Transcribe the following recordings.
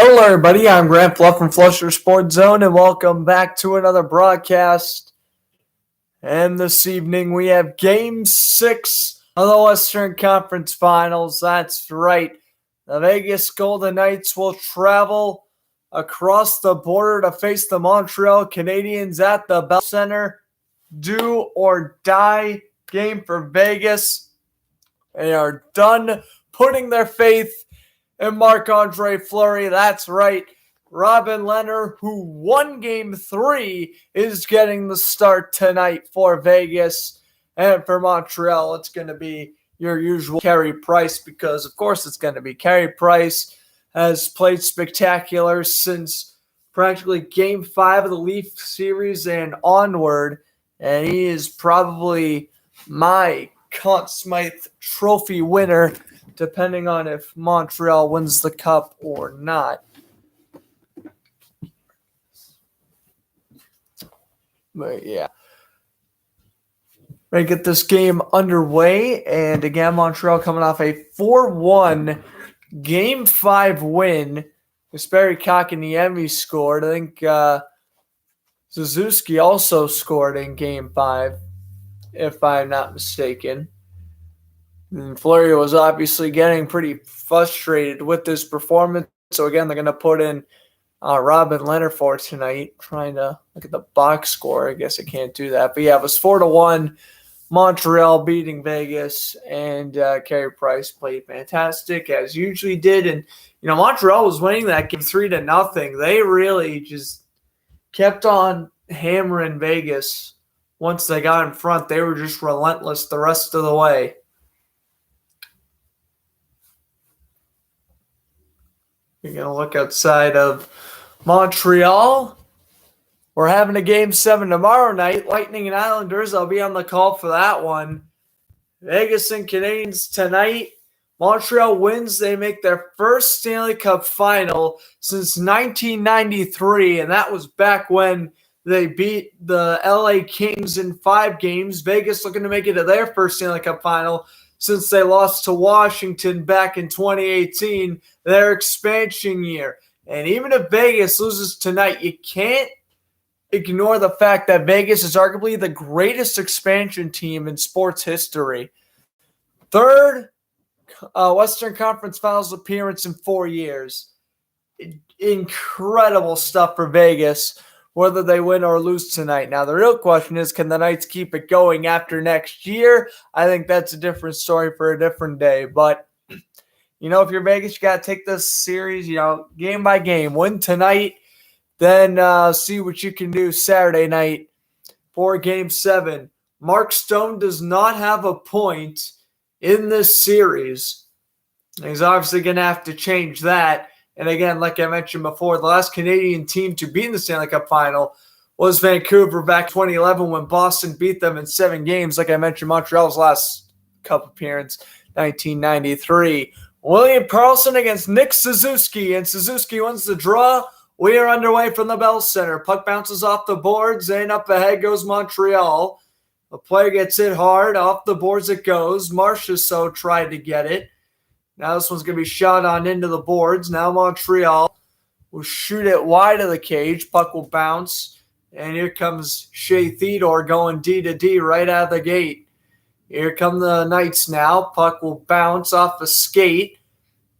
Hello, everybody. I'm Grant Fluff from Flusher Sports Zone, and welcome back to another broadcast. And this evening, we have Game 6 of the Western Conference Finals. That's right. The Vegas Golden Knights will travel across the border to face the Montreal Canadiens at the Bell Center. Do or die game for Vegas. They are done putting their faith and Marc-Andre Fleury. That's right. Robin Lehner, who won Game 3, is getting the start tonight for Vegas. And for Montreal, it's going to be your usual Carey Price because, of course, it's going to be Carey Price. Has played spectacular since practically Game 5 of the Leaf series and onward. And he is probably my Conn Smythe Trophy winner, depending on if Montreal wins the cup or not. But yeah. Ready to get this game underway. And again, Montreal coming off a 4-1 Game 5 win. Kasperi Kotkaniemi scored. I think Suzuki also scored in Game 5, if I'm not mistaken. And Fleury was obviously getting pretty frustrated with this performance. So, again, they're going to put in Robin Lehner for tonight. Trying to look at the box score. I guess I can't do that. But, yeah, it was 4-1. Montreal beating Vegas. And Carey Price played fantastic, as usually did. And, Montreal was winning that game 3-0. They really just kept on hammering Vegas. Once they got in front, they were just relentless the rest of the way. You're going to look outside of Montreal. We're having a Game 7 tomorrow night. Lightning and Islanders. I'll be on the call for that one. Vegas and Canadiens tonight. Montreal wins. They make their first Stanley Cup final since 1993, and that was back when they beat the LA Kings in 5 games. Vegas looking to make it to their first Stanley Cup final since they lost to Washington back in 2018, their expansion year. And even if Vegas loses tonight, you can't ignore the fact that Vegas is arguably the greatest expansion team in sports history. Third Western Conference Finals appearance in 4 years. Incredible stuff for Vegas, whether they win or lose tonight. Now, the real question is, can the Knights keep it going after next year? I think that's a different story for a different day. But, if you're Vegas, you got to take this series, game by game. Win tonight, then see what you can do Saturday night for Game 7. Mark Stone does not have a point in this series. He's obviously going to have to change that. And again, like I mentioned before, the last Canadian team to be in the Stanley Cup final was Vancouver back 2011 when Boston beat them in 7 games. Like I mentioned, Montreal's last Cup appearance, 1993. William Karlsson against Nick Suzuki, and Suzuki wins the draw. We are underway from the Bell Center. Puck bounces off the boards, and up ahead goes Montreal. The player gets hit hard. Off the boards it goes. Marchessault tried to get it. Now this one's going to be shot on into the boards. Now Montreal will shoot it wide of the cage. Puck will bounce. And here comes Shea Theodore going D to D right out of the gate. Here come the Knights now. Puck will bounce off the skate.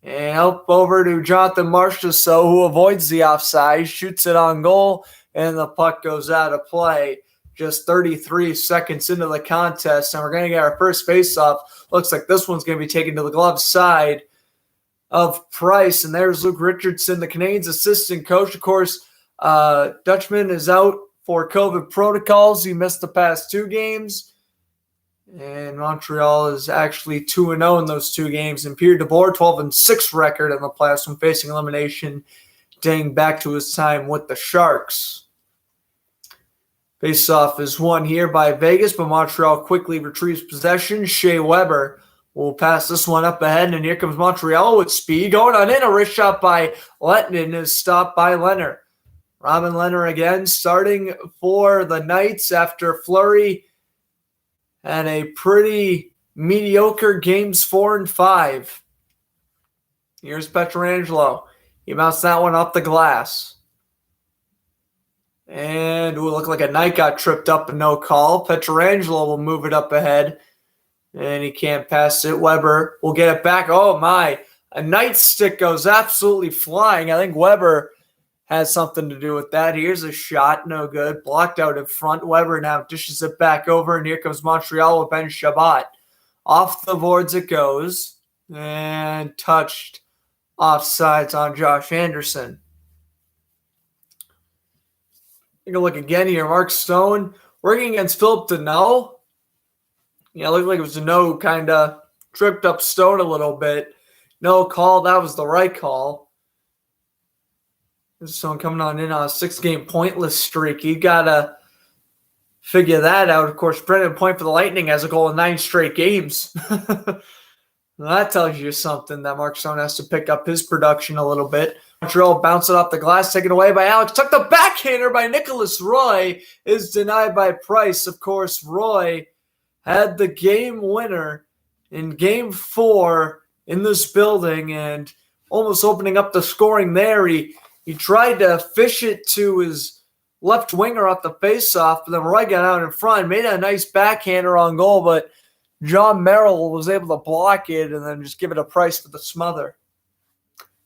And help over to Jonathan Marchessault, who avoids the offside. Shoots it on goal. And the puck goes out of play. Just 33 seconds into the contest, and we're going to get our first faceoff. Looks like this one's going to be taken to the glove side of Price, and there's Luke Richardson, the Canadiens' assistant coach. Of course, Dutchman is out for COVID protocols. He missed the past 2 games, and Montreal is actually 2-0 in those 2 games. And Pierre DeBoer, 12-6 record in the playoffs when facing elimination, dating back to his time with the Sharks. Faceoff is won here by Vegas, but Montreal quickly retrieves possession. Shea Weber will pass this one up ahead, and here comes Montreal with speed. Going on in, a wrist shot by Lehtinen is stopped by Lehner. Robin Lehner again starting for the Knights after Fleury had a pretty mediocre games 4 and 5. Here's Pietrangelo. He bounced that one off the glass. And it will look like a Knight got tripped up and no call. Pietrangelo will move it up ahead. And he can't pass it. Weber will get it back. Oh, my. A Knight stick goes absolutely flying. I think Weber has something to do with that. Here's a shot. No good. Blocked out in front. Weber now dishes it back over. And here comes Montreal with Ben Shabbat. Off the boards it goes. And touched offsides on Josh Anderson. Take a look again here. Mark Stone working against Philip Deneau. Yeah, it looked like it was Deneau kind of tripped up Stone a little bit. No call. That was the right call. Stone coming on in on a 6-game pointless streak. You got to figure that out. Of course, Brendan Point for the Lightning has a goal in 9 straight games. That tells you something that Mark Stone has to pick up his production a little bit. Montreal bouncing off the glass, taken away by Alex. Took the backhander by Nicholas Roy. Is denied by Price. Of course, Roy had the game winner in Game 4 in this building and almost opening up the scoring there. He tried to fish it to his left winger off the faceoff, but then Roy got out in front, made a nice backhander on goal, but John Merrill was able to block it and then just give it a Price for the smother.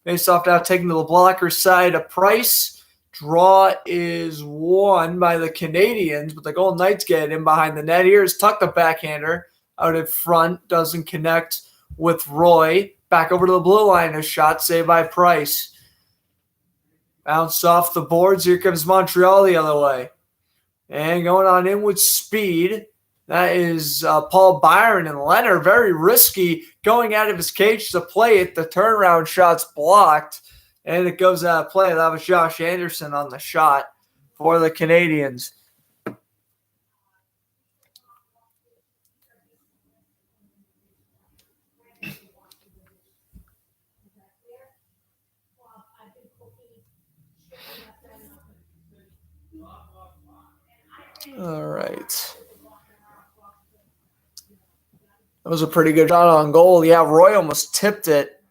Faceoff now taken to the blocker side of Price. Draw is won by the Canadiens, but the Golden Knights get in behind the net. Here's Tuck, the backhander, out in front. Doesn't connect with Roy. Back over to the blue line. A shot saved by Price. Bounce off the boards. Here comes Montreal the other way. And going on in with speed. That is Paul Byron and Leonard. Very risky going out of his cage to play it. The turnaround shot's blocked. And it goes out of play. That was Josh Anderson on the shot for the Canadiens. All right. That was a pretty good shot on goal. Yeah, Roy almost tipped it.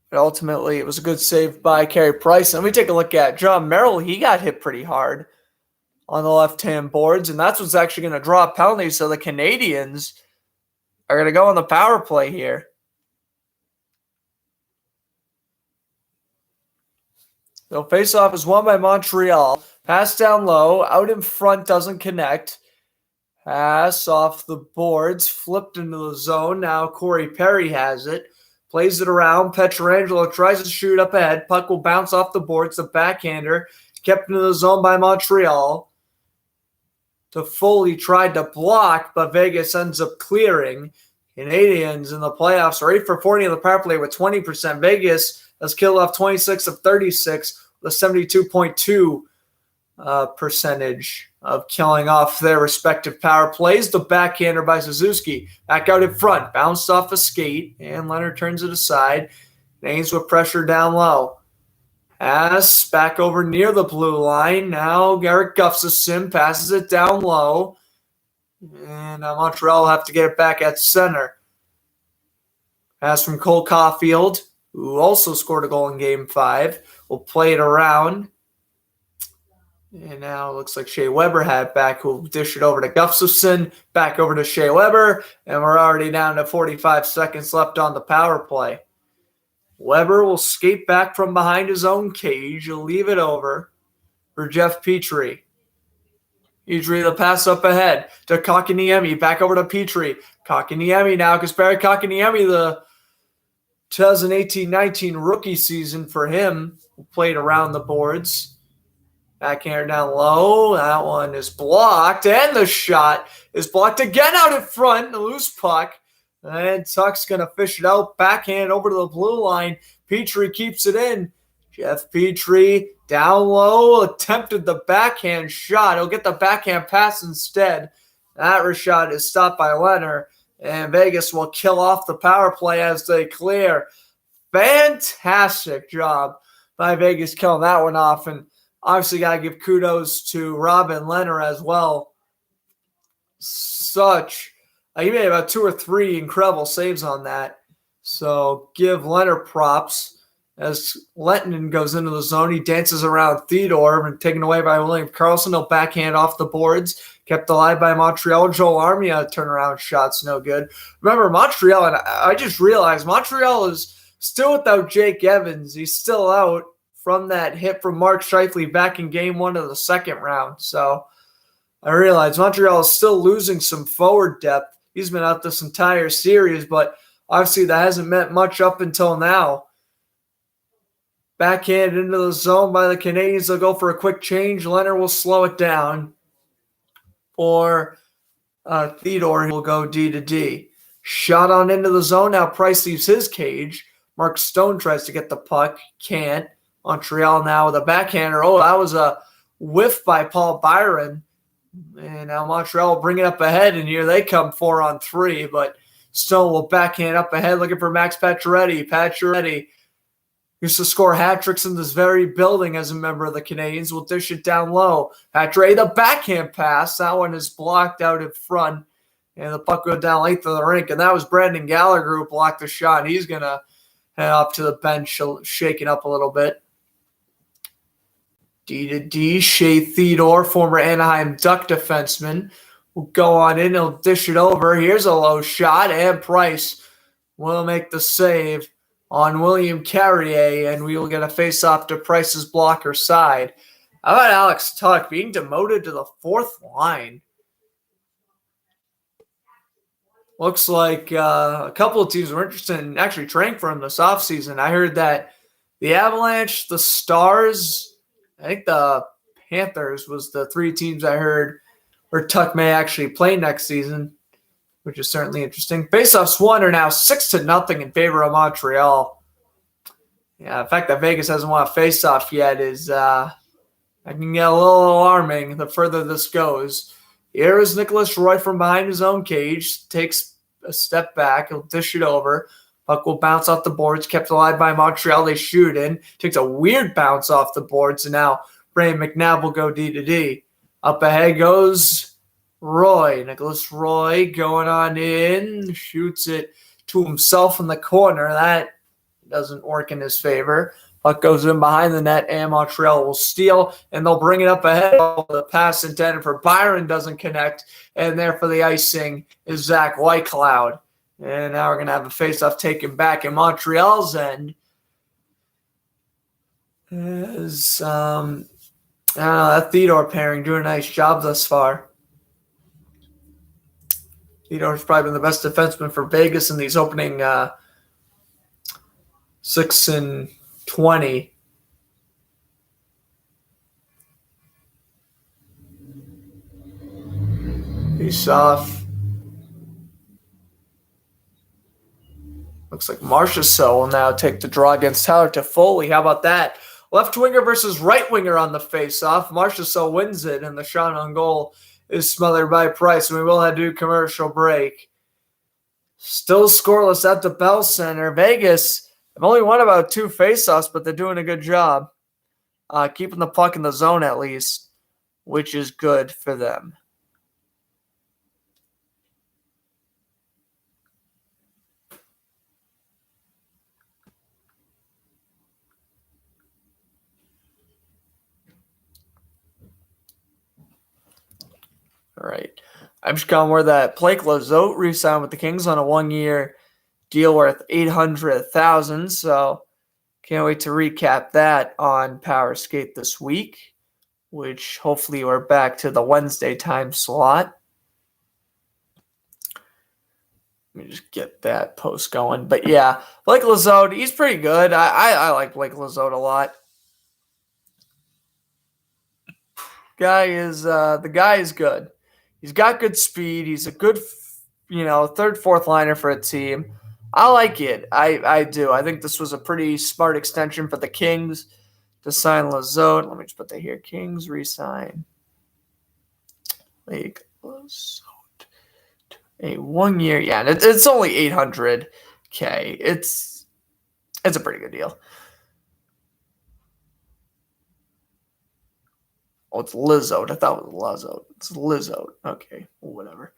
But ultimately, it was a good save by Carey Price. And we take a look at John Merrill. He got hit pretty hard on the left-hand boards, and that's what's actually going to draw a penalty. So the Canadiens are going to go on the power play here. So face-off is won by Montreal. Pass down low. Out in front, doesn't connect. Pass off the boards. Flipped into the zone. Now Corey Perry has it. Plays it around. Pietrangelo tries to shoot up ahead. Puck will bounce off the boards. The backhander kept into the zone by Montreal. Toffoli tried to block, but Vegas ends up clearing. Canadiens in the playoffs are 8 for 40 on the power play with 20%. Vegas has killed off 26 of 36 with a 72.2 percentage of killing off their respective power plays. The backhander by Suzuki. Back out in front. Bounced off a skate, and Leonard turns it aside. Names with pressure down low. Pass back over near the blue line. Now Garrett Gustafson passes it down low. And Montreal will have to get it back at center. Pass from Cole Caulfield, who also scored a goal in Game 5. Will play it around. And now it looks like Shea Weber had it back, who will dish it over to Gustafson. Back over to Shea Weber. And we're already down to 45 seconds left on the power play. Weber will skate back from behind his own cage. He'll leave it over for Jeff Petrie. Petrie, the pass up ahead to Kakaniemi. Back over to Petrie. Kakaniemi now, because Barry Kakaniemi, the 2018-19 rookie season for him, played around the boards. Backhand down low. That one is blocked. And the shot is blocked again out in front. The loose puck. And Tuck's going to fish it out. Backhand over to the blue line. Petrie keeps it in. Jeff Petrie down low. Attempted the backhand shot. He'll get the backhand pass instead. That shot is stopped by Leonard. And Vegas will kill off the power play as they clear. Fantastic job by Vegas killing that one off. And obviously got to give kudos to Robin Leonard as well. He made about 2 or 3 incredible saves on that. So give Leonard props. As Lenton goes into the zone, he dances around Theodore and taken away by William Karlsson. He'll backhand off the boards. Kept alive by Montreal. Joel Armia turnaround shots, no good. Remember, Montreal, and I just realized Montreal is still without Jake Evans. He's still out from that hit from Mark Scheifele back in game 1 of the second round. So I realized Montreal is still losing some forward depth. He's been out this entire series, but obviously that hasn't meant much up until now. Backhand into the zone by the Canadiens. They'll go for a quick change. Leonard will slow it down. Or Theodore will go D to D. Shot on into the zone. Now Price leaves his cage. Mark Stone tries to get the puck. Can't. Montreal now with a backhander. Oh, that was a whiff by Paul Byron. And now Montreal will bring it up ahead, and here they come 4-on-3. But Stone will backhand up ahead looking for Max Pacioretty. Pacioretty used to score hat tricks in this very building as a member of the Canadiens. Will dish it down low. Pacioretty, the backhand pass. That one is blocked out in front. And the puck goes down length of the rink. And that was Brandon Gallagher who blocked the shot. He's going to head up to the bench, shaking up a little bit. D to D. Shea Theodore, former Anaheim Duck defenseman, will go on in. He'll dish it over. Here's a low shot. And Price will make the save on William Carrier, and we will get a face-off to Price's blocker side. How about Alex Tuch being demoted to the 4th line? Looks like a couple of teams were interested in actually trading for him this offseason. I heard that the Avalanche, the Stars, I think the Panthers was the 3 teams I heard where Tuch may actually play next season, which is certainly interesting. Faceoffs won are now 6-0 in favor of Montreal. Yeah, the fact that Vegas hasn't won a faceoff yet is I can get a little alarming the further this goes. Here is Nicholas Roy from behind his own cage, takes a step back, he'll dish it over. Puck will bounce off the boards, kept alive by Montreal. They shoot in, takes a weird bounce off the boards, and now Brayden McNabb will go D to D. Up ahead goes Roy. Nicholas Roy going on in, shoots it to himself in the corner. That doesn't work in his favor. Puck goes in behind the net, and Montreal will steal, and they'll bring it up ahead. The pass intended for Byron doesn't connect, and there for the icing is Zach Whitecloud. And now we're going to have a face-off taken back in Montreal's end. As, that Theodore pairing doing a nice job thus far. Theodore's probably been the best defenseman for Vegas in these opening 6 and 20. Face off. Looks like Marchessault will now take the draw against Tyler Toffoli. How about that? Left winger versus right winger on the face-off. Marchessault wins it, and the shot on goal is smothered by Price, and we will have to do commercial break. Still scoreless at the Bell Center. Vegas have only won about 2 face-offs, but they're doing a good job. Keeping the puck in the zone at least, which is good for them. All right. I'm just going where that Blake Lizotte re-signed with the Kings on a 1-year deal worth $800,000. So can't wait to recap that on Power Skate this week, which hopefully we're back to the Wednesday time slot. Let me just get that post going. But yeah, Blake Lizotte, he's pretty good. I like Blake Lizotte a lot. The guy is good. He's got good speed. He's a good, third, fourth liner for a team. I like it. I do. I think this was a pretty smart extension for the Kings to sign Lizotte. Let me just put that here. Kings re-sign Blake Lizotte. A 1-year. Yeah, it's only $800K. It's a pretty good deal. Oh, it's Lizotte. I thought it was Lizotte. It's Lizotte. Okay, well, whatever.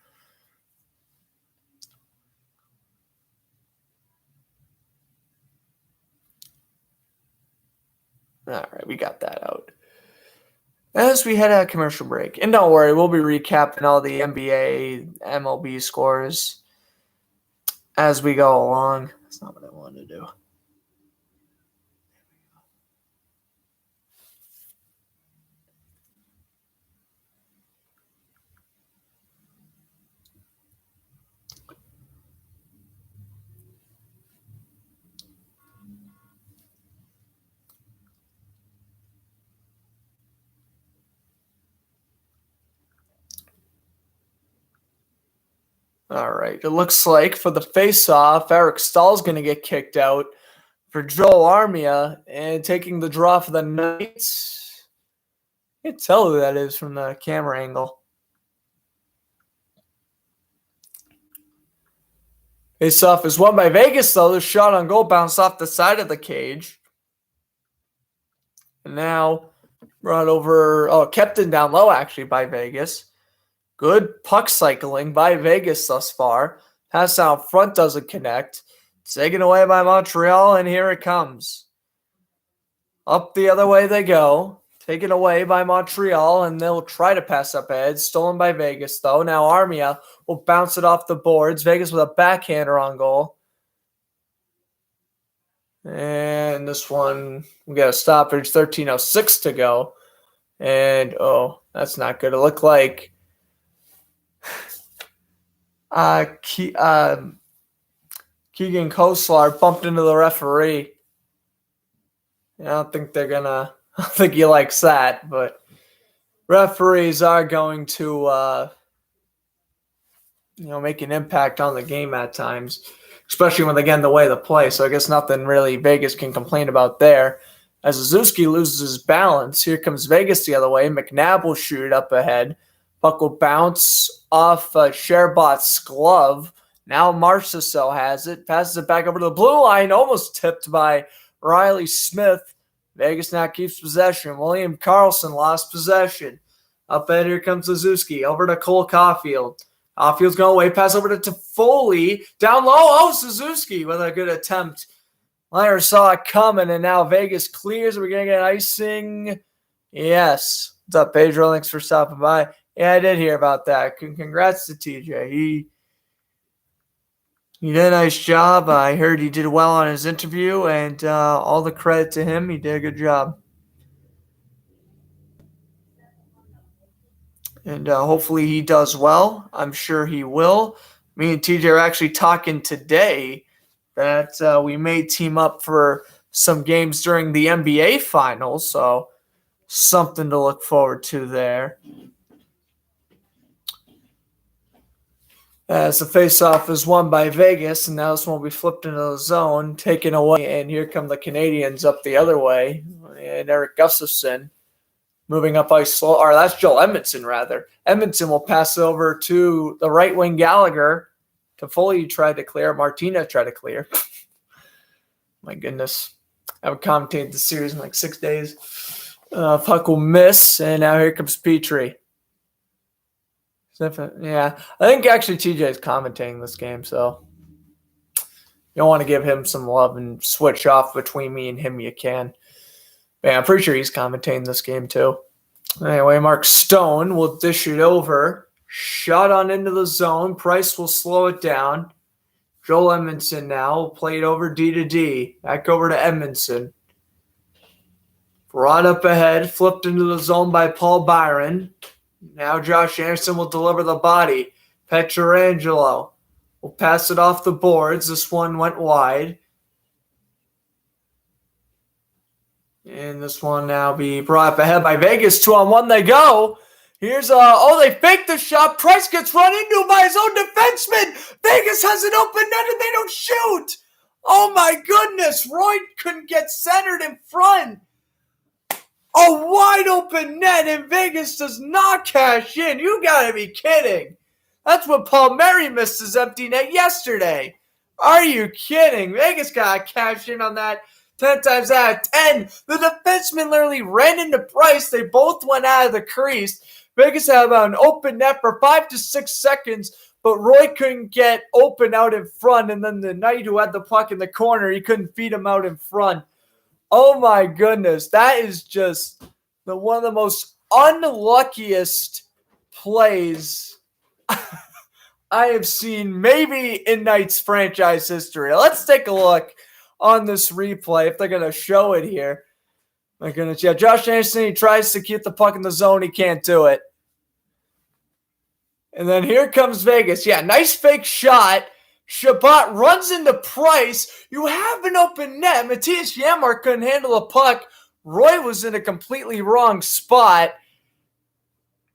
All right, we got that out. As we head out commercial break. And don't worry, we'll be recapping all the NBA, MLB scores as we go along. That's not what I wanted to do. All right. It looks like for the face-off, Eric Stahl's going to get kicked out for Joel Armia, and taking the draw for the Knights. You can tell who that is from the camera angle. Face-off is won by Vegas, though. The shot on goal bounced off the side of the cage. And now brought over, kept in down low, actually, by Vegas. Good puck cycling by Vegas thus far. Pass out front doesn't connect. Taken away by Montreal, and here it comes. Up the other way they go. Taken away by Montreal, and they'll try to pass up ahead. Stolen by Vegas, though. Now Armia will bounce it off the boards. Vegas with a backhander on goal. And this one, we got a stoppage. 13:06 to go. And, that's not good. It looked like Keegan Koslar bumped into the referee. I don't think he likes that, but referees are going to, make an impact on the game at times, especially when they get in the way of the play. So I guess nothing really Vegas can complain about there. As Suzuki loses his balance, here comes Vegas the other way. McNabb will shoot it up ahead. Puck will bounce off Sherbot's glove. Now Marchessault has it. Passes it back over to the blue line. Almost tipped by Riley Smith. Vegas now keeps possession. William Karlsson lost possession. Up ahead, here comes Suzuki. Over to Cole Caulfield. Caulfield's going away. Pass over to Foley. Down low. Suzuki with a good attempt. Liner saw it coming, and now Vegas clears. Are we going to get icing? Yes. What's up, Pedro? Thanks for stopping by. Yeah, I did hear about that. Congrats to TJ. He did a nice job. I heard he did well on his interview, and all the credit to him. He did a good job. And hopefully he does well. I'm sure he will. Me and TJ are actually talking today that we may team up for some games during the NBA Finals, so something to look forward to there. As the faceoff is won by Vegas, and now this one will be flipped into the zone, taken away, and here come the Canadiens up the other way, and Eric Gustafsson moving up ice slow, or that's Joel Edmondson, rather. Edmondson will pass it over to the right wing Gallagher. Toffoli tried to clear. Martinez tried to clear. My goodness. I haven't commentated the series in like 6 days. Puck will miss, and now here comes Petrie. Yeah, I think actually TJ is commentating this game, so you don't want to give him some love and switch off between me and him. You can. Yeah, I'm pretty sure he's commentating this game too. Anyway, Mark Stone will dish it over. Shot on into the zone. Price will slow it down. Joel Edmondson now will play it over D to D. Back over to Edmondson. Brought up ahead. Flipped into the zone by Paul Byron. Now Josh Anderson will deliver the body. Pietrangelo will pass it off the boards. This one went wide. And this one now be brought up ahead by Vegas. 2-on-1 they go. Here's they faked the shot. Price gets run into by his own defenseman. Vegas has an open net and they don't shoot. Oh my goodness. Roy couldn't get centered in front. A wide open net and Vegas does not cash in. You gotta be kidding. That's what Paul Murray missed his empty net yesterday. Are you kidding? Vegas gotta cash in on that 10 times out of 10. The defenseman literally ran into Price. They both went out of the crease. Vegas had about an open net for 5 to 6 seconds, but Roy couldn't get open out in front. And then the Knight who had the puck in the corner, he couldn't feed him out in front. Oh my goodness. That is just one of the most unluckiest plays I have seen maybe in Knights franchise history. Let's take a look on this replay if they're going to show it here. My goodness. Yeah, Josh Anderson, he tries to keep the puck in the zone. He can't do it. And then here comes Vegas. Yeah, nice fake shot. Shabbat runs into Price. You have an open net. Matthias Janmark couldn't handle the puck. Roy was in a completely wrong spot.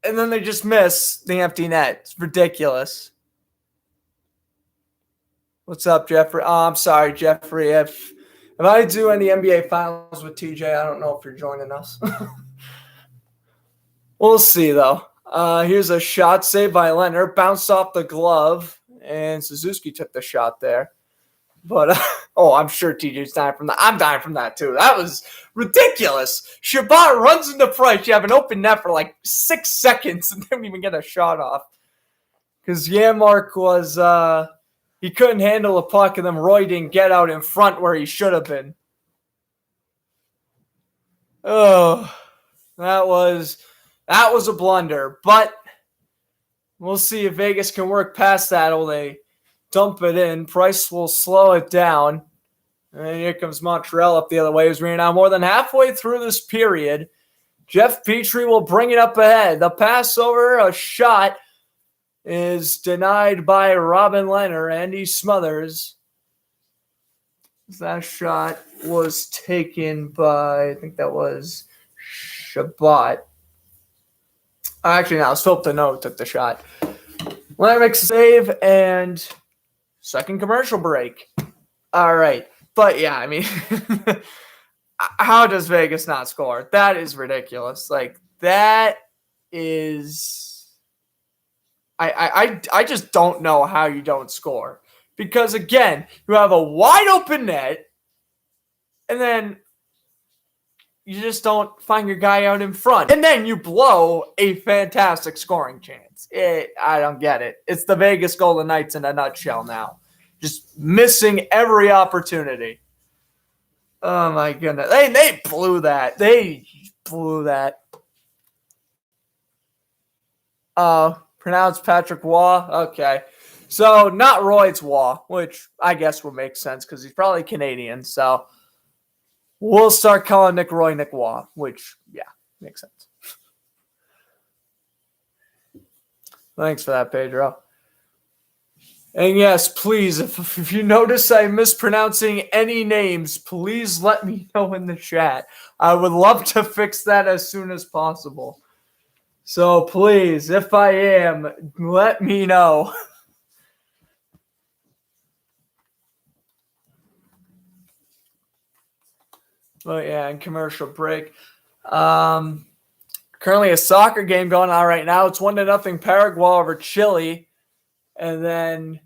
And then they just miss the empty net. It's ridiculous. What's up, Jeffrey? Oh, I'm sorry, Jeffrey. If I do any NBA finals with TJ, I don't know if you're joining us. We'll see, though. Here's a shot saved by Leonard. Bounced off the glove, and Suzuki took the shot there. But, I'm sure TJ's dying from that. I'm dying from that, too. That was ridiculous. Shabbat runs into Price. You have an open net for like 6 seconds and didn't even get a shot off. Because Janmark was, he couldn't handle the puck, and then Roy didn't get out in front where he should have been. Oh, that was a blunder. But we'll see if Vegas can work past that. Will they dump it in? Price will slow it down. And here comes Montreal up the other way. As we're now more than halfway through this period. Jeff Petrie will bring it up ahead. The pass over a shot is denied by Robin Leonard. Andy Smothers. That shot was taken by, I think that was Shabbat. Actually, no, it was Philip Deneau took the shot. Leonard makes a save, and second commercial break. All right. But, yeah, I mean, how does Vegas not score? That is ridiculous. Like, that is... I just don't know how you don't score. Because, again, you have a wide open net, and then you just don't find your guy out in front. And then you blow a fantastic scoring chance. I don't get it. It's the Vegas Golden Knights in a nutshell now. Just missing every opportunity. Oh, my goodness. They blew that. They blew that. Pronounced Patrick Waugh. Okay. So, not Roy's Waugh, which I guess would make sense because he's probably Canadian. So, we'll start calling Nick Roy Nick Waugh, which, yeah, makes sense. Thanks for that, Pedro. And yes, please, if you notice I'm mispronouncing any names, please let me know in the chat. I would love to fix that as soon as possible. So please, if I am, let me know. But yeah, in commercial break. Currently a soccer game going on right now. It's 1-0 Paraguay over Chile. And then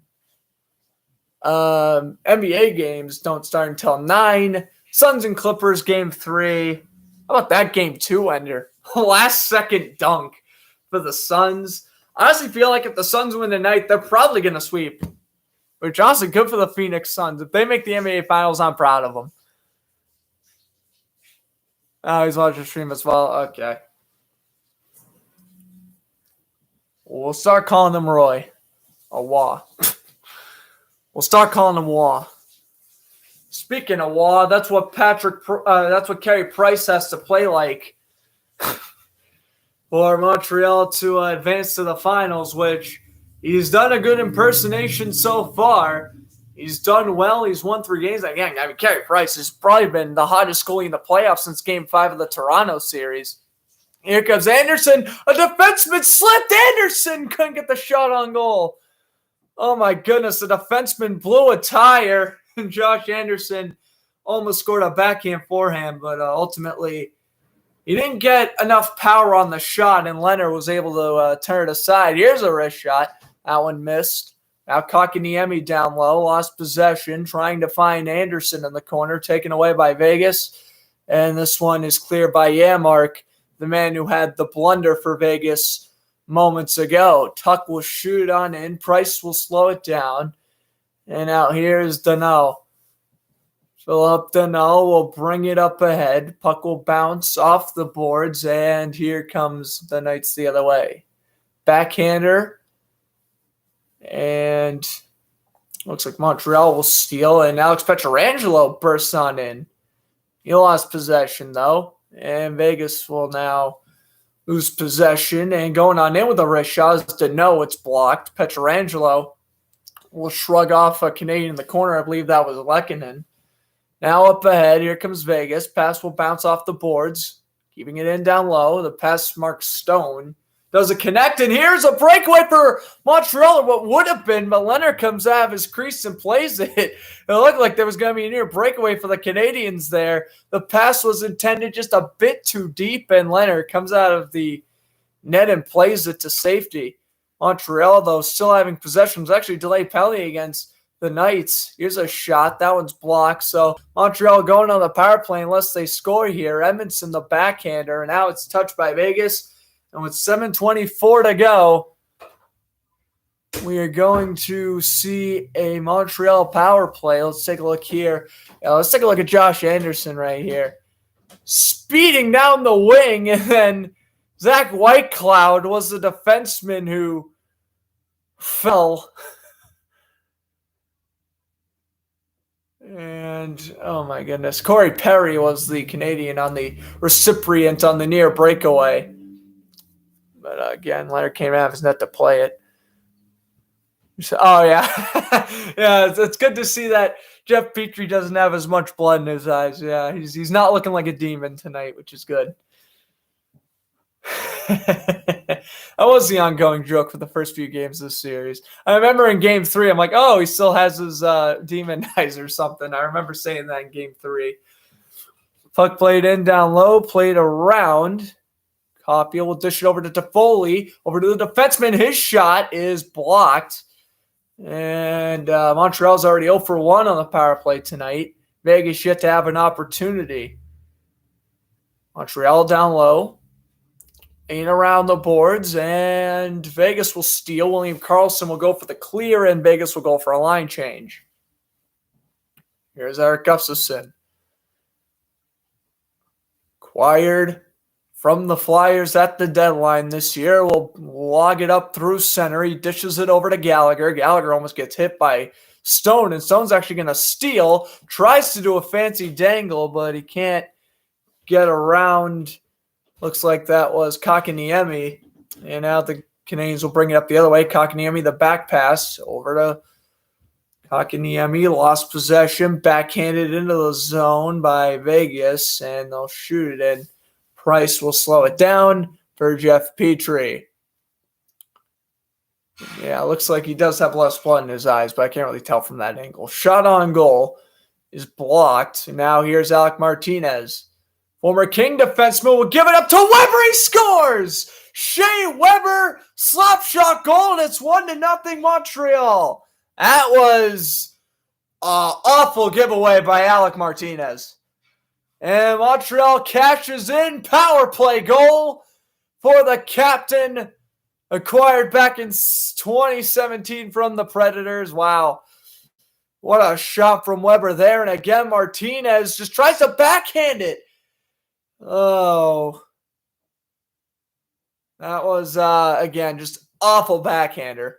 NBA games don't start until 9. Suns and Clippers game 3. How about that game 2 ender? Last second dunk for the Suns. I honestly feel like if the Suns win tonight, they're probably going to sweep. Which honestly good for the Phoenix Suns. If they make the NBA Finals, I'm proud of them. Oh, he's watching the stream as well. Okay. We'll start calling him Roy. Or Waugh. We'll start calling him Waugh. Speaking of Waugh, that's what Carey Price has to play like for Montreal to advance to the finals, which he's done a good impersonation so far. He's done well. He's won 3 games. Again, I mean, Carey Price has probably been the hottest goalie in the playoffs since Game 5 of the Toronto series. Here comes Anderson. A defenseman slipped. Anderson couldn't get the shot on goal. Oh, my goodness. The defenseman blew a tire, and Josh Anderson almost scored a backhand forehand, but ultimately he didn't get enough power on the shot, and Leonard was able to turn it aside. Here's a wrist shot. That one missed. Now Kotkaniemi down low, lost possession, trying to find Anderson in the corner, taken away by Vegas. And this one is cleared by Janmark, the man who had the blunder for Vegas moments ago. Tuck will shoot it on in. Price will slow it down. And out here is Deneau. Philip Danault will bring it up ahead. Puck will bounce off the boards, and here comes the Knights the other way. Backhander, and looks like Montreal will steal, and Alex Pietrangelo bursts on in. He lost possession, though, and Vegas will now lose possession, and going on in with the wrist shot is Danault. It's blocked. Pietrangelo will shrug off a Canadian in the corner. I believe that was Lehkonen. Now up ahead, here comes Vegas. Pass will bounce off the boards, keeping it in down low. The pass marks Stone. Does it connect? And here's a breakaway for Montreal, or what would have been, but Leonard comes out of his crease and plays it. It looked like there was going to be a near breakaway for the Canadiens there. The pass was intended just a bit too deep, and Leonard comes out of the net and plays it to safety. Montreal, though, still having possession, was actually delayed penalty against the Knights. Here's a shot. That one's blocked. So Montreal going on the power play unless they score here. Edmondson, the backhander. And now it's touched by Vegas. And with 7:24 to go, we are going to see a Montreal power play. Let's take a look here. Let's take a look at Josh Anderson right here. Speeding down the wing. And then Zach Whitecloud was the defenseman who fell. And, oh my goodness, Corey Perry was the Canadian on the recipient on the near breakaway. But again, Leonard came out of his net to play it. So, oh, yeah. Yeah, it's good to see that Jeff Petrie doesn't have as much blood in his eyes. Yeah, he's not looking like a demon tonight, which is good. That was the ongoing joke for the first few games of this series. I remember in Game 3, I'm like, oh, he still has his demon eyes or something. I remember saying that in Game 3. Puck played in down low, played around. Caulfield will dish it over to Toffoli, over to the defenseman. His shot is blocked. And Montreal's already 0 for 1 on the power play tonight. Vegas yet to have an opportunity. Montreal down low. In around the boards, and Vegas will steal. William Karlsson will go for the clear, and Vegas will go for a line change. Here's Eric Gustafsson. Acquired from the Flyers at the deadline this year. Will log it up through center. He dishes it over to Gallagher. Gallagher almost gets hit by Stone, and Stone's actually going to steal. Tries to do a fancy dangle, but he can't get around. Looks like that was Kakaniemi. And now the Canadiens will bring it up the other way. Kakaniemi, the back pass over to Kakaniemi. Lost possession. Backhanded into the zone by Vegas. And they'll shoot it in. Price will slow it down for Jeff Petrie. Yeah, looks like he does have less blood in his eyes, but I can't really tell from that angle. Shot on goal is blocked. Now here's Alec Martinez. Former King defenseman will give it up to Weber. He scores! Shea Weber, slap shot goal, and it's 1-0 Montreal. That was an awful giveaway by Alec Martinez. And Montreal cashes in. Power play goal for the captain, acquired back in 2017 from the Predators. Wow. What a shot from Weber there. And again, Martinez just tries to backhand it. Oh, that was, again, just awful backhander.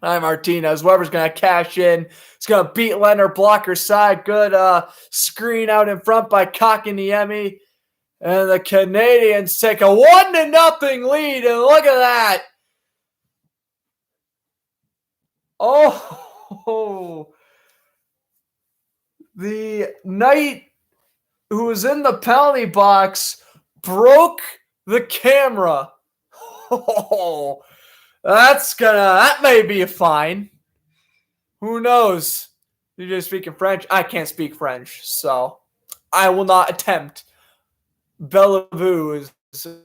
Martinez. Weber's going to cash in. He's going to beat Leonard, blocker side. Good screen out in front by Kakaniemi. And the Canadiens take a 1-0 lead. And look at that. Oh, the Knight who was in the penalty box broke the camera. Oh, that may be a fine. Who knows? You're just speaking French? I can't speak French, so I will not attempt. Bellevue is,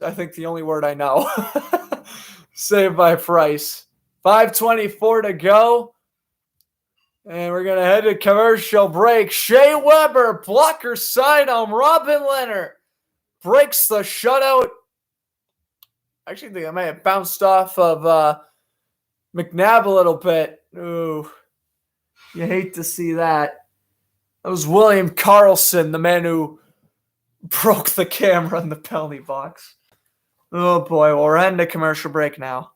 I think, the only word I know. Saved by Price. 5:24 to go. And we're going to head to commercial break. Shea Weber, blocker side on Robin Leonard. Breaks the shutout. Actually, I think I might have bounced off of McNabb a little bit. Ooh, you hate to see that. It was William Karlsson, the man who broke the camera in the penalty box. Oh boy, well, we're heading to commercial break now.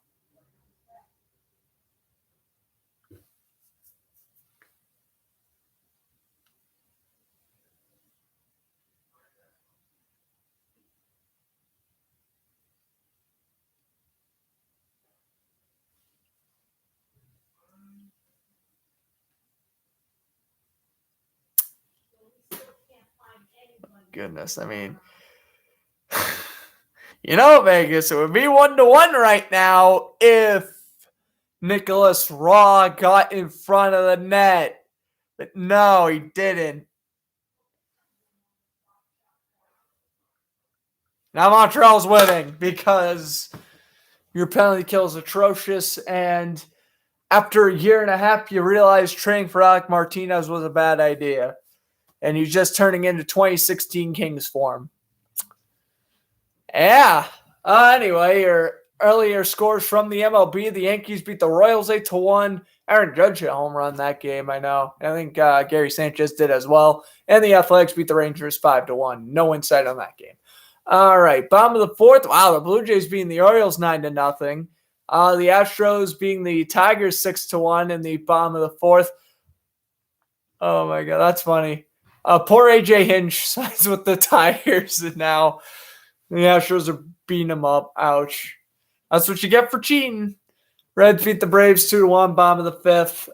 Goodness, I mean, Vegas, it would be 1-1 right now if Nicholas Raw got in front of the net. But no, he didn't. Now Montreal's winning because your penalty kill is atrocious, and after a year and a half, you realize trading for Alec Martinez was a bad idea. And he's just turning into 2016 Kings form. Yeah. Anyway, your earlier scores from the MLB. The Yankees beat the Royals 8-1. Aaron Judge hit a home run that game, I know. I think Gary Sanchez did as well. And the Athletics beat the Rangers 5-1. No insight on that game. All right, bottom of the fourth. Wow, the Blue Jays beating the Orioles 9-0. The Astros beating the Tigers 6-1 in the bottom of the fourth. Oh my God, that's funny. Poor AJ Hinch signs with the Tigers, and now the Astros are beating him up. Ouch. That's what you get for cheating. Reds beat the Braves 2-1, bottom of the fifth.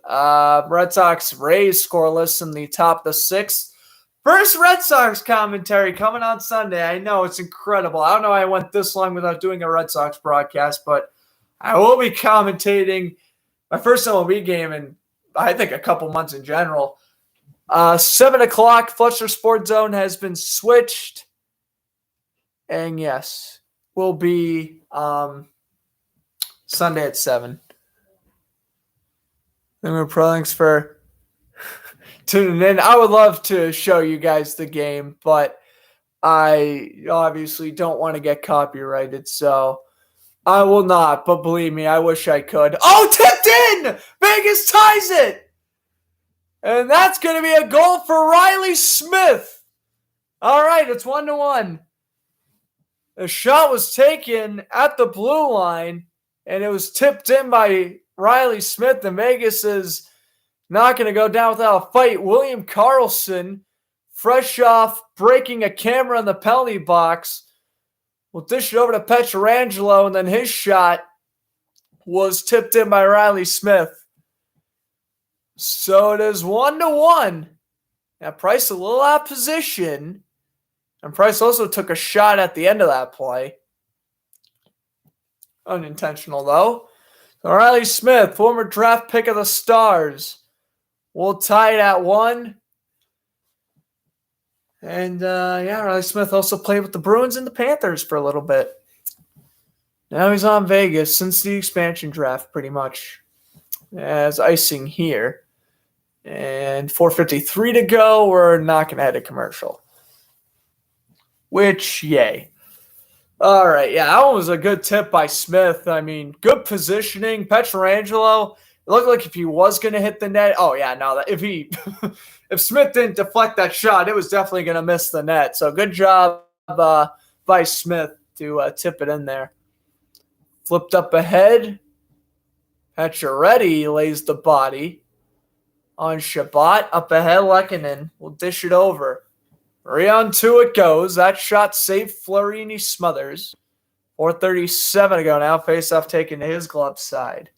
Red Sox Rays scoreless in the top of the sixth. First Red Sox commentary coming on Sunday. I know, it's incredible. I don't know why I went this long without doing a Red Sox broadcast, but I will be commentating my first MLB game in, I think, a couple months in general. 7 o'clock, Fletcher Sports Zone has been switched. And yes, will be Sunday at 7. Thanks for tuning in. I would love to show you guys the game, but I obviously don't want to get copyrighted, so I will not. But believe me, I wish I could. Oh, tipped in! Vegas ties it! And that's going to be a goal for Riley Smith. All right, it's 1-1. The shot was taken at the blue line, and it was tipped in by Riley Smith, and Vegas is not going to go down without a fight. William Karlsson, fresh off breaking a camera in the penalty box, will dish it over to Pietrangelo, and then his shot was tipped in by Riley Smith. So it is 1-1. Now Price a little out of position. And Price also took a shot at the end of that play. Unintentional, though. So Riley Smith, former draft pick of the Stars, will tie it at 1. And, Riley Smith also played with the Bruins and the Panthers for a little bit. Now he's on Vegas since the expansion draft, pretty much. As icing here. And 4:53 to go. We're not going to head to commercial. Which, yay. All right, yeah, that one was a good tip by Smith. I mean, good positioning. Pietrangelo, it looked like if he was going to hit the net. Oh, yeah, no, if Smith didn't deflect that shot, it was definitely going to miss the net. So good job by Smith to tip it in there. Flipped up ahead. Pacioretty lays the body on Shabbat. Up ahead, Lehkonen will dish it over. 3-on-2 it goes. That shot saved Florini Smothers. 4:37 to go now. Face-off taken to his glove side.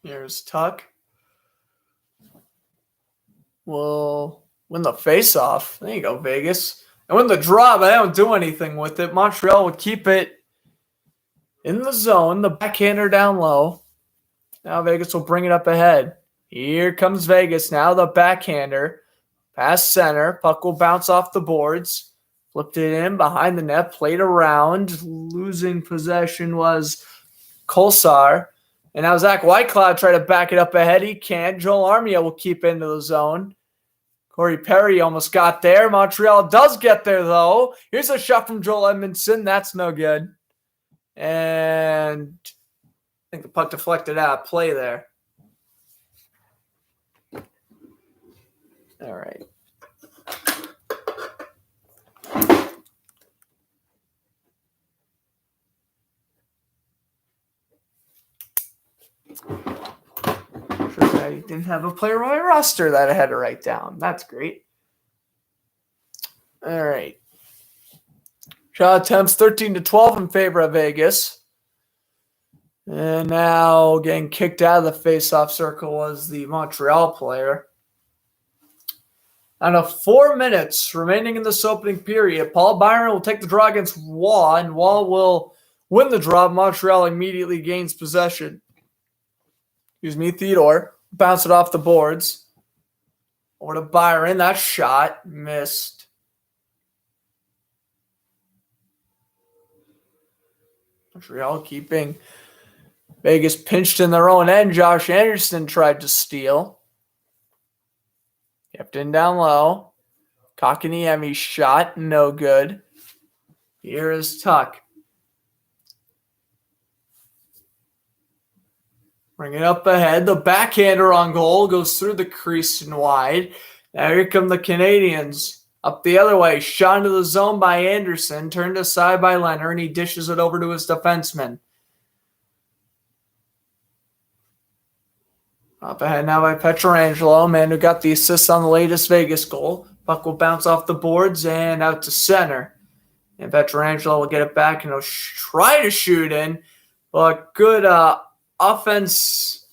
Here's Tuck. Will win the face-off. There you go, Vegas. And win the draw, but they don't do anything with it. Montreal would keep it in the zone. The backhander down low. Now Vegas will bring it up ahead. Here comes Vegas now. The backhander. Past center. Puck will bounce off the boards. Flipped it in behind the net. Played around. Losing possession was Kolsar. And now Zach Whitecloud tried to back it up ahead. He can't. Joel Armia will keep into the zone. Corey Perry almost got there. Montreal does get there, though. Here's a shot from Joel Edmondson. That's no good. And I think the puck deflected out of play there. All right. Sure, I didn't have a player on my roster that I had to write down. That's great. All right. Shot attempts 13-12 in favor of Vegas. And now getting kicked out of the face-off circle was the Montreal player. And 4 minutes remaining in this opening period. Paul Byron will take the draw against Waugh, and Waugh will win the draw. Montreal immediately gains possession. Theodore bounce it off the boards. Over to Byron. That shot missed. Montreal keeping Vegas pinched in their own end. Josh Anderson tried to steal. Kept in down low. Kakaniemi shot. No good. Here is Tuck. Bring it up ahead. The backhander on goal goes through the crease and wide. Now here come the Canadiens. Up the other way. Shot into the zone by Anderson. Turned aside by Leonard, and he dishes it over to his defenseman. Up ahead now by Pietrangelo, man who got the assist on the latest Vegas goal. Puck will bounce off the boards and out to center. And Pietrangelo will get it back and he'll try to shoot in. But good offense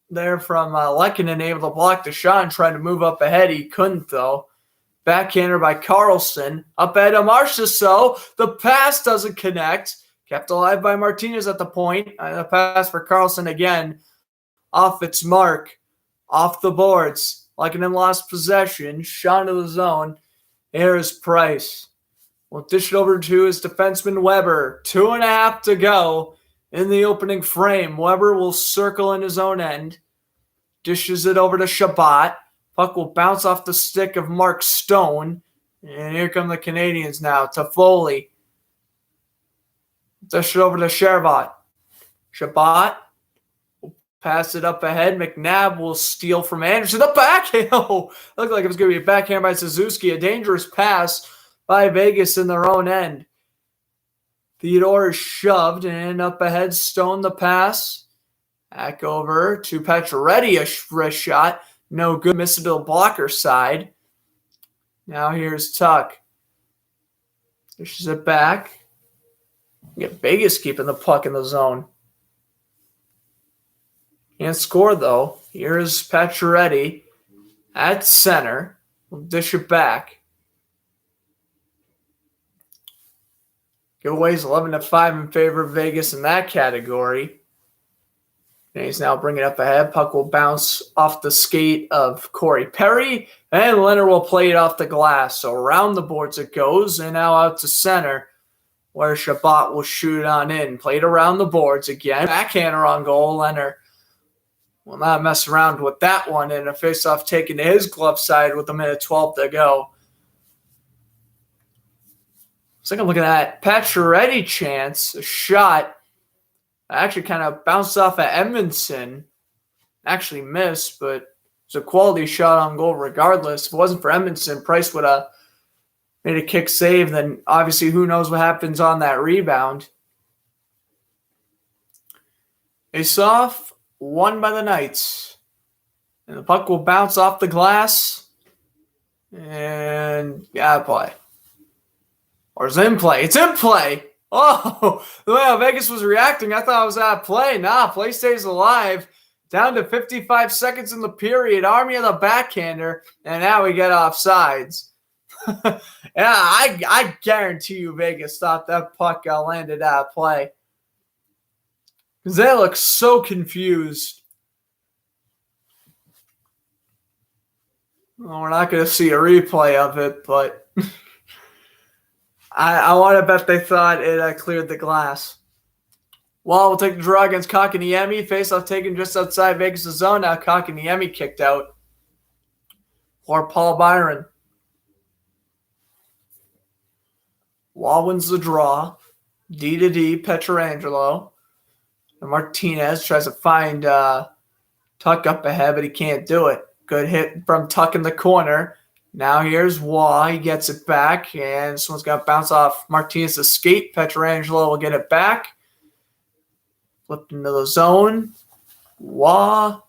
there from Lehkonen, able to block the shot and try to move up ahead. He couldn't, though. Backhander by Carlson. Up ahead of Marchessault. The pass doesn't connect. Kept alive by Martinez at the point. And the pass for Carlson again. Off its mark. Off the boards. Lehkonen lost possession. Shot into the zone. Here is Price. We'll dish it over to his defenseman Weber. 2.5 to go in the opening frame. Weber will circle in his own end. Dishes it over to Shabbat. Puck will bounce off the stick of Mark Stone. And here come the Canadiens now. Toffoli. Dish it over to Shervat. Shabbat. Pass it up ahead. McNabb will steal from Anderson. The backhand. Oh, looked like it was going to be a backhand by Suzuki. A dangerous pass by Vegas in their own end. Theodore is shoved and up ahead. Stone the pass. Back over to Pacioretty. A wrist shot. No good. Missable blocker side. Now here's Tuck. Dishes it back. Get Vegas keeping the puck in the zone. Can't score, though. Here's Pacioretty at center. We'll dish it back. Giveaways 11-5 in favor of Vegas in that category. And he's now bringing it up ahead. Puck will bounce off the skate of Corey Perry. And Leonard will play it off the glass. So around the boards it goes. And now out to center, where Shabbat will shoot it on in. Played around the boards again. Backhander on goal. Leonard will not mess around with that one. And a faceoff taken to his glove side with 1:12 to go. So I'm looking at Pacioretty chance. A shot. Actually kind of bounced off at Edmondson. Actually missed, but it's a quality shot on goal regardless. If it wasn't for Edmondson, Price would have made a kick save. Then obviously who knows what happens on that rebound. Face off. Won by the Knights. And the puck will bounce off the glass. And out of play. Or is it in play? It's in play. Oh, the way how Vegas was reacting, I thought it was out of play. Nah, play stays alive. Down to 55 seconds in the period. Army of the backhander. And now we get offsides. Yeah, I guarantee you Vegas thought that puck landed out of play. Because they look so confused. Well, we're not going to see a replay of it, but I want to bet they thought it cleared the glass. Well, we'll take the draw against Kakaniemi. Face-off taken just outside Vegas' zone. Now Kakaniemi kicked out for Paul Byron. Wall wins the draw. D to D, Pietrangelo. And Martinez tries to find Tuck up ahead, but he can't do it. Good hit from Tuck in the corner. Now here's Waugh. He gets it back, and this one's got to bounce off Martinez's skate. Pietrangelo will get it back. Flipped into the zone. Waugh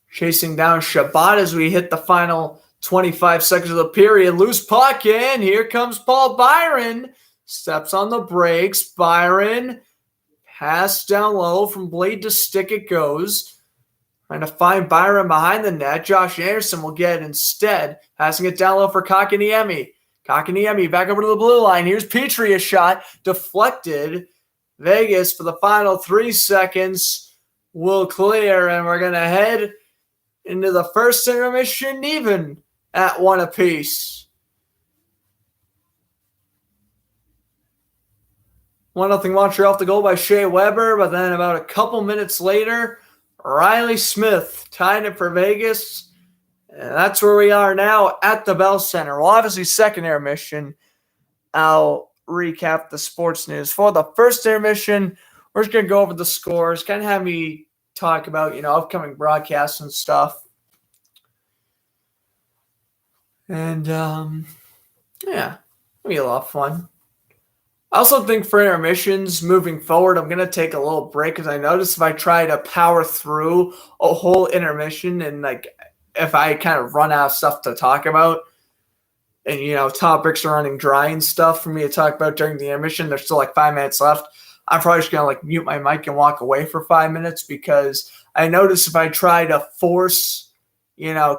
chasing down Shabbat as we hit the final 25 seconds of the period. Loose puck, and here comes Paul Byron. Steps on the brakes. Byron, pass down low from blade to stick it goes. Trying to find Byron behind the net. Josh Anderson will get it instead. Passing it down low for Kakaniemi. Kakaniemi back over to the blue line. Here's Petrie, a shot. Deflected. Vegas for the final 3 seconds will clear, and we're going to head into the first intermission even at 1 apiece. 1-0 Montreal off the goal by Shea Weber, but then about a couple minutes later, Riley Smith tied it for Vegas. And that's where we are now at the Bell Center. Well, obviously, second intermission. I'll recap the sports news. For the first intermission, we're just going to go over the scores, kind of have me talk about, upcoming broadcasts and stuff. And, it'll be a lot of fun. I also think for intermissions moving forward, I'm going to take a little break because I notice if I try to power through a whole intermission and, if I kind of run out of stuff to talk about, and, topics are running dry and stuff for me to talk about during the intermission, there's still 5 minutes left. I'm probably just going to mute my mic and walk away for 5 minutes because I notice if I try to force,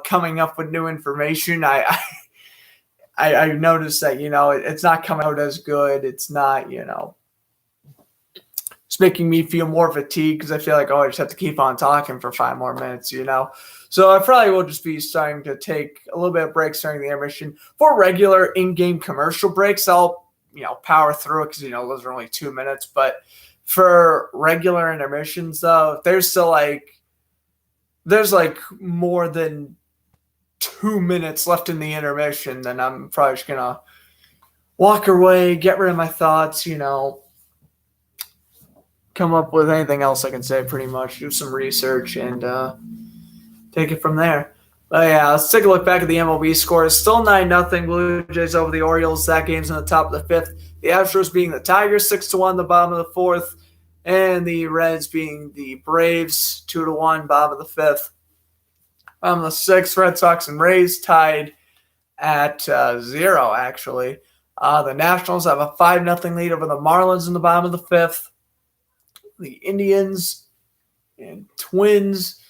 coming up with new information, I noticed that, it's not coming out as good. It's not, it's making me feel more fatigued because I feel like, I just have to keep on talking for 5 more minutes, So I probably will just be starting to take a little bit of breaks during the intermission. For regular in-game commercial breaks, I'll, power through it because, those are only 2 minutes. But for regular intermissions, though, there's still there's more than 2 minutes left in the intermission, then I'm probably just going to walk away, get rid of my thoughts, come up with anything else I can say pretty much, do some research, and take it from there. But yeah, let's take a look back at the MLB score. It's still 9-0 Blue Jays over the Orioles. That game's in the top of the 5th. The Astros being the Tigers 6-1, the bottom of the 4th, and the Reds being the Braves 2-1, bottom of the 5th. On the 6th, Red Sox and Rays tied at 0, actually. The Nationals have a 5-0 lead over the Marlins in the bottom of the 5th. The Indians and Twins,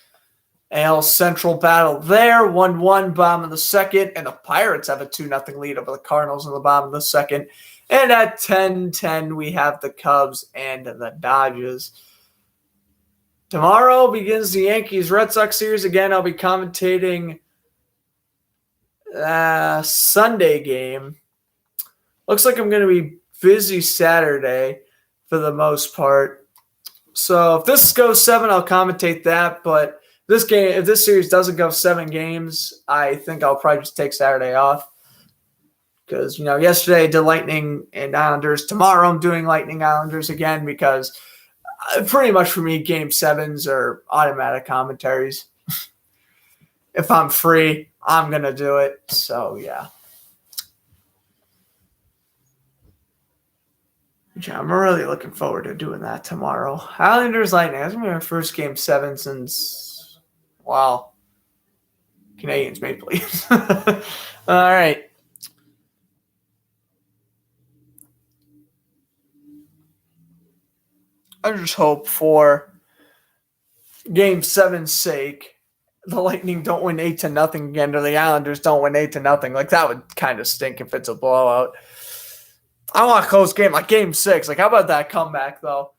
AL Central battle there, 1-1, bottom of the 2nd. And the Pirates have a 2-0 lead over the Cardinals in the bottom of the 2nd. And at 10-10, we have the Cubs and the Dodgers. Tomorrow begins the Yankees-Red Sox series. Again, I'll be commentating Sunday game. Looks like I'm going to be busy Saturday for the most part. So if this goes 7, I'll commentate that. But if this series doesn't go 7 games, I think I'll probably just take Saturday off. Because, yesterday I did Lightning and Islanders. Tomorrow I'm doing Lightning Islanders again because pretty much for me, Game 7s are automatic commentaries. If I'm free, I'm going to do it. So, yeah. I'm really looking forward to doing that tomorrow. Islanders Lightning. That's going to be my first Game 7 since, Canadiens Maple Leafs. All right. I just hope for Game 7's sake, the Lightning don't win 8-0 again, or the Islanders don't win 8-0. That would kind of stink if it's a blowout. I want a close game, Game 6. How about that comeback, though?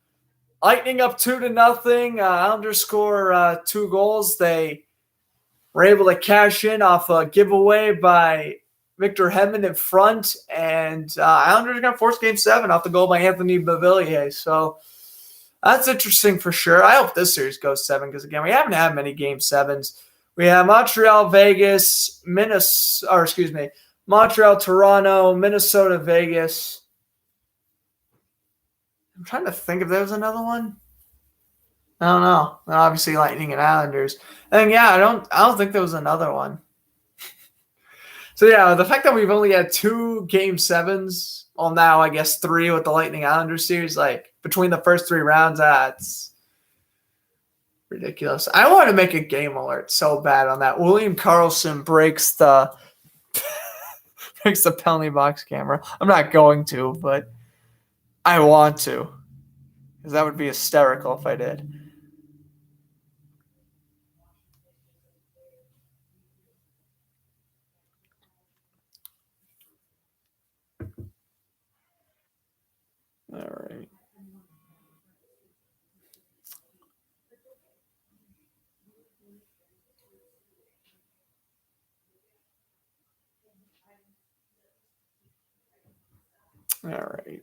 Lightning up 2-0. Islanders score 2 goals. They were able to cash in off a giveaway by Victor Hedman in front, and Islanders are going to force Game 7 off the goal by Anthony Beauvillier. So That's interesting for sure. I hope this series goes 7 because, again, we haven't had many game 7s. We have Montreal, Vegas, Montreal, Toronto, Minnesota, Vegas. I'm trying to think if there was another one. I don't know. Obviously, Lightning and Islanders. And yeah, I don't think there was another one. So yeah, the fact that we've only had 2 game 7s, well, now I guess 3 with the Lightning Islanders series, like between the first 3 rounds, that's ridiculous. I want to make a game alert so bad on that. William Karlsson breaks the penalty box camera. I'm not going to, but I want to, because that would be hysterical if I did. All right. All right.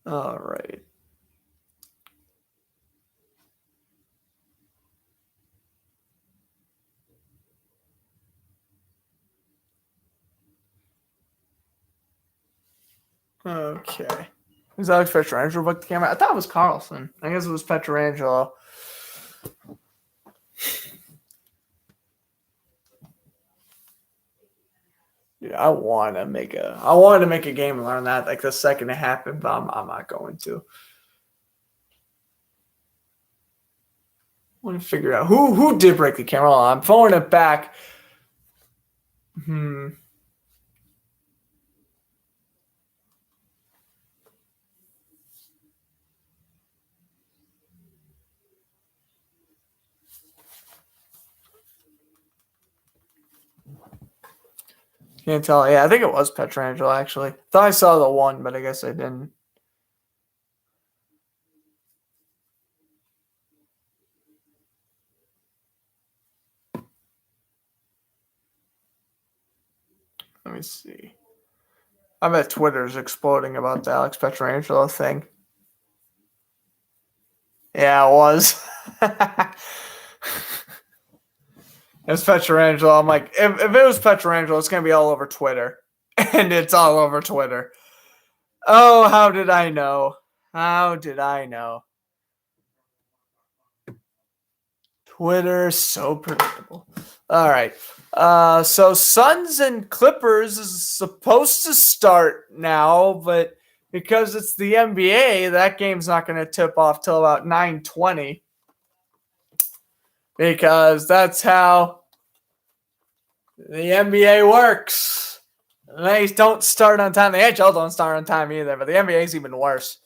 All right. Okay. Was Alex Pietrangelo booked the camera? I thought it was Carlson. I guess it was Pietrangelo. Dude, I wanted to make a game and learn that like the second it happened, but I'm not going to. I want to figure out who did break the camera. I'm throwing it back. Can't tell. Yeah, I think it was Pietrangelo, actually. Thought I saw the one, but I guess I didn't. Let me see. I bet Twitter's exploding about the Alex Pietrangelo thing. Yeah, it was. It's Pietrangelo. I'm like, if it was Pietrangelo, it's going to be all over Twitter. And it's all over Twitter. Oh, how did I know? How did I know? Twitter, so predictable. All right. So Suns and Clippers is supposed to start now, but because it's the NBA, that game's not going to tip off till about 9:20. Because that's how the NBA works. They don't start on time. The NHL don't start on time either, but the NBA is even worse.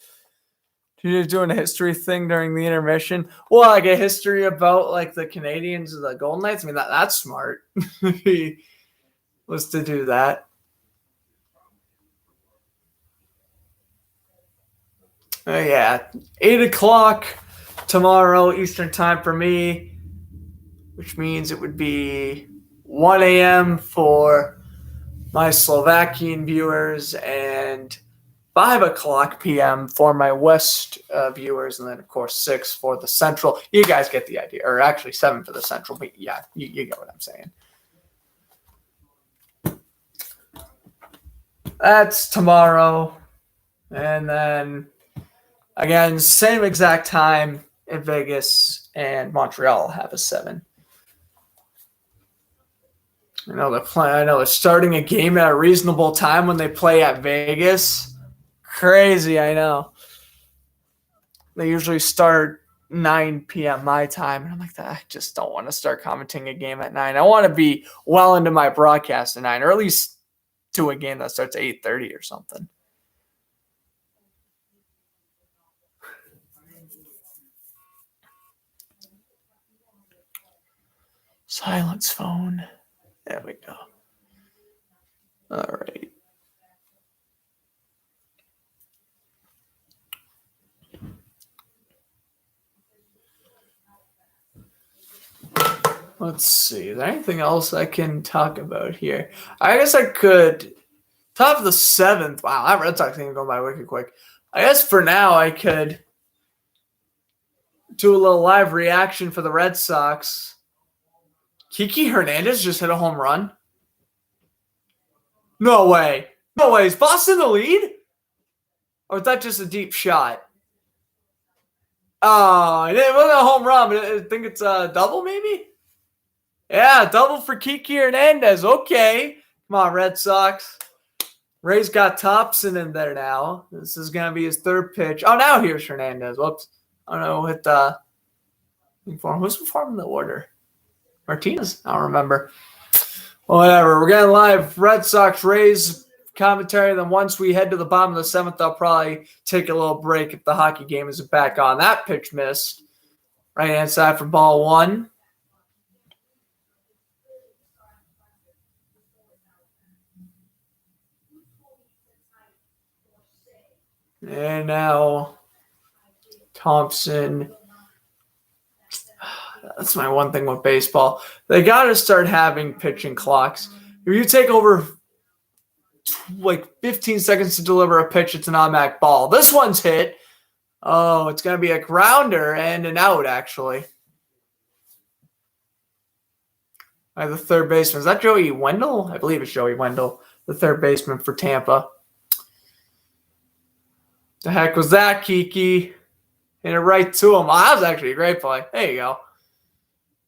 You're doing a history thing during the intermission. Well, like a history about like the Canadiens and the Golden Knights. I mean, that's smart. He was to do that. Yeah, 8:00 tomorrow Eastern time for me, which means it would be 1 a.m. for my Slovakian viewers and 5:00 p.m. for my West viewers, and then of course 6 for the Central. You guys get the idea, or actually 7 for the Central. But yeah, you get what I'm saying. That's tomorrow, and then again, same exact time in Vegas and Montreal have a 7. I know they're starting a game at a reasonable time when they play at Vegas. Crazy, I know. They usually start 9 p.m. my time, and I'm like, I just don't want to start commenting a game at 9. I want to be well into my broadcast at 9, or at least to a game that starts at 8:30 or something. Silence phone. There we go. All right. Let's see. Is there anything else I can talk about here? I guess I could. Top of the 7th. Wow, that Red Sox thing going by wicked quick. I guess for now I could do a little live reaction for the Red Sox. Kiki Hernandez just hit a home run. No way. No way. Is Boston the lead? Or is that just a deep shot? Oh, it wasn't a home run, but I think it's a double maybe? Yeah, double for Kiki Hernandez. Okay. Come on, Red Sox. Ray's got Thompson in there now. This is going to be his 3rd pitch. Oh, now here's Hernandez. Whoops. I don't know. Hit the who's before him in the order? Martinez? I don't remember. Whatever. We're getting live Red Sox Rays commentary. Then once we head to the bottom of the 7th, I'll probably take a little break if the hockey game isn't back on. That pitch missed. Right-hand side for ball 1. And now Thompson. That's my one thing with baseball. They got to start having pitching clocks. If you take over like 15 seconds to deliver a pitch, it's an automatic ball. This one's hit. Oh, it's going to be a grounder and an out, actually. By the 3rd baseman. Is that Joey Wendell? I believe it's Joey Wendell, the 3rd baseman for Tampa. The heck was that, Kiki? Hit it right to him. Oh, that was actually a great play. There you go.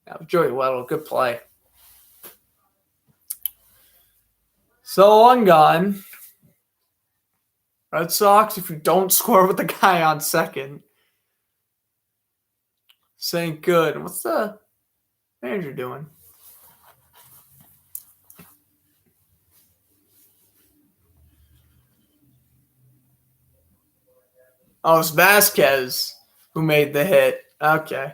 That was Joey Wendell. Good play. So, 1 gone. Red Sox, if you don't score with the guy on 2nd, this ain't good. What's the manager doing? Oh, it's Vasquez who made the hit. Okay.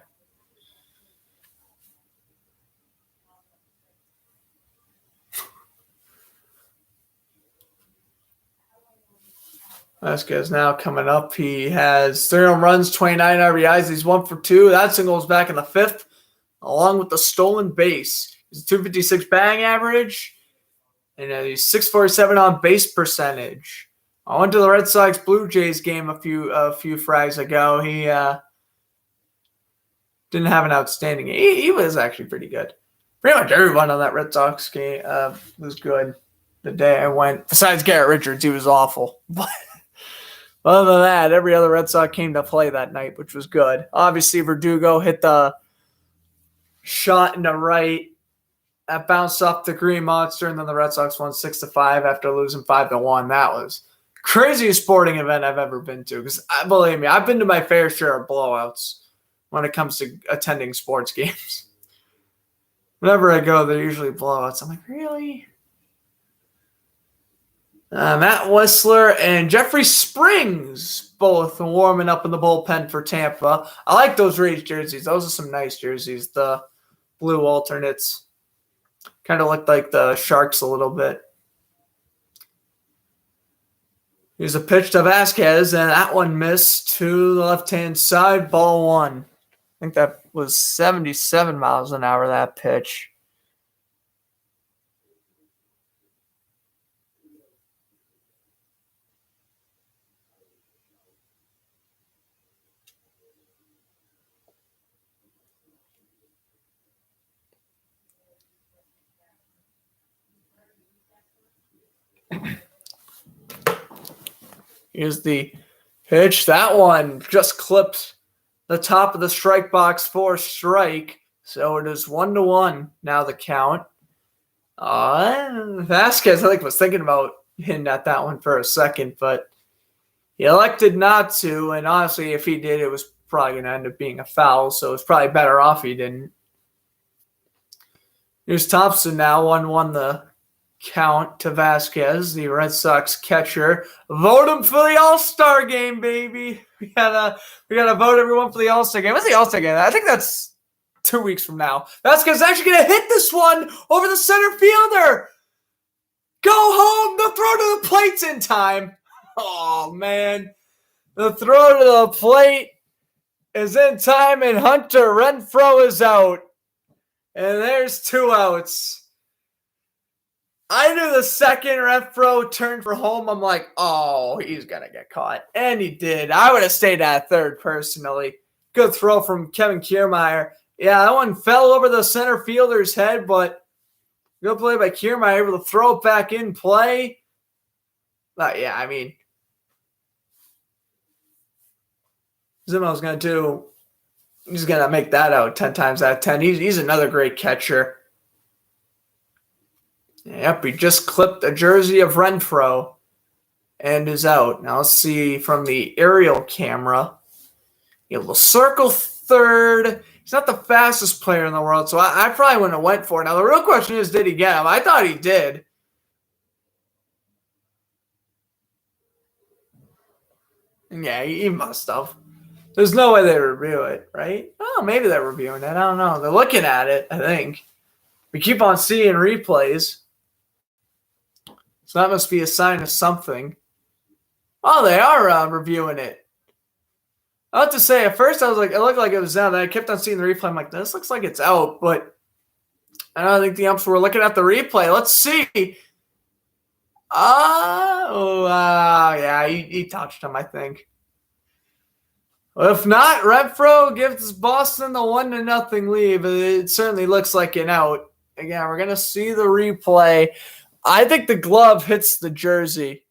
Vasquez now coming up. He has 3 home runs, 29 RBIs. He's 1 for 2. That single was back in the 5th, along with the stolen base. He's a 256 batting average, and he's 647 on base percentage. I went to the Red Sox Blue Jays game a few frags ago. He didn't have an outstanding game. He was actually pretty good. Pretty much everyone on that Red Sox game was good the day I went. Besides Garrett Richards, he was awful. But other than that, every other Red Sox came to play that night, which was good. Obviously, Verdugo hit the shot in the right. That bounced off the Green Monster, and then the Red Sox won 6-5 after losing 5-1. That was craziest sporting event I've ever been to. Because believe me, I've been to my fair share of blowouts when it comes to attending sports games. Whenever I go, they're usually blowouts. I'm like, really? Matt Whistler and Jeffrey Springs both warming up in the bullpen for Tampa. I like those Rays jerseys. Those are some nice jerseys. The blue alternates kind of look like the Sharks a little bit. Here's a pitch to Vasquez, and that one missed to the left-hand side, ball 1. I think that was 77 miles an hour, that pitch. Here's the pitch. That one just clipped the top of the strike box for a strike. So it is 1-1 now the count. Vasquez, I think, was thinking about hitting at that one for a second, but he elected not to. And honestly, if he did, it was probably going to end up being a foul. So it's probably better off he didn't. Here's Thompson now, 1-1 the count to Vasquez, the Red Sox catcher. Vote him for the All-Star game, baby. We gotta vote everyone for the All-Star game. What's the All-Star game? I think that's 2 weeks from now. Vasquez is actually gonna hit this one over the center fielder. Go home. The throw to the plate's in time. Oh man. The throw to the plate is in time, and Hunter Renfroe is out. And there's 2 outs. I knew the second Renfroe turned for home. I'm like, oh, he's going to get caught. And he did. I would have stayed at third personally. Good throw from Kevin Kiermaier. Yeah, that one fell over the center fielder's head, but good play by Kiermaier, able to throw it back in play. But yeah, I mean, Zimo's going to do, he's going to make that out 10 times out of 10. He's another great catcher. Yep, he just clipped a jersey of Renfroe and is out. Now let's see from the aerial camera. Able to circle third. He's not the fastest player in the world, so I probably wouldn't have went for it. Now the real question is, did he get him? I thought he did. Yeah, he must have. There's no way they review it, right? Oh, maybe they're reviewing it. I don't know. They're looking at it, I think. We keep on seeing replays. So that must be a sign of something. Oh, they are reviewing it. I have to say, at first I was like, it looked like it was down. Then I kept on seeing the replay. I'm like, this looks like it's out, but I don't think the umps were looking at the replay. Let's see. Yeah, he touched him, I think. Well, if not, Renfroe gives Boston the 1-0 lead, but it certainly looks like an out. Again, we're going to see the replay. I think the glove hits the jersey.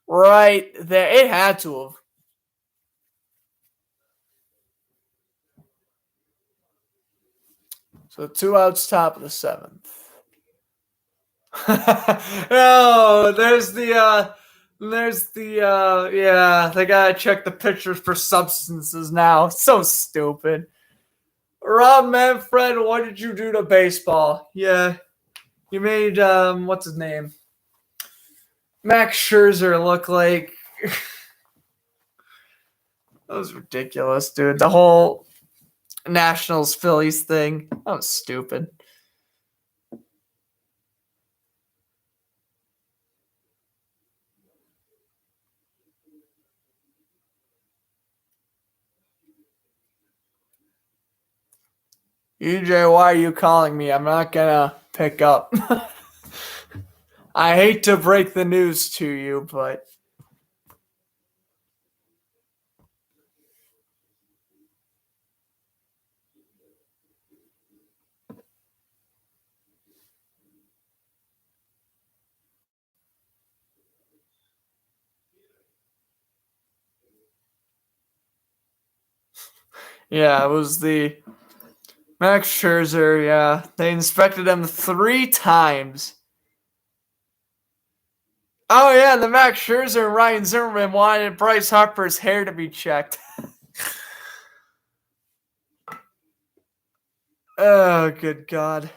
Right there. It had to have. So 2 outs, top of the 7th. Oh, they gotta check the pictures for substances now. So stupid. Rob Manfred, what did you do to baseball? Yeah, you made what's his name? Max Scherzer look like that was ridiculous, dude. The whole Nationals Phillies thing. That was stupid. EJ, why are you calling me? I'm not gonna pick up. I hate to break the news to you, but yeah, it was the Max Scherzer. Yeah, they inspected him 3 times. Oh, yeah, the Max Scherzer and Ryan Zimmerman wanted Bryce Harper's hair to be checked. Oh, good God.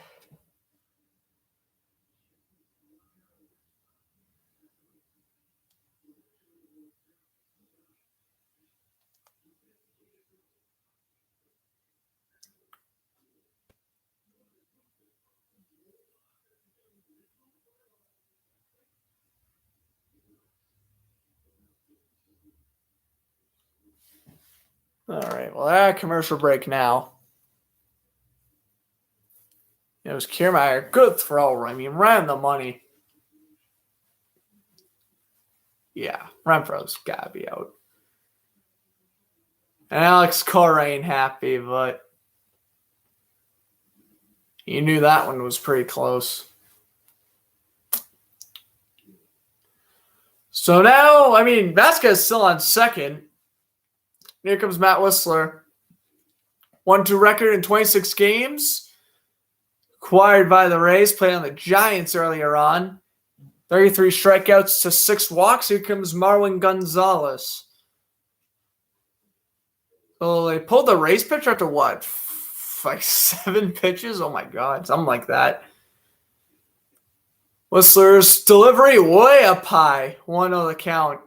All right, well, that commercial break now. It was Kiermaier. Good throw. I mean, ran the money. Yeah, Renfroe's got to be out. And Alex Cora ain't happy, but you knew that one was pretty close. So now, I mean, Vasquez is still on second. Here comes Matt Whistler. 1-2 record in 26 games. Acquired by the Rays, played on the Giants earlier on. 33 strikeouts to 6 walks. Here comes Marwin Gonzalez. So they pulled the Rays pitcher after what? Like 7 pitches? Oh my God, something like that. Whistler's delivery way up high. 1-0 the count.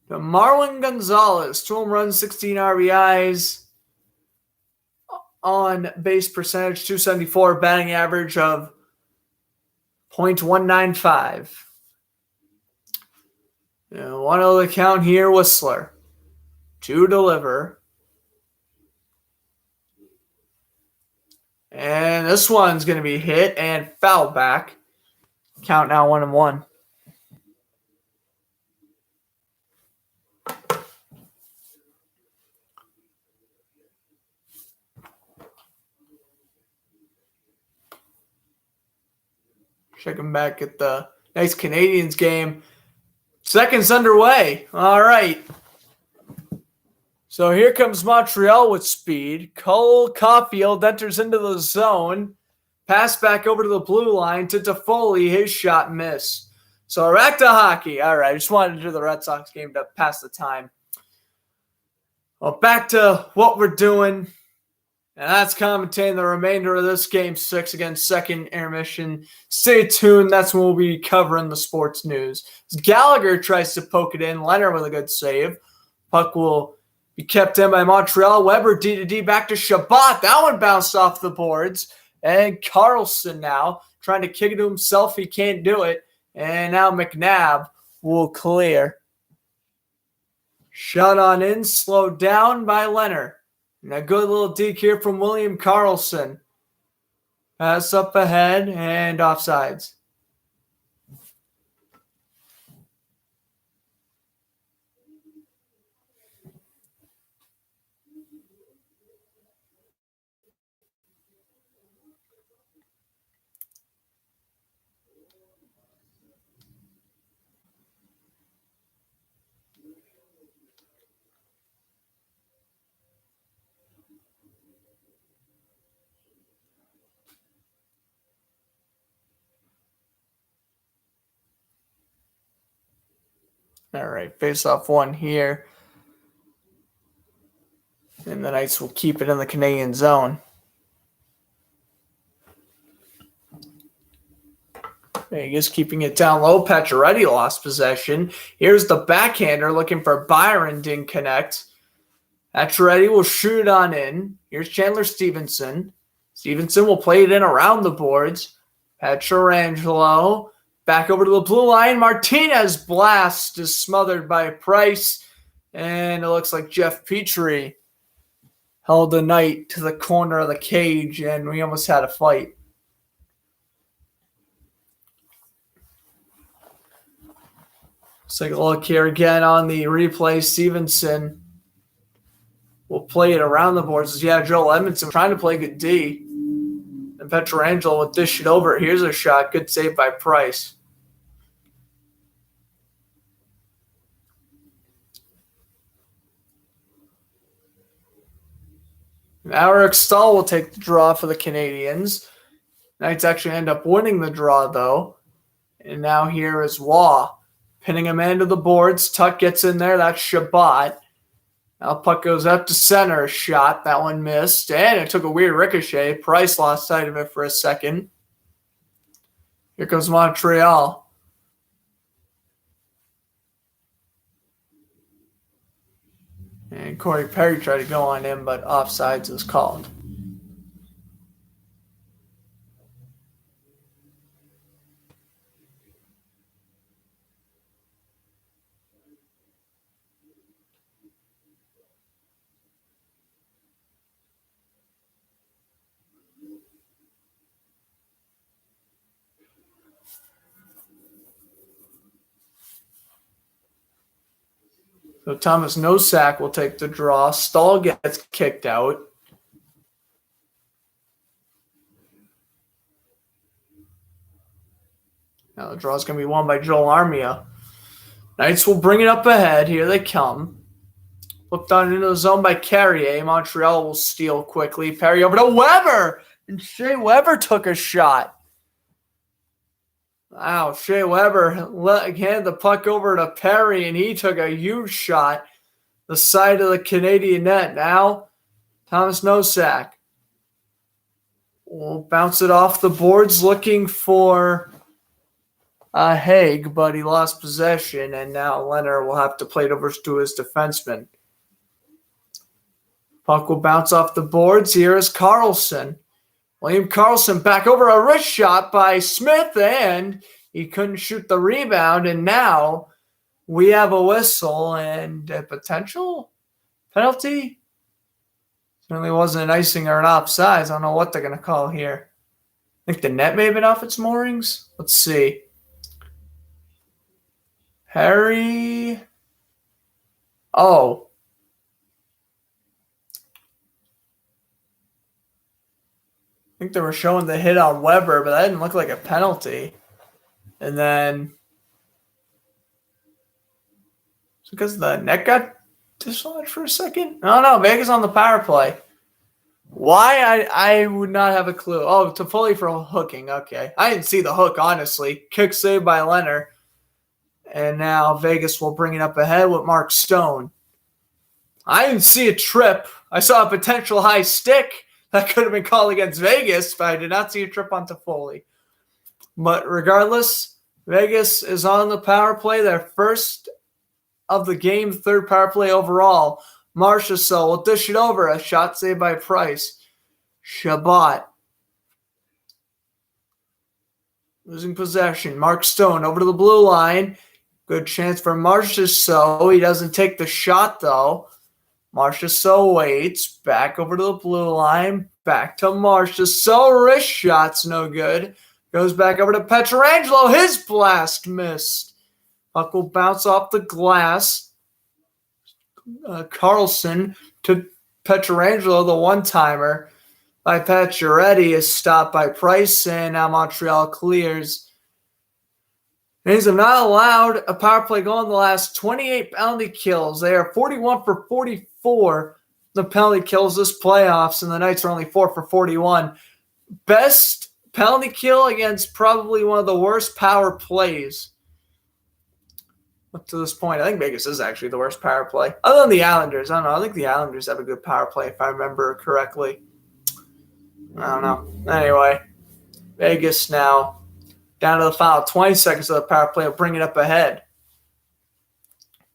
To Marwin Gonzalez, 2 home runs, 16 RBIs. On base percentage, 274, batting average of .195. 1-0 the count here, Whistler. To deliver. And this one's going to be hit and foul back. Count now 1-1. Checking back at the nice Canadiens game. Seconds underway. All right. So here comes Montreal with speed. Cole Caulfield enters into the zone. Pass back over to the blue line to Toffoli. His shot miss. So we're back to hockey. All right. I just wanted to do the Red Sox game to pass the time. Well, back to what we're doing. And that's commentating the remainder of this game 6 against second intermission. Stay tuned. That's when we'll be covering the sports news. As Gallagher tries to poke it in. Leonard with a good save. Puck will be kept in by Montreal. Weber D2D back to Shabbat. That one bounced off the boards. And Carlson now trying to kick it to himself. He can't do it. And now McNabb will clear. Shot on in. Slowed down by Leonard. And a good little deke here from William Karlsson. Pass up ahead and offsides. All right, face-off one here. And the Knights will keep it in the Canadian zone. Vegas keeping it down low. Pacioretty lost possession. Here's the backhander looking for Byron. Didn't connect. Pacioretty will shoot it on in. Here's Chandler Stevenson. Stevenson will play it in around the boards. Pietrangelo back over to the blue line. Martinez blast is smothered by Price. And it looks like Jeff Petrie held the Knight to the corner of the cage, and we almost had a fight. Let's take a look here again on the replay. Stevenson will play it around the boards. Yeah, Joel Edmondson trying to play good D. And Pietrangelo will dish it over. Here's a shot. Good save by Price. Now Eric Stahl will take the draw for the Canadiens. Knights actually end up winning the draw, though. And now here is Waugh pinning a man to the boards. Tuck gets in there. That's Shabbat. Now puck goes up to center. Shot. That one missed. And it took a weird ricochet. Price lost sight of it for a second. Here comes Montreal. And Corey Perry tried to go on him, but offsides is called. So Thomas Nosak will take the draw. Stahl gets kicked out. Now the draw is going to be won by Joel Armia. Knights will bring it up ahead. Here they come. Looked on into the zone by Carrier. Montreal will steal quickly. Perry over to Weber. And Shea Weber took a shot. Wow, Shea Weber handed the puck over to Perry, and he took a huge shot the side of the Canadian net. Now, Thomas Nosak will bounce it off the boards looking for Haig, but he lost possession, and now Leonard will have to play it over to his defenseman. Puck will bounce off the boards. Here is Karlsson. William Karlsson back over a wrist shot by Smith, and he couldn't shoot the rebound. And now we have a whistle and a potential penalty. Certainly wasn't an icing or an offsides. I don't know what they're going to call here. I think the net may have been off its moorings. Let's see. Harry. Oh. I think they were showing the hit on Weber, but that didn't look like a penalty. And then, because the net got dislodged for a second? No, Vegas on the power play. Why? I would not have a clue. Oh, Toffoli for hooking. Okay. I didn't see the hook, honestly. Kick saved by Leonard. And now Vegas will bring it up ahead with Mark Stone. I didn't see a trip. I saw a potential high stick that could have been called against Vegas, but I did not see a trip on Toffoli. But regardless, Vegas is on the power play. Their first of the game, third power play overall. Marchessault will dish it over. A shot saved by Price. Shabbat. Losing possession. Mark Stone over to the blue line. Good chance for Marchessault. He doesn't take the shot, though. Marchessault waits. Back over to the blue line. Back to Marchessault. Wrist shot's no good. Goes back over to Pietrangelo. His blast missed. Puck will bounce off the glass. Carlson to Pietrangelo, the one-timer by Pacioretty is stopped by Price, and now Montreal clears. Canadiens have not allowed a power play goal in the last 28 penalty kills. They are 41 for 44 the penalty kills this playoffs, and the Knights are only 4 for 41. Best penalty kill against probably one of the worst power plays up to this point. I think Vegas is actually the worst power play. Other than the Islanders. I don't know. I think the Islanders have a good power play if I remember correctly. I don't know. Anyway, Vegas now down to the final 20 seconds of the power play will bring it up ahead.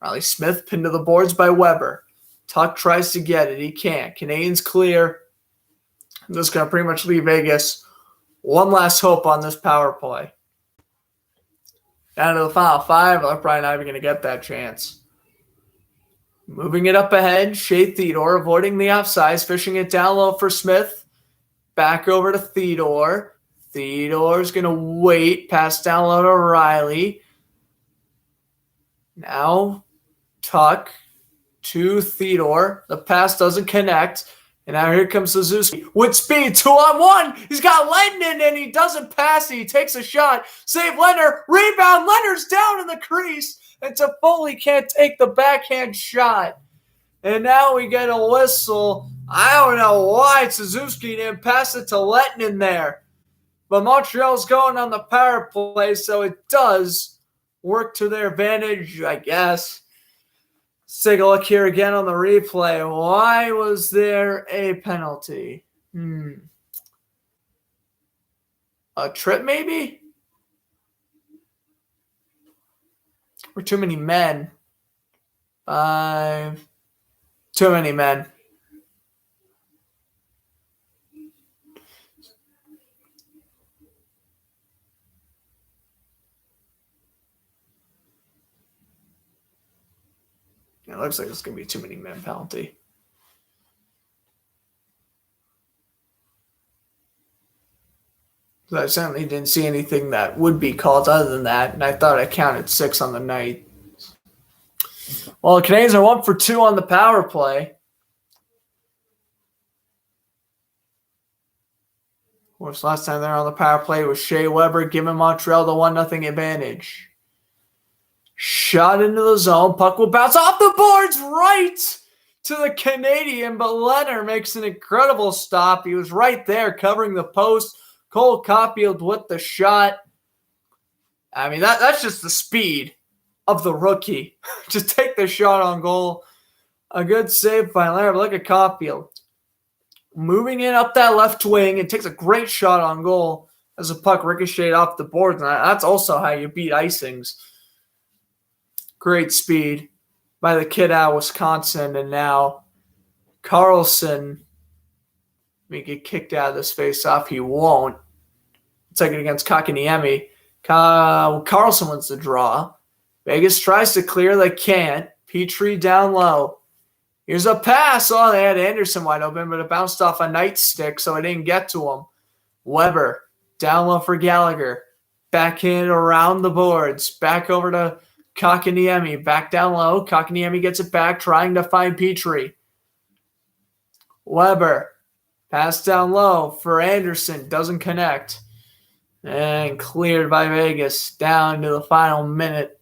Riley Smith pinned to the boards by Weber. Tuck tries to get it. He can't. Canadiens clear. This is going to pretty much leave Vegas one last hope on this power play. Down to the final 5. They're probably not even going to get that chance. Moving it up ahead. Shea Theodore avoiding the offsides. Fishing it down low for Smith. Back over to Theodore. Theodore's going to wait. Pass down low to Riley. Now Tuck to Theodore. The pass doesn't connect. And now here comes Suzuki with speed. 2-on-1. He's got Lennon and he doesn't pass it. He takes a shot. Save Leonard. Rebound. Leonard's down in the crease. And Toffoli can't take the backhand shot. And now we get a whistle. I don't know why Suzuki didn't pass it to Lennon there. But Montreal's going on the power play, so it does work to their advantage, I guess. Let's take a look here again on the replay. Why was there a penalty? A trip, maybe? Or too many men? 5. Too many men. It looks like it's going to be a too many men penalty. So I certainly didn't see anything that would be called other than that, and I thought I counted 6 on the night. Well, the Canadiens are 1 for 2 on the power play. Of course, last time they were on the power play was Shea Weber giving Montreal the 1-0 advantage. Shot into the zone. Puck will bounce off the boards right to the Canadian, but Leonard makes an incredible stop. He was right there covering the post. Cole Caulfield with the shot. I mean, that's just the speed of the rookie. Just take the shot on goal. A good save by Leonard. Look at Caulfield. Moving in up that left wing and takes a great shot on goal as the puck ricocheted off the boards. And that's also how you beat icings. Great speed by the kid out of Wisconsin. And now Carlson may get kicked out of this face-off. He won't. Take it against Kakaniemi. Carlson wins the draw. Vegas tries to clear. They can't. Petrie down low. Here's a pass. Oh, they had Anderson wide open, but it bounced off a nightstick, so it didn't get to him. Weber, down low for Gallagher. Backhand around the boards. Back over to Kakaniemi. Back down low. Kakaniemi gets it back, trying to find Petrie. Weber, pass down low for Anderson. Doesn't connect. And cleared by Vegas. Down to the final minute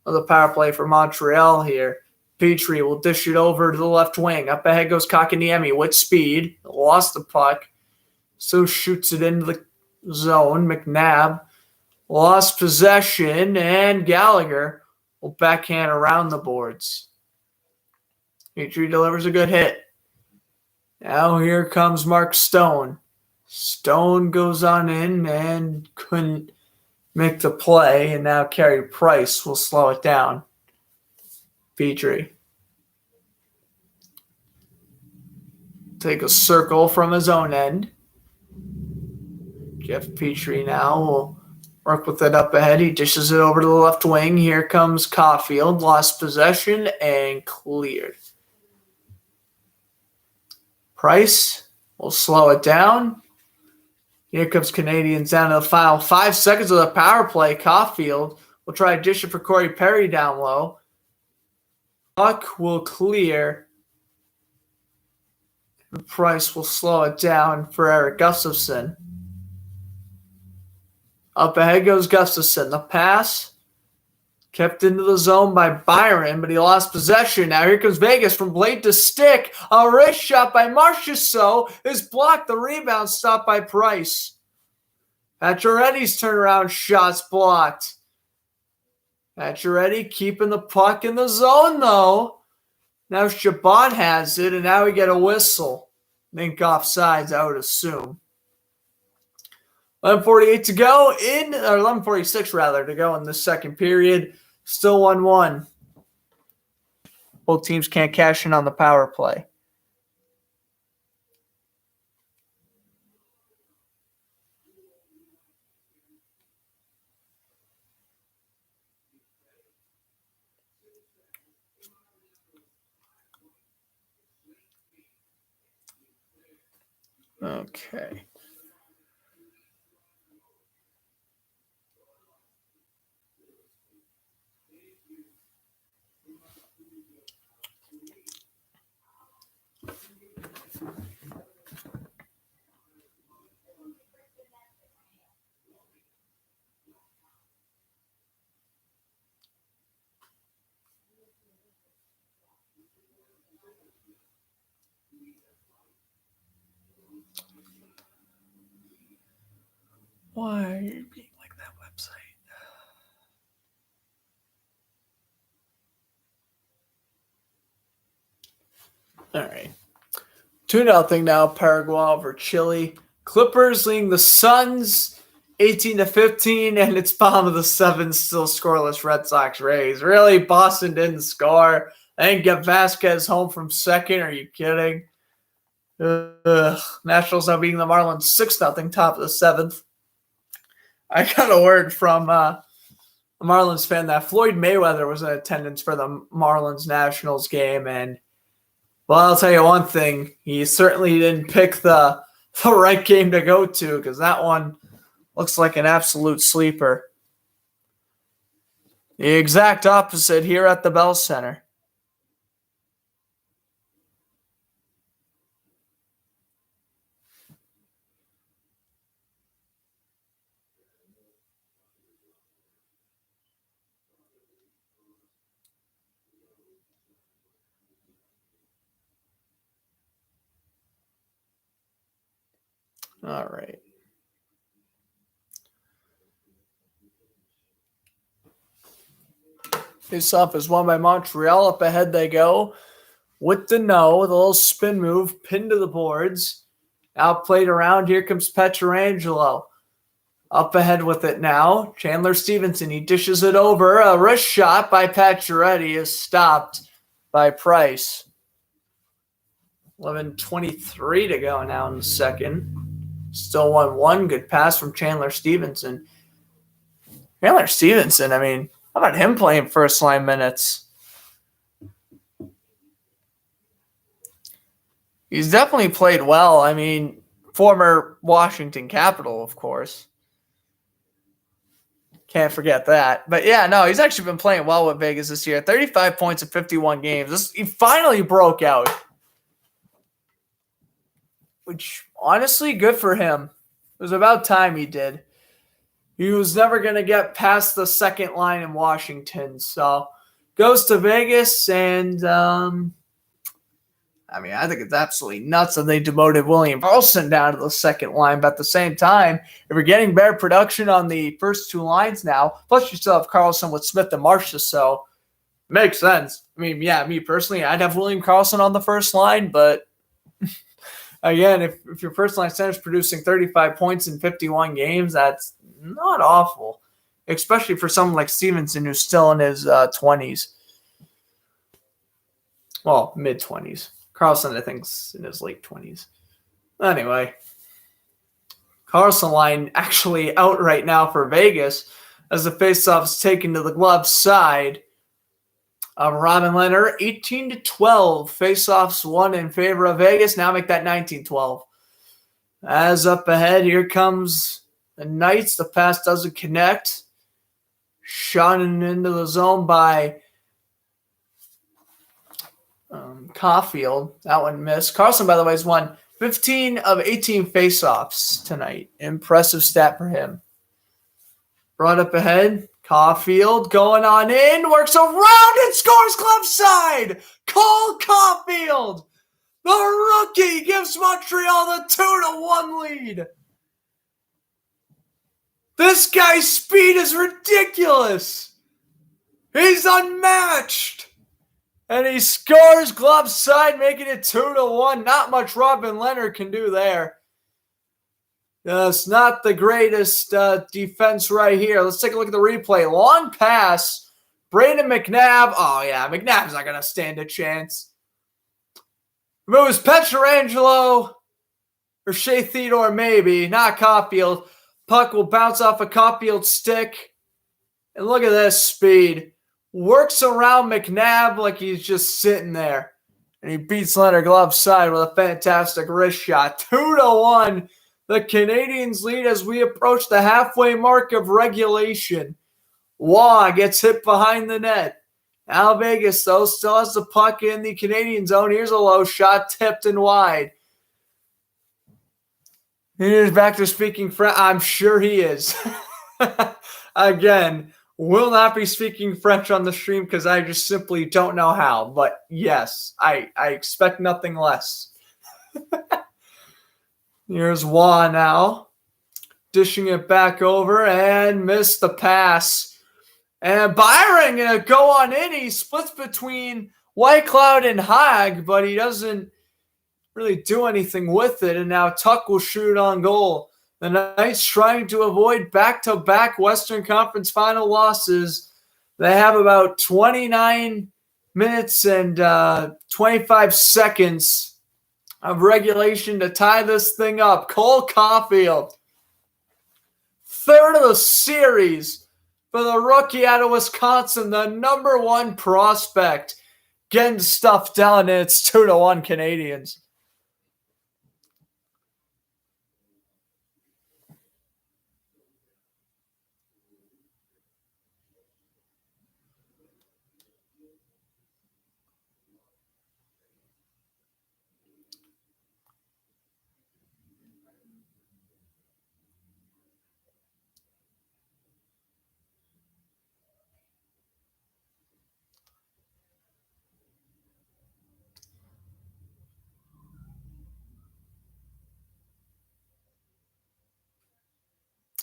of the power play for Montreal here. Petrie will dish it over to the left wing. Up ahead goes Kakaniemi with speed. Lost the puck. So shoots it into the zone. McNabb lost possession, and Gallagher will backhand around the boards. Petrie delivers a good hit. Now here comes Mark Stone. Stone goes on in and couldn't make the play, and now Carey Price will slow it down. Petrie. Take a circle from his own end. Jeff Petrie now will work with it up ahead. He dishes it over to the left wing. Here comes Caulfield. Lost possession and cleared. Price will slow it down. Here comes Canadiens down to the final 5 seconds of the power play. Caulfield will try to dish it for Corey Perry down low. Puck will clear. Price will slow it down for Eric Gustafsson. Up ahead goes Gustafsson. The pass kept into the zone by Byron, but he lost possession. Now here comes Vegas from blade to stick. A wrist shot by Marchessault is blocked. The rebound stopped by Price. Pacioretty's turnaround shot's blocked. Pacioretty keeping the puck in the zone, though. Now Chabot has it, and now we get a whistle. Think offsides, I would assume. 11:48 to go in, or 11:46 rather, to go in the second period. Still 1-1. Both teams can't cash in on the power play. Okay. Why are you being like that website? All right. 2-0 now, Paraguay over Chile. Clippers leading the Suns 18-15, and it's bottom of the seventh, still scoreless Red Sox Rays. Really, Boston didn't score. They didn't get Vasquez home from second. Are you kidding? Nationals now beating the Marlins 6-0, top of the seventh. I got a word from a Marlins fan that Floyd Mayweather was in attendance for the Marlins Nationals game, and well, I'll tell you one thing. He certainly didn't pick the right game to go to, because that one looks like an absolute sleeper. The exact opposite here at the Bell Center. All right. Face off is won by Montreal. Up ahead they go with the with a little spin move, pinned to the boards. Outplayed around. Here comes Pietrangelo. Up ahead with it now. Chandler Stevenson. He dishes it over. A wrist shot by Pacioretty is stopped by Price. 11:23 to go now in the second. Still 1-1. Good pass from Chandler Stevenson. Chandler Stevenson, I mean, how about him playing first line minutes? He's definitely played well. I mean, former Washington Capital, of course. Can't forget that. But yeah, no, he's actually been playing well with Vegas this year. 35 points in 51 games. He finally broke out, which honestly, good for him. It was about time he did. He was never going to get past the second line in Washington. So goes to Vegas, and I mean, I think it's absolutely nuts that they demoted William Karlsson down to the second line. But at the same time, if you're getting better production on the first two lines now, plus you still have Karlsson with Smith and Marcia, so makes sense. I mean, yeah, me personally, I'd have William Karlsson on the first line, but again, if your first line center is producing 35 points in 51 games, that's not awful, especially for someone like Stevenson who's still in his 20s. Well, mid-20s. Karlsson, I think, is in his late 20s. Anyway, Karlsson line actually out right now for Vegas as the faceoff is taken to the glove side of Robin Lehner. 18-12. Faceoffs won in favor of Vegas. Now make that 19-12. As up ahead, here comes the Knights. The pass doesn't connect. Shot into the zone by Caulfield. That one missed. Karlsson, by the way, has won 15 of 18 faceoffs tonight. Impressive stat for him. Brought up ahead. Caulfield going on in. Works around and scores glove side. Cole Caulfield, the rookie, gives Montreal the 2-1 lead. This guy's speed is ridiculous. He's unmatched. And he scores glove side, making it 2-1. Not much Robin Lehner can do there. It's not the greatest defense right here. Let's take a look at the replay. Long pass. Brayden McNabb. Oh, yeah, McNabb's not going to stand a chance. If it was Pietrangelo or Shea Theodore, maybe. Not Caulfield. Puck will bounce off a Caulfield stick. And look at this speed. Works around McNabb like he's just sitting there. And he beats Lehner glove side with a fantastic wrist shot. 2-1. The Canadiens lead as we approach the halfway mark of regulation. Waugh gets hit behind the net. Now Vegas, though, still has the puck in the Canadian zone. Here's a low shot, tipped and wide. Here's back to speaking French. I'm sure he is. Again, will not be speaking French on the stream because I just simply don't know how. But yes, I expect nothing less. Here's Waugh now. Dishing it back over and missed the pass. And Byron going to go on in. He splits between Whitecloud and Haag, but he doesn't really do anything with it. And now Tuck will shoot on goal. The Knights trying to avoid back-to-back Western Conference final losses. They have about 29 minutes and 25 seconds of regulation to tie this thing up. Cole Caulfield, third of the series for the rookie out of Wisconsin, the number one prospect, getting stuff done, and it's 2-1 Canadiens.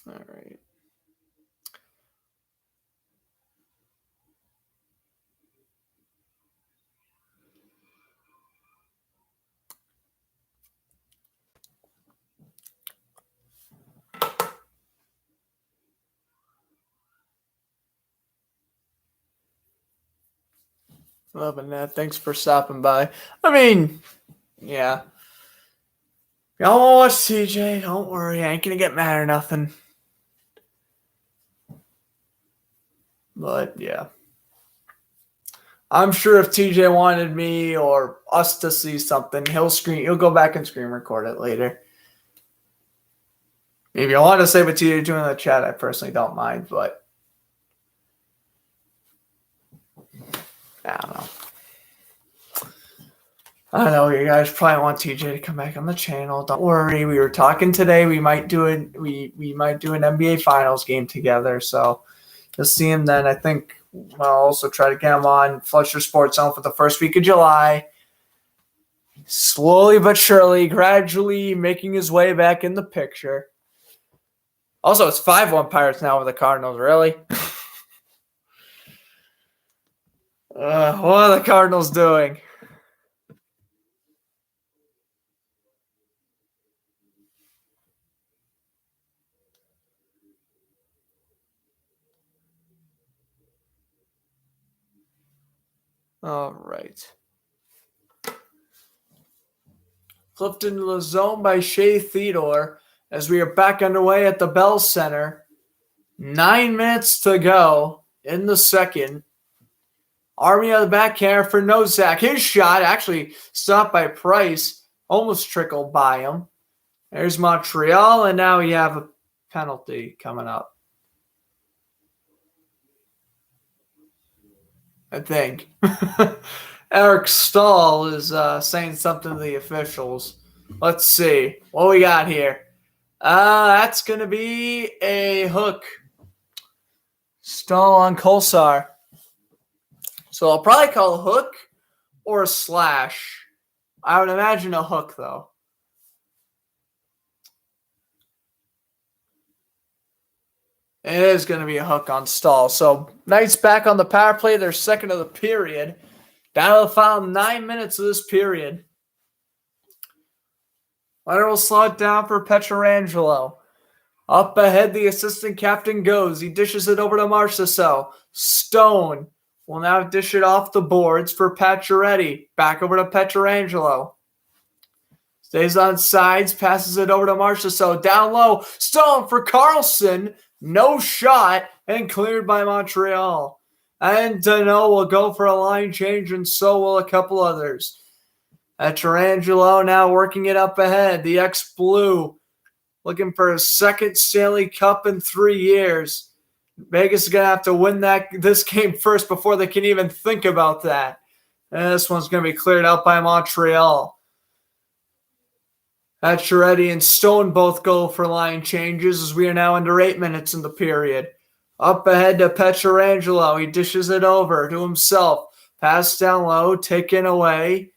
All right. Loving that. Thanks for stopping by. I mean, yeah. Y'all want to watch TJ? Don't worry. I ain't going to get mad or nothing. But, yeah. I'm sure if TJ wanted me or us to see something, he'll go back and screen record it later. If you want to say what TJ doing in the chat, I personally don't mind, but I don't know. I know you guys probably want TJ to come back on the channel. Don't worry. We were talking today. We might do we might do an NBA Finals game together. So you'll see him then. I think I'll also try to get him on Fletcher Sports Zone for the first week of July. Slowly but surely, gradually making his way back in the picture. Also, it's 5-1 Pirates now with the Cardinals. Really? What are the Cardinals doing? All right. Flipped into the zone by Shea Theodore as we are back underway at the Bell Center. 9 minutes to go in the second. Army on the backhand for Nosak. His shot actually stopped by Price. Almost trickled by him. There's Montreal, and now we have a penalty coming up. I think. Eric Stahl is saying something to the officials. Let's see. What we got here? That's going to be a hook. Stahl on Kolsar. So I'll probably call a hook or a slash. I would imagine a hook, though. It is going to be a hook on Stahl. So Knights back on the power play. They're second of the period. Down to the final 9 minutes of this period. Leonard will slow it down for Pietrangelo. Up ahead, the assistant captain goes. He dishes it over to Marchessault. Stone will now dish it off the boards for Pacioretty. Back over to Pietrangelo. Stays on sides, passes it over to Marchessault. Down low, Stone for Carlson. No shot, and cleared by Montreal. And Danault will go for a line change, and so will a couple others. Pietrangelo now working it up ahead. The ex-Blue looking for a second Stanley Cup in 3 years. Vegas is going to have to win this game first before they can even think about that. And this one's going to be cleared out by Montreal. Pacioretty and Stone both go for line changes as we are now under 8 minutes in the period. Up ahead to Pietrangelo. He dishes it over to himself. Pass down low, taken away.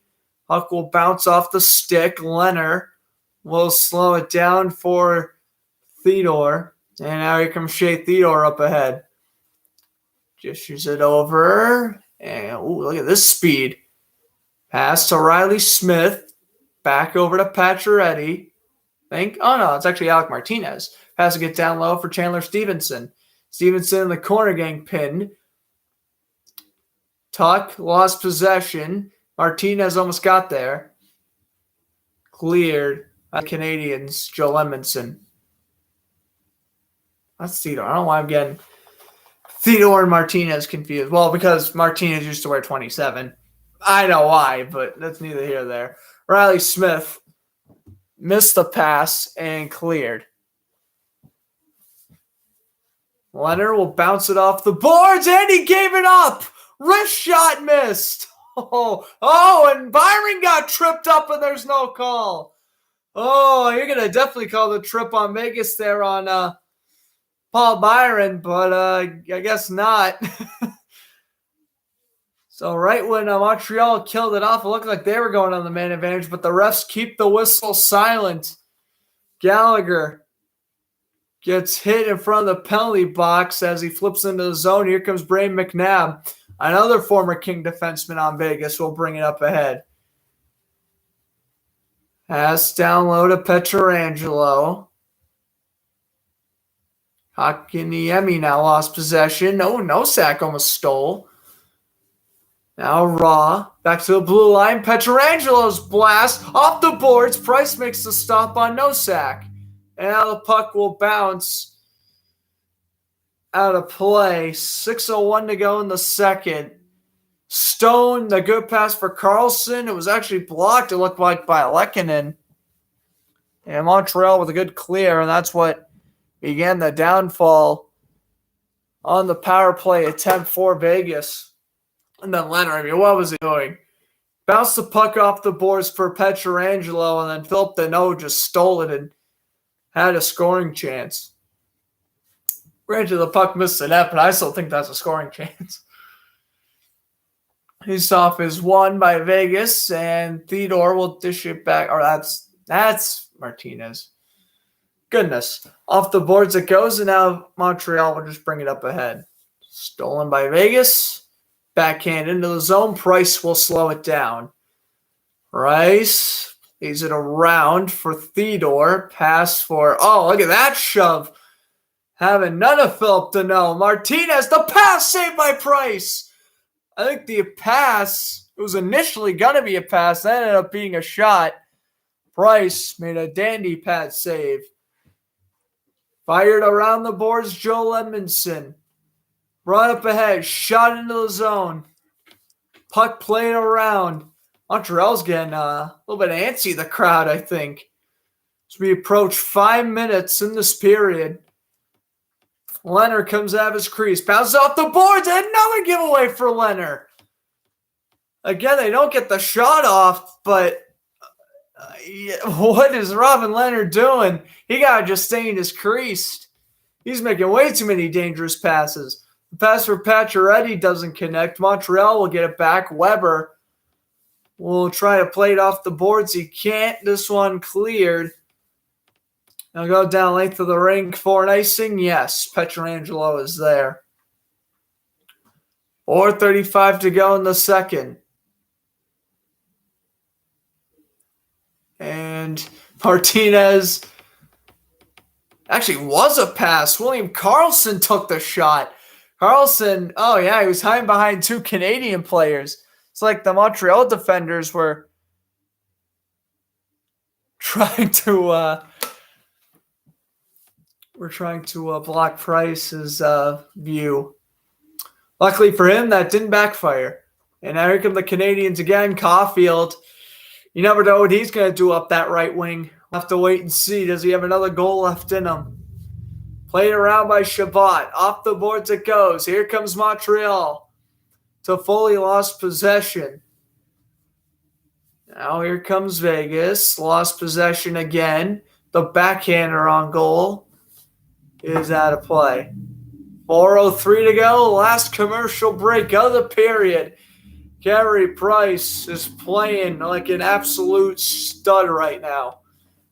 Puck will bounce off the stick. Leonard will slow it down for Theodore. And now here comes Shea Theodore up ahead. Dishes it over. And look at this speed. Pass to Riley Smith. Back over to Pacioretty. Oh no, it's actually Alec Martinez. Passing it down low for Chandler Stevenson. Stevenson in the corner getting pinned. Tuck lost possession. Martinez almost got there. Cleared by the Canadiens, Joe Edmondson. That's Theodore. I don't know why I'm getting Theodore and Martinez confused. Well, because Martinez used to wear 27. I know why, but that's neither here nor there. Riley Smith missed the pass and cleared. Leonard will bounce it off the boards, and he gave it up. Wrist shot missed. And Byron got tripped up, and there's no call. Oh, you're going to definitely call the trip on Vegas there on Paul Byron, but I guess not. So right when Montreal killed it off, it looked like they were going on the man advantage, but the refs keep the whistle silent. Gallagher gets hit in front of the penalty box as he flips into the zone. Here comes Braden McNabb, another former King defenseman on Vegas. Will bring it up ahead. Pass down low to Pietrangelo. Hakiniemi now lost possession. Nosek almost stole. Now Raw, back to the blue line. Petrangelo's blast off the boards. Price makes the stop on Nosek. And now the puck will bounce out of play. 6:01 to go in the second. Stone, the good pass for Carlson. It was actually blocked, it looked like, by Lehkonen. And Montreal with a good clear, and that's what began the downfall on the power play attempt for Vegas. And then Leonard, I mean, what was he doing? Bounced the puck off the boards for Pietrangelo, and then Philip Deneau just stole it and had a scoring chance. Granted, the puck missed the net, but I still think that's a scoring chance. His off is won by Vegas, and Theodore will dish it back. Or that's Martinez. Goodness. Off the boards it goes, and now Montreal will just bring it up ahead. Stolen by Vegas. Backhand into the zone. Price will slow it down. Price leaves it around for Theodore. Pass for, oh, look at that shove. Having none of Philip Deneau. Martinez, the pass saved by Price. I think the pass, it was initially going to be a pass, that ended up being a shot. Price made a dandy pad save. Fired around the boards, Joel Edmondson. Brought up ahead, shot into the zone. Puck playing around. Montreal's getting a little bit antsy, the crowd, I think. As we approach 5 minutes in this period. Leonard comes out of his crease, bounces off the boards, and another giveaway for Leonard. Again, they don't get the shot off, but what is Robin Leonard doing? He got to just stay in his crease. He's making way too many dangerous passes. The pass for Pacioretty doesn't connect. Montreal will get it back. Weber will try to play it off the boards. He can't. This one cleared. I'll go down length of the rink for an icing. Yes, Pietrangelo is there. 4:35 to go in the second. And Martinez actually was a pass. William Karlsson took the shot. Karlsson, oh yeah, he was hiding behind two Canadian players. It's like the Montreal defenders were trying to block Price's view. Luckily for him, that didn't backfire. And now here come the Canadiens again. Caulfield, you never know what he's going to do up that right wing. We'll have to wait and see. Does he have another goal left in him? Played around by Shabbat. Off the boards it goes. Here comes Montreal. Toffoli lost possession. Now here comes Vegas. Lost possession again. The backhander on goal is out of play. 4:03 to go. Last commercial break of the period. Carey Price is playing like an absolute stud right now.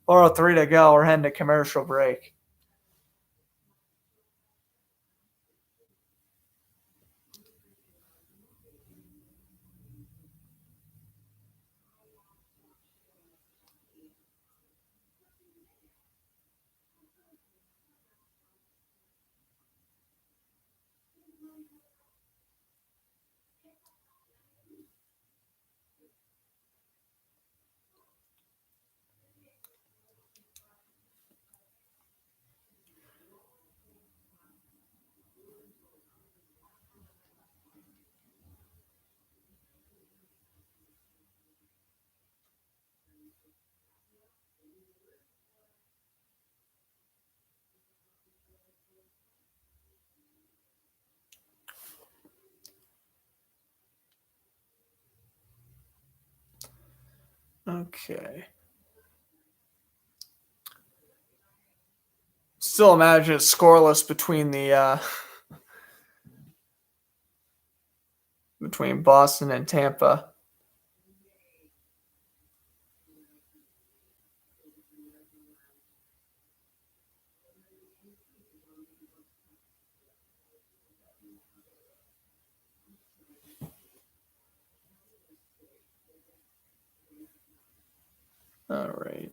4:03 to go. We're heading to commercial break. Okay. Still imagine it's scoreless between the between Boston and Tampa. All right.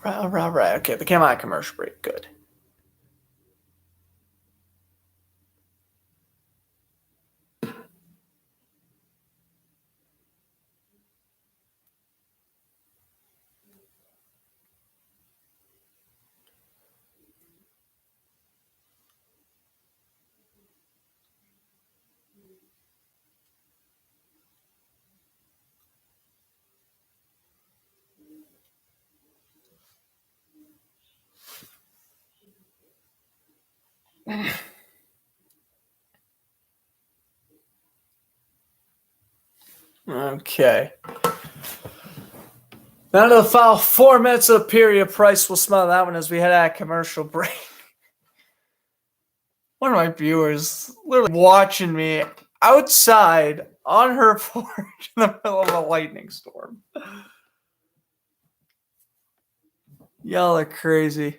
All right. Okay, they came out of commercial break. Good. Okay. Down to the final 4 minutes of the period. Price will smell that one as we head out of commercial break. One of my viewers literally watching me outside on her porch in the middle of a lightning storm. Y'all are crazy.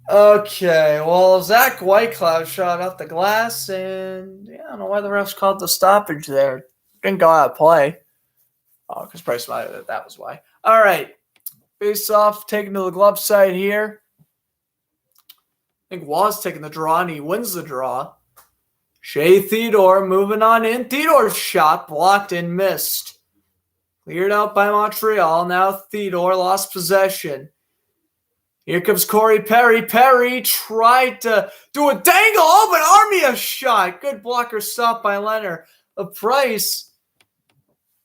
Okay, well, Zach Whitecloud shot off the glass, and I don't know why the refs called the stoppage there. Didn't go out of play. Oh, because Price might have, that was why. All right, face off, taken to the glove side here. I think Waugh's taking the draw, and he wins the draw. Shea Theodore moving on in. Theodore's shot blocked and missed. Cleared out by Montreal. Now Theodore lost possession. Here comes Corey Perry. Perry tried to do a dangle. Oh, but Armia shot. Good blocker stop by Leonard. Price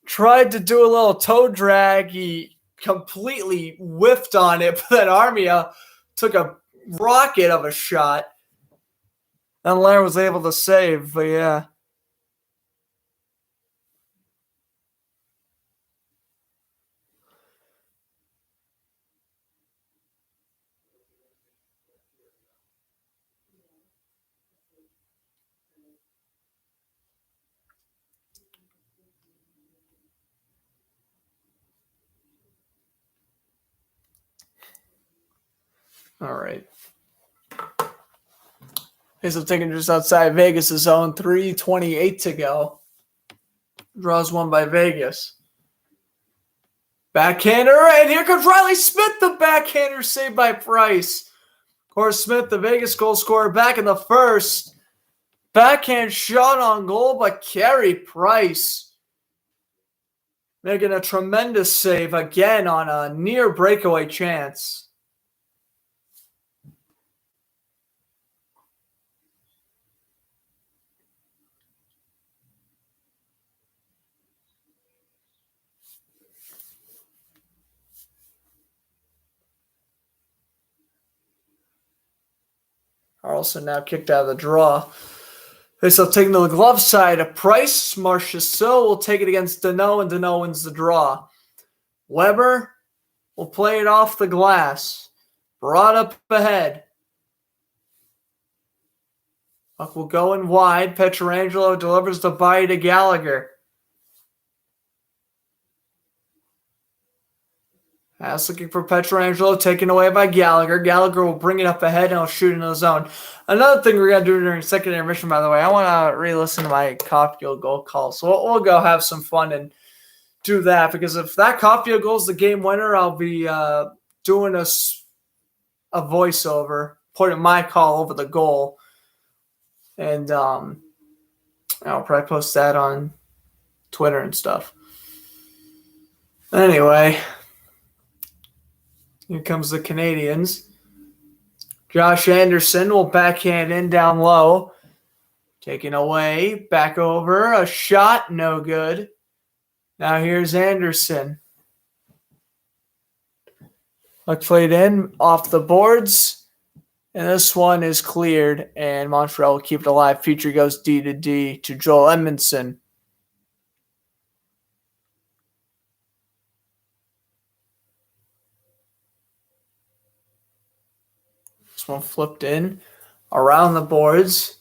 tried to do a little toe drag. He completely whiffed on it, but then Armia took a rocket of a shot. And Leonard was able to save, but yeah. All right. Okay, so taking just outside Vegas' zone, 3:28 to go. Draws one by Vegas. Backhander, and here comes Riley Smith, the backhander saved by Price. Of course, Smith, the Vegas goal scorer, back in the first. Backhand shot on goal, but Carey Price making a tremendous save again on a near breakaway chance. Carlson now kicked out of the draw. So taking to the glove side of Price. Marchessault will take it against Deneau, and Deneau wins the draw. Weber will play it off the glass. Brought up ahead. Puck will go in wide. Pietrangelo delivers the body to Gallagher. Pass looking for Pietrangelo, taken away by Gallagher. Gallagher will bring it up ahead and he'll shoot into the zone. Another thing we're going to do during second intermission, by the way, I want to re-listen to my Caulfield goal call. So we'll go have some fun and do that, because if that Caulfield goal is the game winner, I'll be doing a voiceover, putting my call over the goal. And I'll probably post that on Twitter and stuff. Anyway, here comes the Canadiens. Josh Anderson will backhand in down low. Taken away. Back over. A shot. No good. Now here's Anderson. Puck played in. Off the boards. And this one is cleared. And Montreal will keep it alive. Future goes D to D to Joel Edmondson. One flipped in around the boards,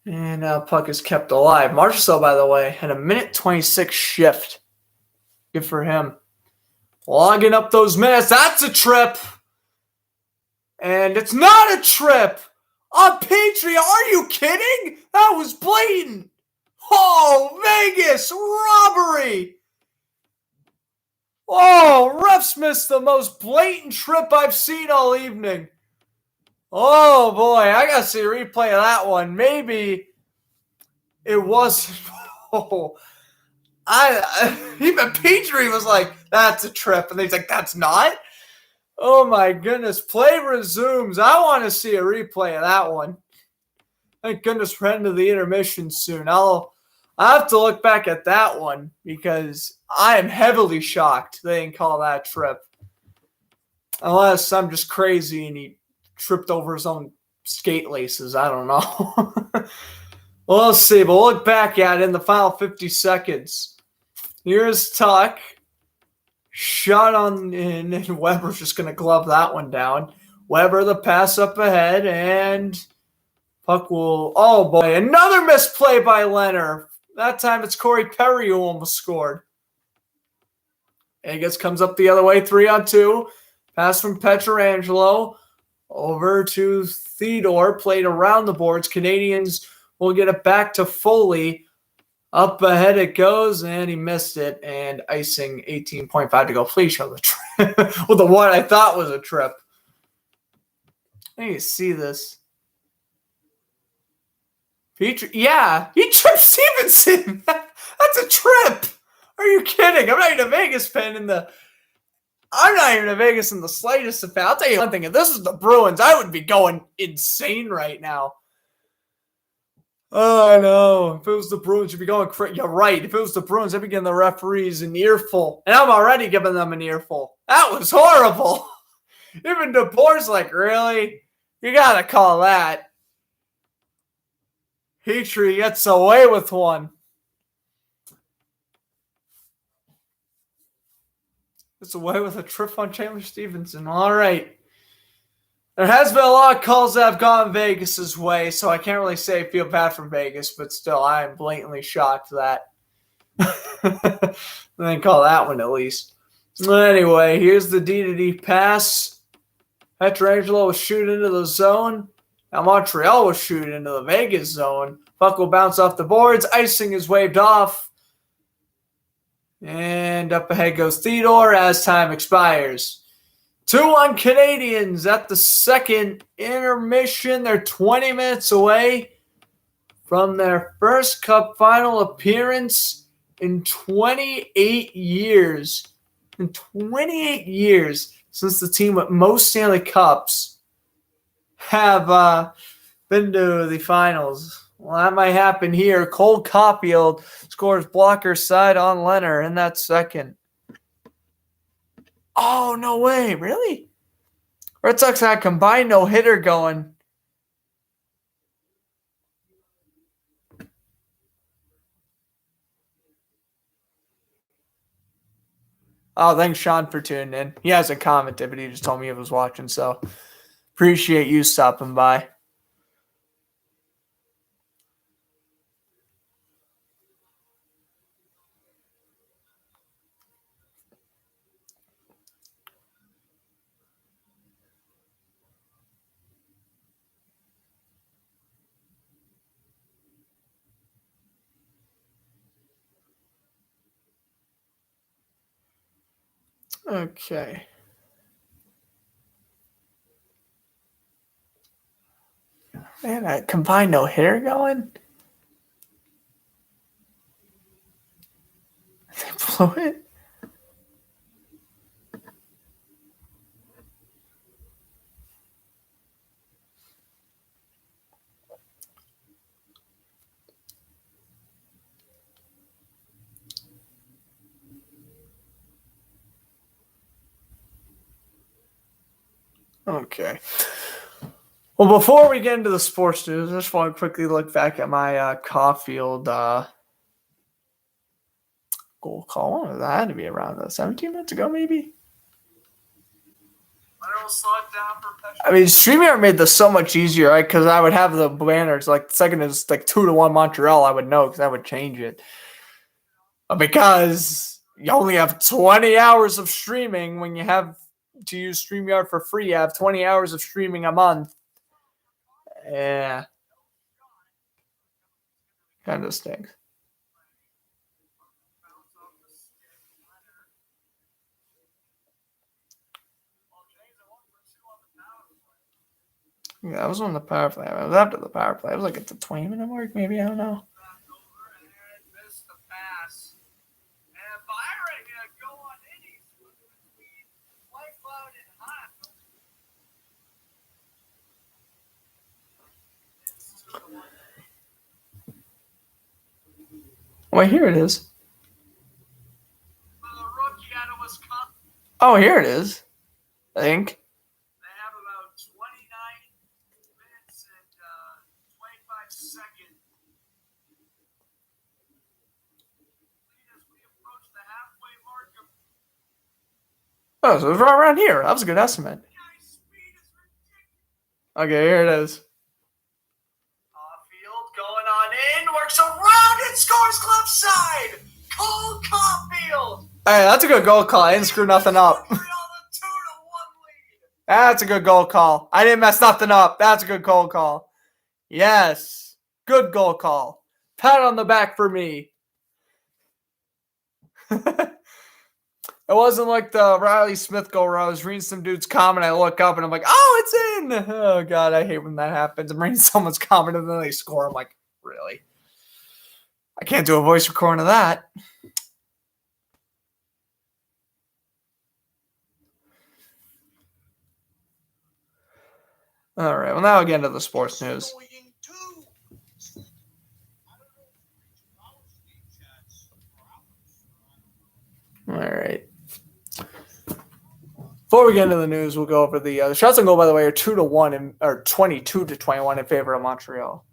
and puck is kept alive. Marchessault, by the way, had a 1:26 shift. Good for him. Logging up those minutes. That's a trip, and it's not a trip. On Petrie, are you kidding? That was blatant. Oh, Vegas robbery. Oh, refs missed the most blatant trip I've seen all evening. Oh, boy. I got to see a replay of that one. Maybe it wasn't. Oh, even Petrie was like, that's a trip. And he's like, that's not? Oh, my goodness. Play resumes. I want to see a replay of that one. Thank goodness we're heading to the intermission soon. I'll have to look back at that one, because I am heavily shocked they didn't call that trip. Unless I'm just crazy and he tripped over his own skate laces. I don't know. Well, let's see. But we'll look back at it in the final 50 seconds. Here's Tuck. Shot on in, and Weber's just going to glove that one down. Weber, the pass up ahead, and puck will. Oh, boy. Another misplay by Leonard. That time it's Corey Perry who almost scored. Agus comes up the other way, 3-on-2. Pass from Pietrangelo over to Theodore. Played around the boards. Canadiens will get it back to Foley. Up ahead it goes, and he missed it. And icing 18.5 to go. Please show the trip. Well, the one I thought was a trip. I need to see this. Yeah, he tripped Stevenson. That's a trip. Are you kidding? I'm not even a Vegas fan in the slightest of fan. I'll tell you one thing. If this is the Bruins, I would be going insane right now. Oh, no. If it was the Bruins, you'd be going crazy. You're right. If it was the Bruins, I'd be giving the referees an earful. And I'm already giving them an earful. That was horrible. Even DeBoer's like, really? You got to call that. Petrie gets away with one. It's away with a trip on Chandler Stevenson. All right. There has been a lot of calls that have gone Vegas' way, so I can't really say I feel bad for Vegas, but still, I am blatantly shocked that. I didn't call that one at least. Anyway, here's the D-to-D pass. Pietrangelo will shoot into the zone. Now Montreal will shoot into the Vegas zone. Puck will bounce off the boards. Icing is waved off. And up ahead goes Theodore as time expires. 2-1 Canadiens at the second intermission. They're 20 minutes away from their first Cup final appearance in 28 years. In 28 years since the team with most Stanley Cups have been to the finals. Well, that might happen here. Cole Caulfield scores blocker side on Leonard in that second. Oh, no way. Really? Red Sox had a combined no-hitter going. Oh, thanks, Sean, for tuning in. He hasn't commented, but he just told me he was watching, so appreciate you stopping by. Okay. Man, a combined no-hitter going? They blew it? Okay. Well, before we get into the sports news, I just want to quickly look back at my Caulfield goal call. That had to be around 17 minutes ago, maybe. I mean, StreamYard made this so much easier, right? Because I would have the banners. Like, the second is like 2-1 Montreal, I would know because I would change it. Because you only have 20 hours of streaming when you have to use StreamYard for free. You have 20 hours of streaming a month. Yeah. Kind of stinks. Yeah, that was on the power play. I was after the power play. I was like at the 20-minute mark, maybe. I don't know. Wait, here it is. Oh, here it is. I think. They have about 29 minutes and 25 seconds. As we approach the halfway mark of. Oh, so it's right around here. That was a good estimate. Okay, here it is. Caulfield going on in, works around and scores left side. Cole Caulfield. Hey, that's a good goal call. I didn't screw nothing up. That's a good goal call. I didn't mess nothing up. That's a good goal call. Yes. Good goal call. Pat on the back for me. It wasn't like the Riley Smith goal where I was reading some dude's comment. I look up and I'm like, oh, it's in. Oh, God, I hate when that happens. I'm reading someone's comment and then they score. I'm like, really? I can't do a voice recording of that. All right, well, now again to the sports news. All right. Before we get into the news, we'll go over the shots on goal, by the way, are 2-1 or 22-21 in favor of Montreal.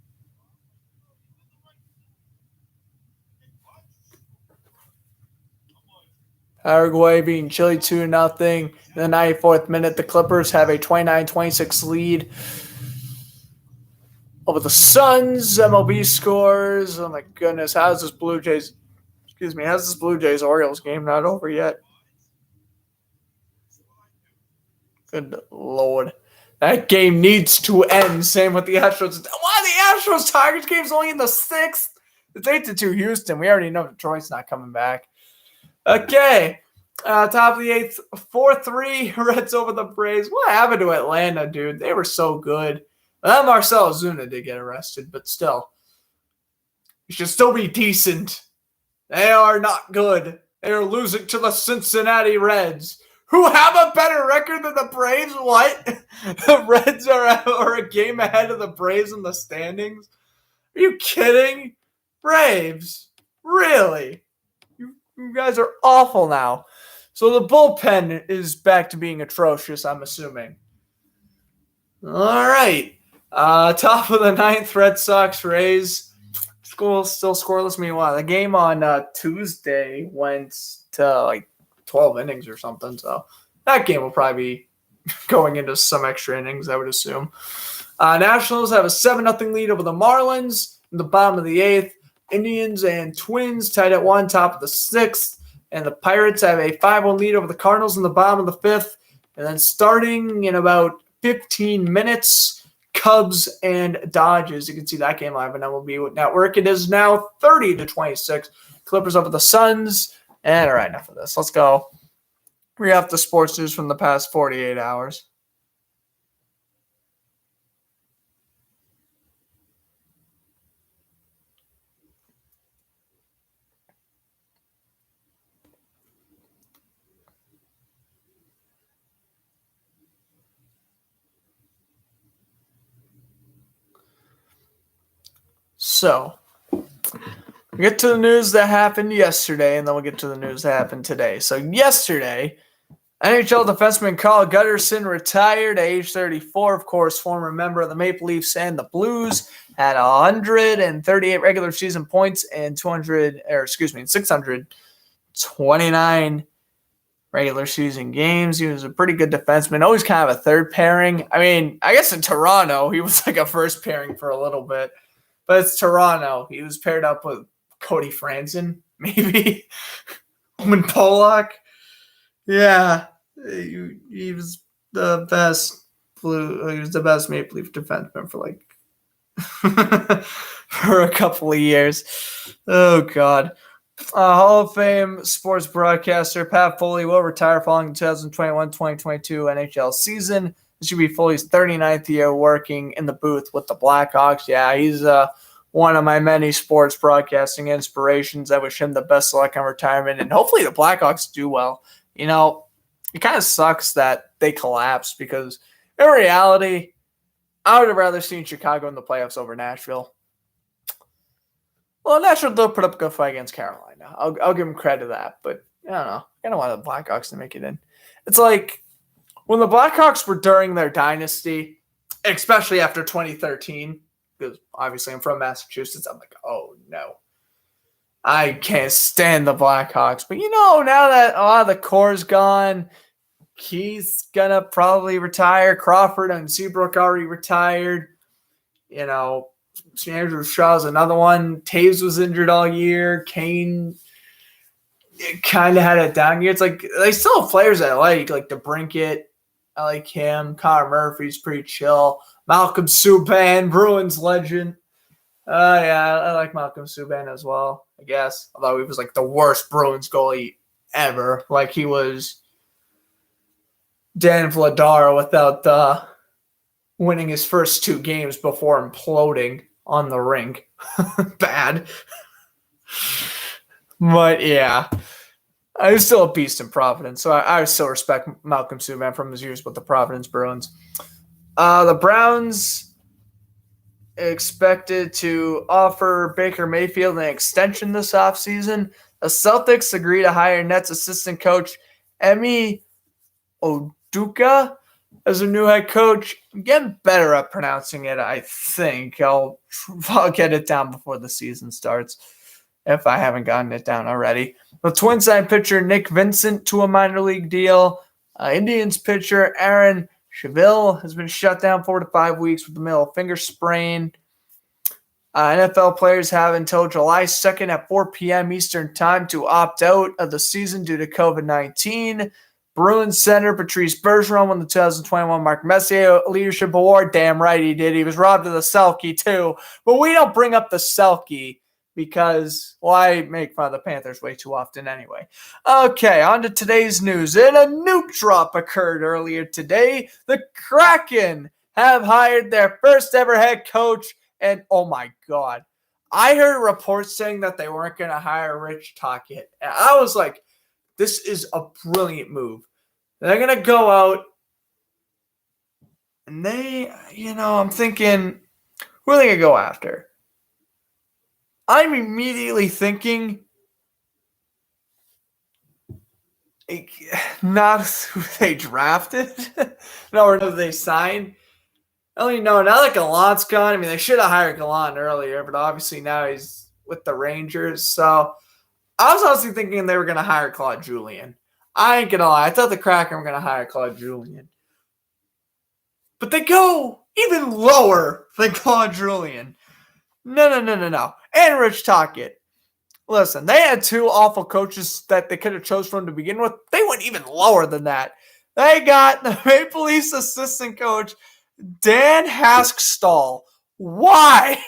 Paraguay beating Chile 2-0. In the 94th minute, the Clippers have a 29-26 lead over the Suns. MLB scores. Oh my goodness, how's this Blue Jays Orioles game not over yet? Good Lord. That game needs to end. Same with the Astros. Why the Astros Tigers game's only in the 6th? It's 8-2 Houston. We already know Detroit's not coming back. Okay. Top of the 8th, 4-3 Reds over the Braves. What happened to Atlanta, dude? They were so good. Well, Marcell Ozuna did get arrested, but still. You should still be decent. They are not good. They are losing to the Cincinnati Reds, who have a better record than the Braves. What? The Reds are a game ahead of the Braves in the standings? Are you kidding? Braves? Really? You guys are awful now. So the bullpen is back to being atrocious, I'm assuming. All right. Top of the 9th, Red Sox, Rays. Still scoreless. Meanwhile, the game on Tuesday went to like 12 innings or something. So that game will probably be going into some extra innings, I would assume. Nationals have a 7-0 lead over the Marlins in the bottom of the 8th. Indians and Twins tied at 1, top of the 6th. And the Pirates have a 5-1 lead over the Cardinals in the bottom of the 5th. And then starting in about 15 minutes, Cubs and Dodgers. You can see that game live on MLB Network. It is now 30-26. Clippers over the Suns. And all right, enough of this. Let's go. We have the sports news from the past 48 hours. So, we get to the news that happened yesterday, and then we'll get to the news that happened today. So, yesterday, NHL defenseman Carl Gutterson retired at age 34. Of course, former member of the Maple Leafs and the Blues, had 138 regular season points and 629 regular season games. He was a pretty good defenseman, always kind of a third pairing. I mean, I guess in Toronto, he was like a first pairing for a little bit. But it's Toronto. He was paired up with Cody Franson, maybe. Owen Pollock. Yeah. He was the best He was the best Maple Leaf defenseman for like for a couple of years. Oh, God. Hall of Fame sports broadcaster Pat Foley will retire following the 2021-2022 NHL season. This should be Foley's 39th year working in the booth with the Blackhawks. Yeah, he's one of my many sports broadcasting inspirations. I wish him the best of luck on retirement, and hopefully the Blackhawks do well. You know, it kind of sucks that they collapsed because in reality, I would have rather seen Chicago in the playoffs over Nashville. Well, Nashville will put up a good fight against Carolina. I'll give them credit to that, but I don't know. I kind of want the Blackhawks to make it in. It's like, when the Blackhawks were during their dynasty, especially after 2013, because obviously I'm from Massachusetts, I'm like, oh no. I can't stand the Blackhawks. But now that a lot of the core's gone, he's gonna probably retire. Crawford and Seabrook already retired. Andrew Shaw's another one. Taves was injured all year. Kane kind of had a down year. It's like they still have players I like DeBrincat. I like him. Connor Murphy's pretty chill. Malcolm Subban, Bruins legend. Yeah, I like Malcolm Subban as well, I guess. Although he was like the worst Bruins goalie ever. Like he was Dan Vladar without winning his first 2 games before imploding on the rink. Bad. But yeah, I was still a beast in Providence, so I still respect Malcolm Subban from his years with the Providence Bruins. The Browns expected to offer Baker Mayfield an extension this offseason. The Celtics agree to hire Nets assistant coach Emi Oduka as a new head coach. I'm getting better at pronouncing it, I think. I'll get it down before the season starts if I haven't gotten it down already. The Twins signed pitcher Nick Vincent to a minor league deal. Indians pitcher Aaron Cheville has been shut down 4 to 5 weeks with a middle finger sprain. NFL players have until July 2nd at 4 p.m. Eastern Time to opt out of the season due to COVID-19. Bruins center Patrice Bergeron won the 2021 Mark Messier Leadership Award. Damn right he did. He was robbed of the Selke too. But we don't bring up the Selke because, I make fun of the Panthers way too often anyway. Okay, on to today's news. And a nuke drop occurred earlier today. The Kraken have hired their first ever head coach. And oh my God, I heard reports saying that they weren't going to hire Rich Tocchet. And I was like, this is a brilliant move. They're going to go out and I'm thinking, who are they going to go after? I'm immediately thinking not who they drafted, or who they signed. I only know now that Gallant's gone. I mean, they should have hired Gallant earlier, but obviously now he's with the Rangers. So I was honestly thinking they were going to hire Claude Julien. I ain't going to lie. I thought the Kraken were going to hire Claude Julien. But they go even lower than Claude Julien. No. And Rich Tocchet. Listen, they had 2 awful coaches that they could have chose from to begin with. They went even lower than that. They got the Maple Leafs assistant coach, Dan Haskstall. Why?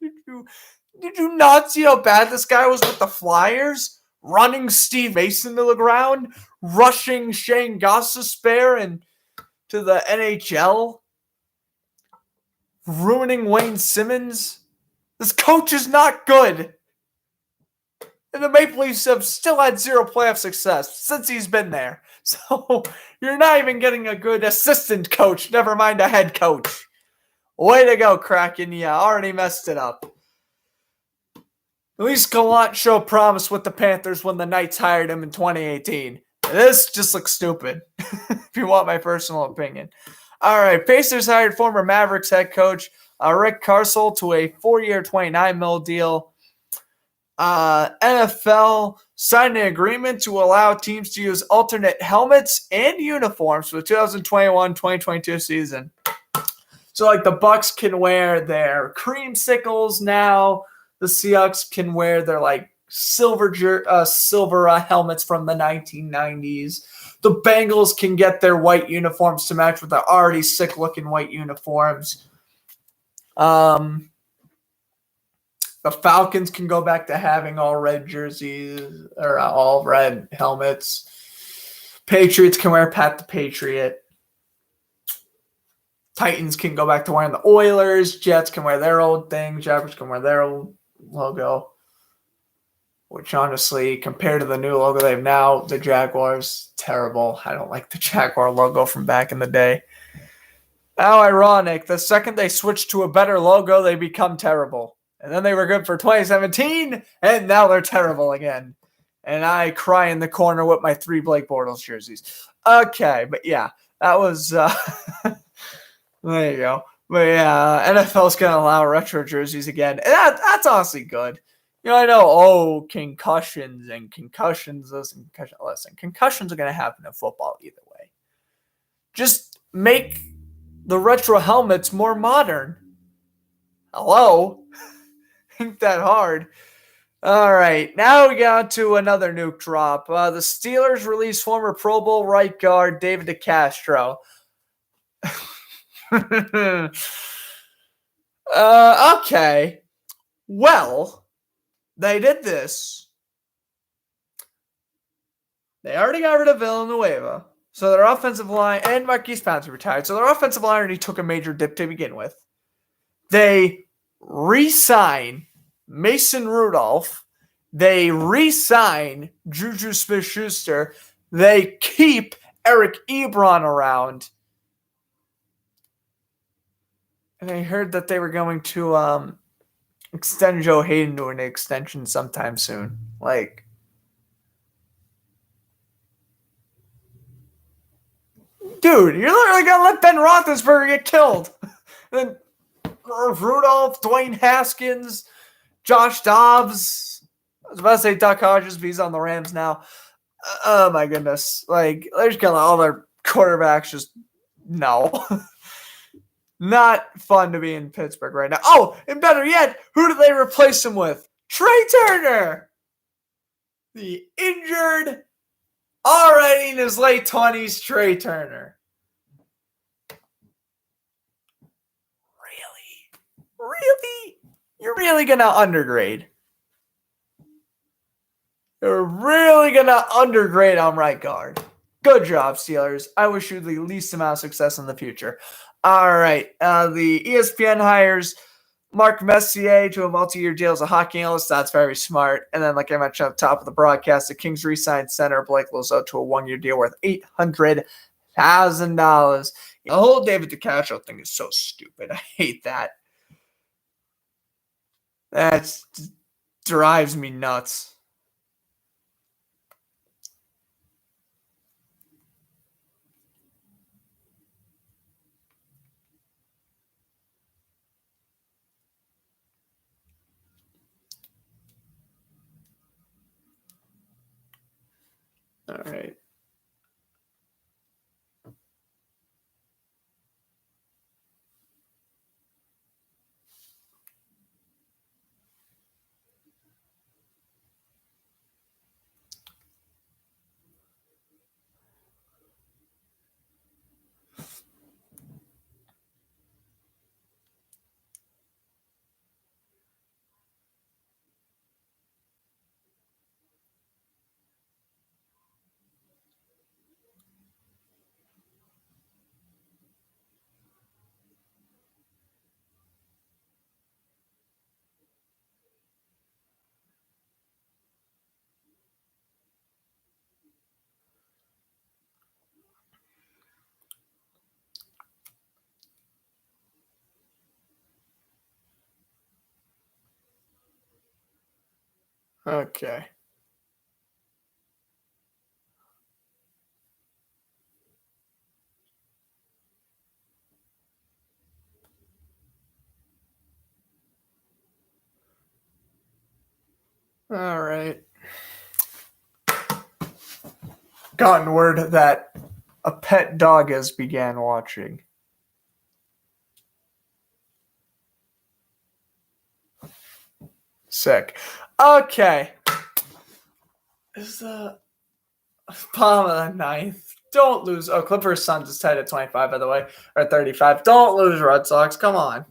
Did you not see how bad this guy was with the Flyers? Running Steve Mason to the ground? Rushing Shane Gostisbehere into the NHL? Ruining Wayne Simmons? This coach is not good. And the Maple Leafs have still had 0 playoff success since he's been there. So you're not even getting a good assistant coach, never mind a head coach. Way to go, Kraken. You already messed it up. At least Gallant showed promise with the Panthers when the Knights hired him in 2018. This just looks stupid, if you want my personal opinion. All right, Pacers hired former Mavericks head coach Rick Carswell to a 4-year, $29 million deal. NFL signed an agreement to allow teams to use alternate helmets and uniforms for the 2021-2022 season. So, the Bucks can wear their creamsicles now. The Seahawks can wear their, silver helmets from the 1990s. The Bengals can get their white uniforms to match with their already sick-looking white uniforms. The Falcons can go back to having all red jerseys or all red helmets. Patriots can wear Pat the Patriot. Titans can go back to wearing the Oilers. Jets can wear their old thing. Jaguars can wear their old logo. Which honestly, compared to the new logo they have now, the Jaguars, terrible. I don't like the Jaguar logo from back in the day. How ironic. The second they switch to a better logo, they become terrible. And then they were good for 2017, and now they're terrible again. And I cry in the corner with my 3 Blake Bortles jerseys. Okay, but yeah. That was there you go. But yeah, NFL's gonna allow retro jerseys again. And that's honestly good. I know, concussions and concussions. Listen, concussions are gonna happen in football either way. Just make the retro helmets more modern. Hello? Ain't that hard. All right, now we got to another nuke drop. The Steelers released former Pro Bowl right guard David DeCastro. Okay. Well, they did this. They already got rid of Villanueva. So their offensive line, and Marquise Pouncey retired. So their offensive line already took a major dip to begin with. They re-sign Mason Rudolph. They re-sign Juju Smith-Schuster. They keep Eric Ebron around. And I heard that they were going to extend Joe Hayden to an extension sometime soon. Dude, you're literally going to let Ben Roethlisberger get killed. And then Rudolph, Dwayne Haskins, Josh Dobbs. I was about to say Duck Hodges, but he's on the Rams now. Oh, my goodness. They're just going to let all their quarterbacks just, no. Not fun to be in Pittsburgh right now. Oh, and better yet, who do they replace him with? Trey Turner. The injured, already in his late 20s, Trey Turner. Really? You're really going to undergrade? You're really going to undergrade on right guard. Good job, Steelers. I wish you the least amount of success in the future. All right. The ESPN hires Mark Messier to a multi-year deal as a hockey analyst. That's very smart. And then, like I mentioned at the top of the broadcast, the Kings re-signed center Blake Lozo to a one-year deal worth $800,000. The whole David DeCastro thing is so stupid. I hate that. That drives me nuts. All right. Okay. All right. Gotten word that a pet dog has began watching. Sick. Okay. Is the bottom of the ninth. Don't lose. Oh, Clippers Suns is tied at 25, by the way, or 35. Don't lose, Red Sox. Come on.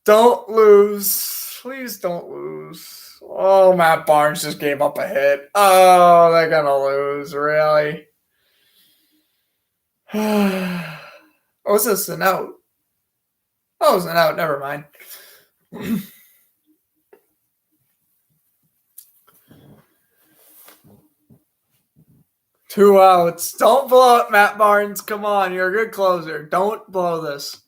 Don't lose. Please don't lose. Oh, Matt Barnes just gave up a hit. Oh, they're going to lose. Really? Oh, was this an out? Oh, it was an out. Never mind. 2 outs. Don't blow it, Matt Barnes. Come on. You're a good closer. Don't blow this.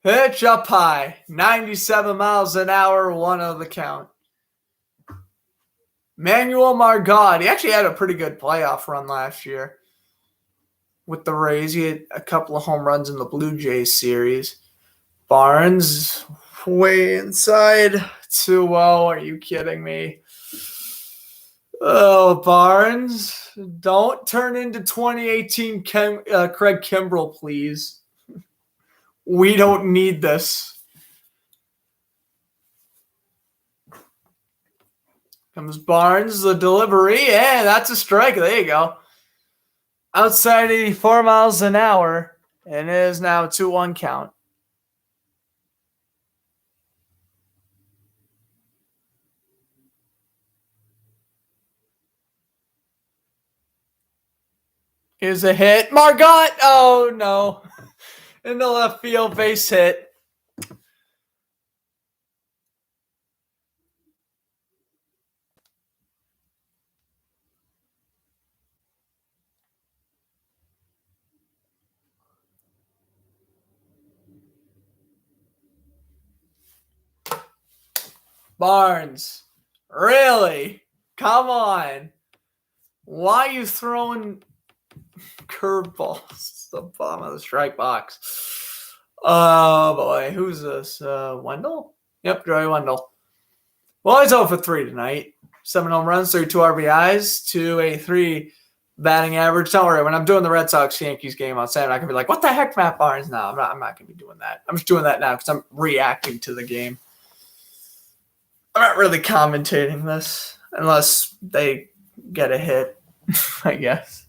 Pitch up high. 97 miles an hour. 1 of the count. Manuel Margot. He actually had a pretty good playoff run last year. with the Rays. He had a couple of home runs in the Blue Jays series. Barnes, way inside. 2-0. Are you kidding me? Oh, Barnes, don't turn into 2018 Craig Kimbrell, please. We don't need this. Comes Barnes, the delivery, and that's a strike. There you go. Outside 84 miles an hour, and it is now a 2-1 count. Here's a hit. Margot! Oh, no. In the left field, base hit. Barnes, really? Come on. Why are you throwing curveballs to the bottom of the strike box? Oh, boy. Who's this? Wendell? Yep, Joey Wendell. Well, he's 0 for 3 tonight. 7 home runs, 32 RBIs, 283 batting average. Don't worry, when I'm doing the Red Sox-Yankees game on Saturday, I can be like, what the heck, Matt Barnes? No, I'm not going to be doing that. I'm just doing that now because I'm reacting to the game. I'm not really commentating this unless they get a hit, I guess.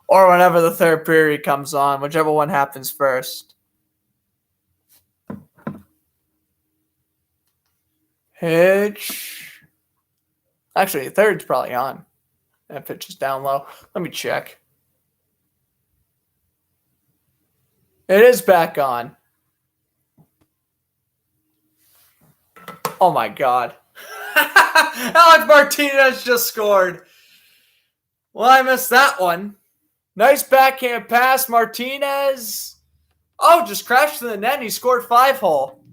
Or whenever the third period comes on, whichever one happens first. Pitch. Actually, the third's probably on. That pitch is down low. Let me check. It is back on. Oh, my God. Alex Martinez just scored. Well, I missed that one. Nice backhand pass. Martinez. Oh, just crashed to the net and he scored 5-hole.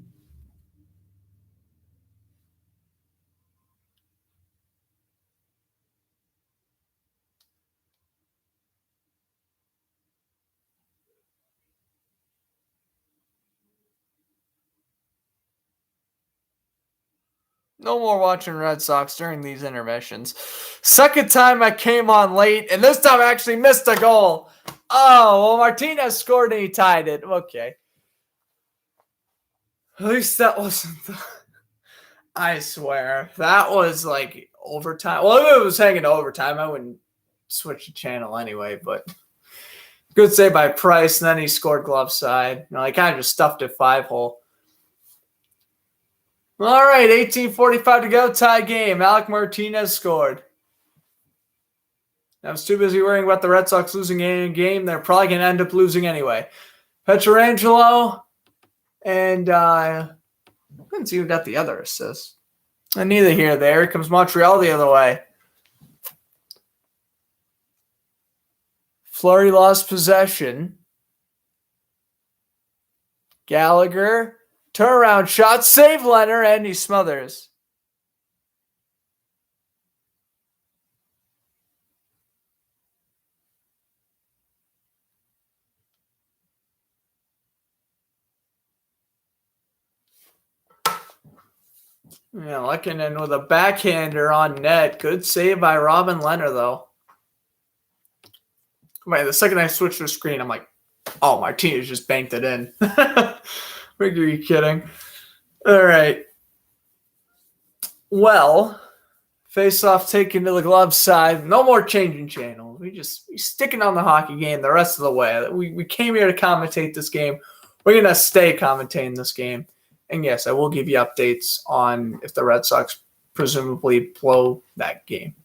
No more watching Red Sox during these intermissions. Second time I came on late, and this time I actually missed a goal. Oh, well, Martinez scored and he tied it. Okay. At least that wasn't the... I swear. That was like overtime. Well, if it was hanging to overtime, I wouldn't switch the channel anyway, but good save by Price, and then he scored glove side. I kind of just stuffed it 5-hole. All right, 18:45 to go, tie game. Alec Martinez scored. I was too busy worrying about the Red Sox losing a game. They're probably going to end up losing anyway. Pietrangelo and I couldn't see who got the other assist. And neither here nor there. Here comes Montreal the other way. Fleury lost possession. Gallagher. Turnaround shot, save Leonard, and he smothers. Yeah, Lekanen with a backhander on net. Good save by Robin Leonard, though. Wait, the second I switched the screen, I'm like, oh, Martinez just banked it in. Are you kidding? All right. Well, face-off taken to the glove side. No more changing channels. We sticking on the hockey game the rest of the way. We came here to commentate this game. We're going to stay commentating this game. And yes, I will give you updates on if the Red Sox presumably blow that game.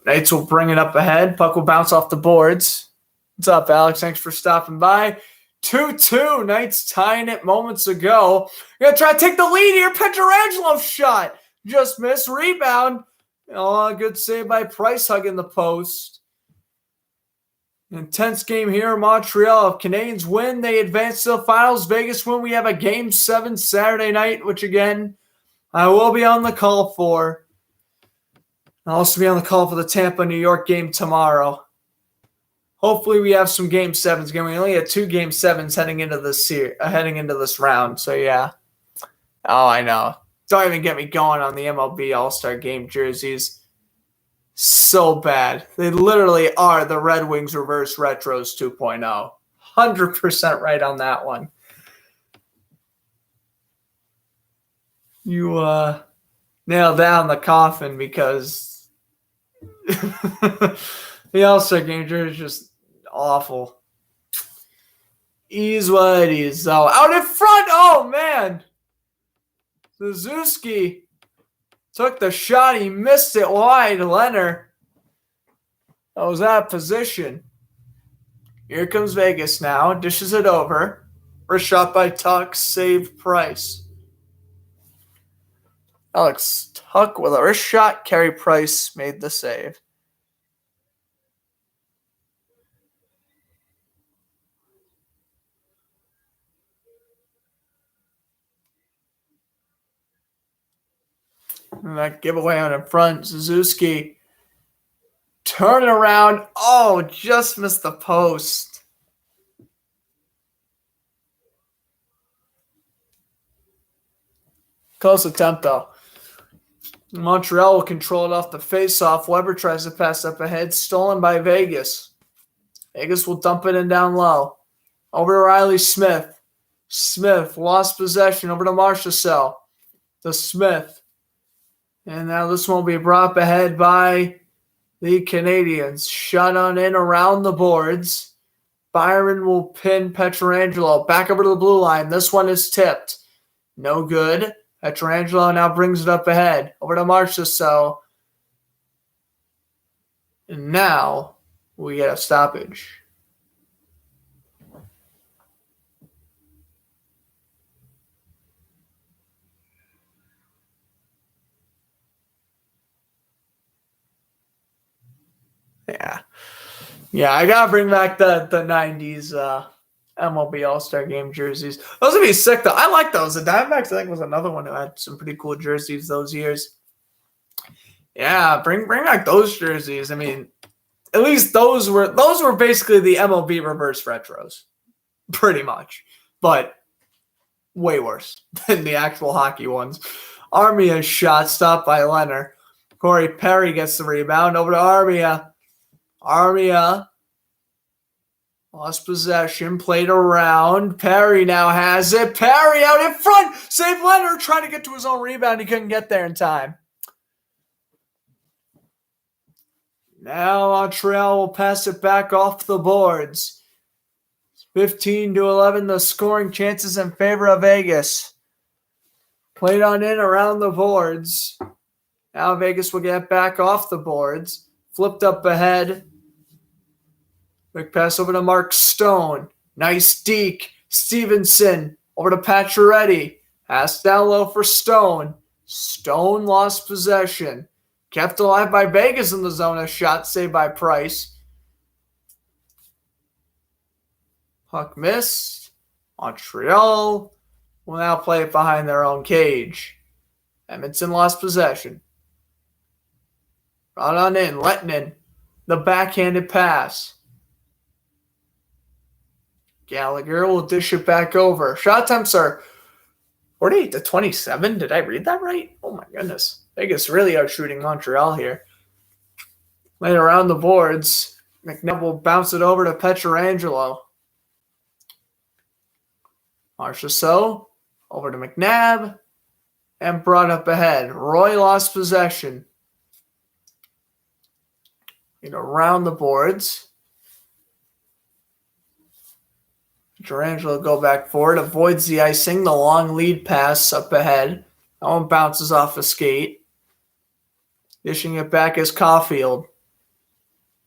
Knights will bring it up ahead. Puck will bounce off the boards. What's up, Alex? Thanks for stopping by. 2-2. Knights tying it moments ago. Gonna try to take the lead here. Pietrangelo shot. Just missed. Rebound. Oh, good save by Price hugging the post. Intense game here in Montreal. If Canadiens win, they advance to the finals. Vegas win, we have a Game 7 Saturday night, which, again, I will be on the call for. I'll also be on the call for the Tampa-New York game tomorrow. Hopefully we have some game sevens again. We only had 2 game sevens heading into this round. So yeah. Oh, I know. Don't even get me going on the MLB All-Star Game jerseys. So bad. They literally are the Red Wings reverse retros 2.0. 100% right on that one. You nailed down the coffin because the All-Star Game jersey is just awful. Is what it is. So out in front. Oh, man. Suzuki took the shot. He missed it wide. Leonard. That was out of position. Here comes Vegas now. Dishes it over. First shot by Tuck. Save Price. Alex Tuck with a wrist shot. Carey Price made the save. And that giveaway on in front. Suzuki turn around. Oh, just missed the post. Close attempt, though. Montreal will control it off the faceoff. Weber tries to pass up ahead. Stolen by Vegas. Vegas will dump it in down low. Over to Riley Smith. Smith lost possession. Over to Marchessault. To Smith. And now this one will be brought up ahead by the Canadiens. Shot on in around the boards. Byron will pin Pietrangelo. Back over to the blue line. This one is tipped. No good. Pietrangelo now brings it up ahead. Over to Marchessault. And now we get a stoppage. Yeah, I gotta bring back the 90s MLB All-Star Game jerseys. Those would be sick, though. I like those. The Diamondbacks, I think, was another one who had some pretty cool jerseys those years. Yeah, bring back those jerseys. I mean, at least those were basically the MLB reverse retros, pretty much, but way worse than the actual hockey ones. Armia shot stopped by Leonard. Corey Perry gets the rebound over to Armia. Armia lost possession, played around. Perry now has it. Perry out in front. Save Leonard trying to get to his own rebound. He couldn't get there in time. Now Montreal will pass it back off the boards. 15-11, the scoring chances in favor of Vegas. Played on in around the boards. Now Vegas will get back off the boards. Flipped up ahead. Quick pass over to Mark Stone. Nice deke. Stevenson over to Pacioretty. Pass down low for Stone. Stone lost possession. Kept alive by Vegas in the zone. A shot saved by Price. Puck missed. Montreal will now play it behind their own cage. Edmondson lost possession. Brought on in. Lettinen. The backhanded pass. Gallagher will dish it back over. Shot attempts are 48-27. Did I read that right? Oh my goodness. Vegas really out shooting Montreal here. Laid around the boards. McNabb will bounce it over to Pietrangelo. Marchessault over to McNabb. And brought up ahead. Roy lost possession. Around the boards. Pietrangelo go back forward, avoids the icing, the long lead pass up ahead. That one bounces off a skate. Dishing it back is Caulfield.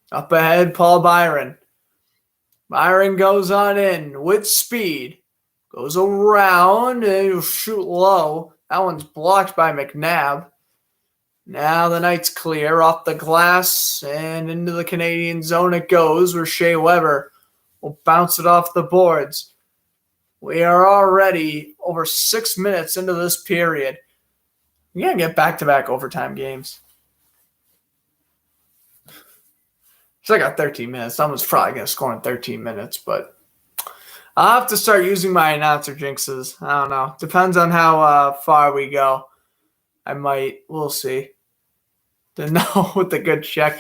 Up ahead, Paul Byron. Byron goes on in with speed. Goes around and he'll shoot low. That one's blocked by McNabb. Now the night's clear off the glass and into the Canadian zone it goes where Shea Weber will bounce it off the boards. We are already over 6 minutes into this period. We got to get back-to-back overtime games. So I got 13 minutes. Someone's probably going to score in 13 minutes, but I'll have to start using my announcer jinxes. I don't know. Depends on how far we go. I might. We'll see. To know with a good check.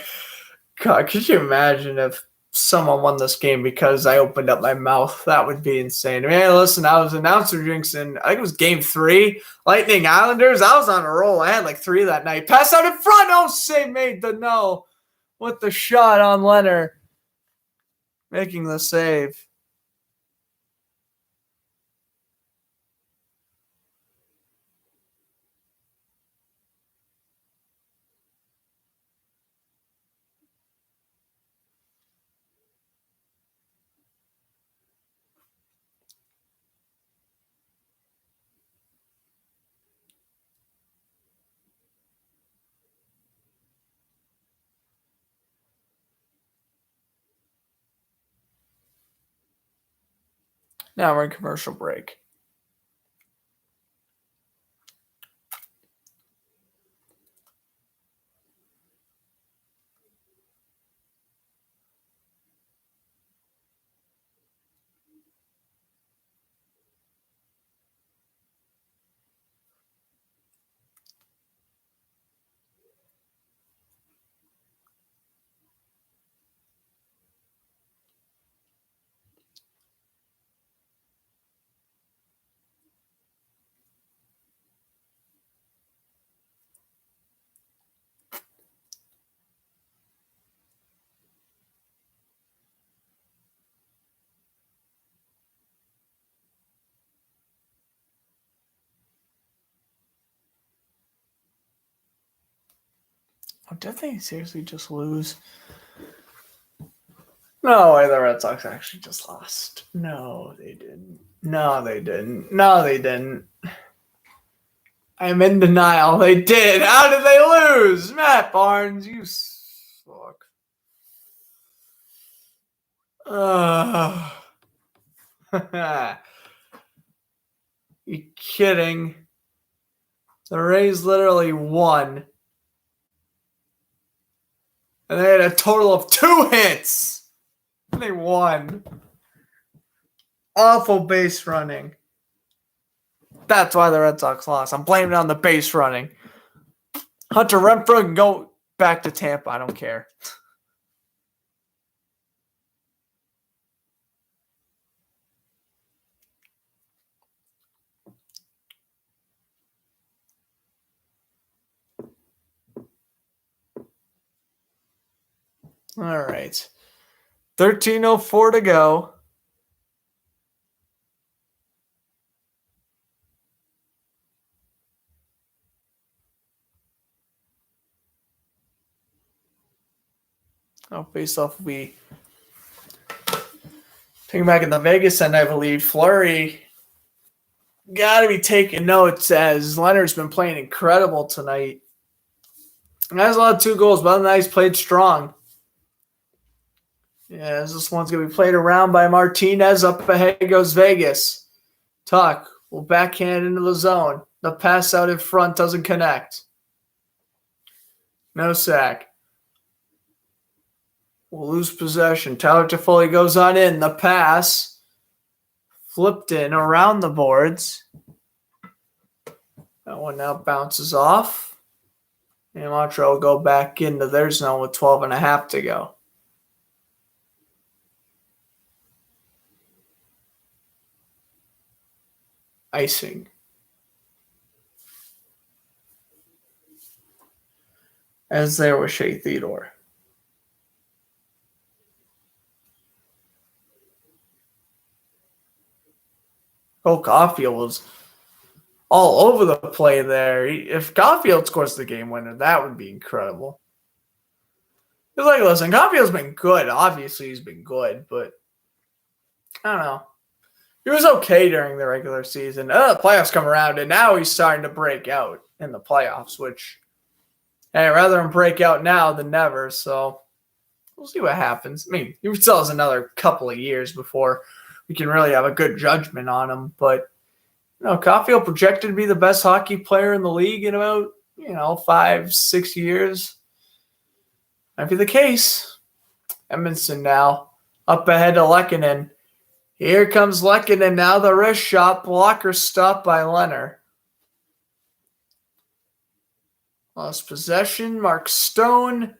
God, could you imagine if someone won this game because I opened up my mouth? That would be insane. I mean, hey, listen, I was announcer jinxing. I think it was game 3. Lightning Islanders. I was on a roll. I had like 3 that night. Pass out in front. Oh, save made the no. With the shot on Leonard. Making the save. Now we're in commercial break. Oh, did they seriously just lose? No way, the Red Sox actually just lost. No, they didn't. No, they didn't. No, they didn't. I'm in denial. They did. How did they lose? Matt Barnes, you suck. You kidding? The Rays literally won. And they had a total of 2 hits. And they won. Awful base running. That's why the Red Sox lost. I'm blaming it on the base running. Hunter Renfroe can go back to Tampa. I don't care. All right. 13:04 to go. Face off will be taking back in the Vegas end, I believe. Fleury got to be taking notes as Leonard's been playing incredible tonight. And has a lot of 2 goals, but other than that, he's played strong. Yeah, this one's going to be played around by Martinez. Up ahead goes Vegas. Tuck will backhand into the zone. The pass out in front doesn't connect. No sack. We'll lose possession. Tyler Toffoli goes on in. The pass flipped in around the boards. That one now bounces off. And Montreal will go back into their zone with 12.5 to go. Icing. As there was Shea Theodore. Cole Caulfield was all over the play there. If Caulfield scores the game winner, that would be incredible. It's like, listen, Caulfield's been good. Obviously, he's been good, but I don't know. He was okay during the regular season. The playoffs come around, and now he's starting to break out in the playoffs, which, hey, rather than break out now than never. So we'll see what happens. I mean, he still has another couple of years before we can really have a good judgment on him. But, Caulfield projected to be the best hockey player in the league in about, 5-6 years. Might be the case. Edmondson now up ahead to Lehkonen. Here comes Lehkonen now. The wrist shot. Blocker stopped by Leonard. Lost possession. Mark Stone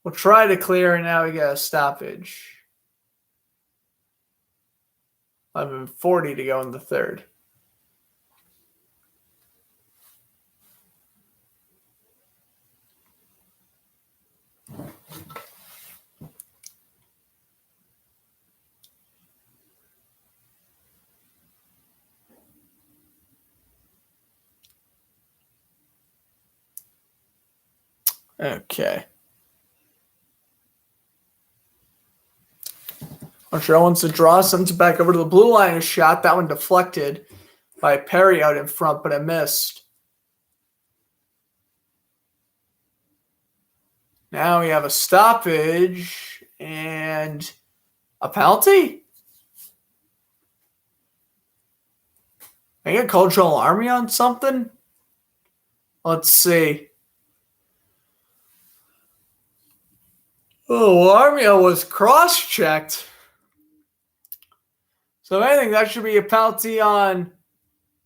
will try to clear, and now we got a stoppage. 11:40 to go in the third. Okay. Montreal wants to draw, sends it back over to the blue line. A shot. That one deflected by Perry out in front, but it missed. Now we have a stoppage and a penalty. I get Cultural Army on something? Let's see. Oh, Armia was cross-checked. So I think that should be a penalty on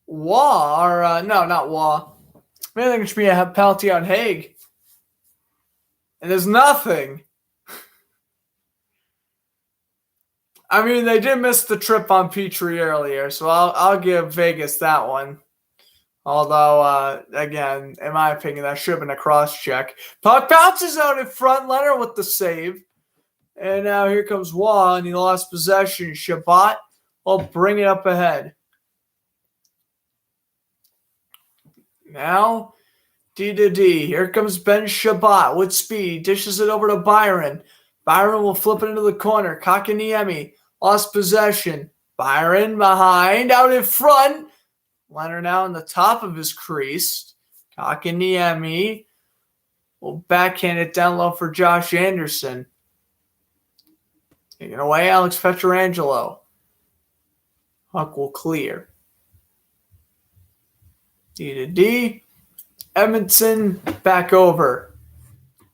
Waugh. Or, no, not Waugh. I think it should be a penalty on Haig. And there's nothing. I mean, they did miss the trip on Petrie earlier, so I'll give Vegas that one. Although, again, in my opinion, that should have been a cross-check. Puck bounces out in front. Leonard with the save. And now here comes Waugh, and he lost possession. Shabbat will bring it up ahead. Now, D. Here comes Ben Shabbat with speed. Dishes it over to Byron. Byron will flip it into the corner. Kakaniemi lost possession. Byron behind, out in front. Leonard now on the top of his crease. Kakaniemi will backhand it down low for Josh Anderson. Taking away Alex Pietrangelo. Puck will clear. D. Edmondson back over.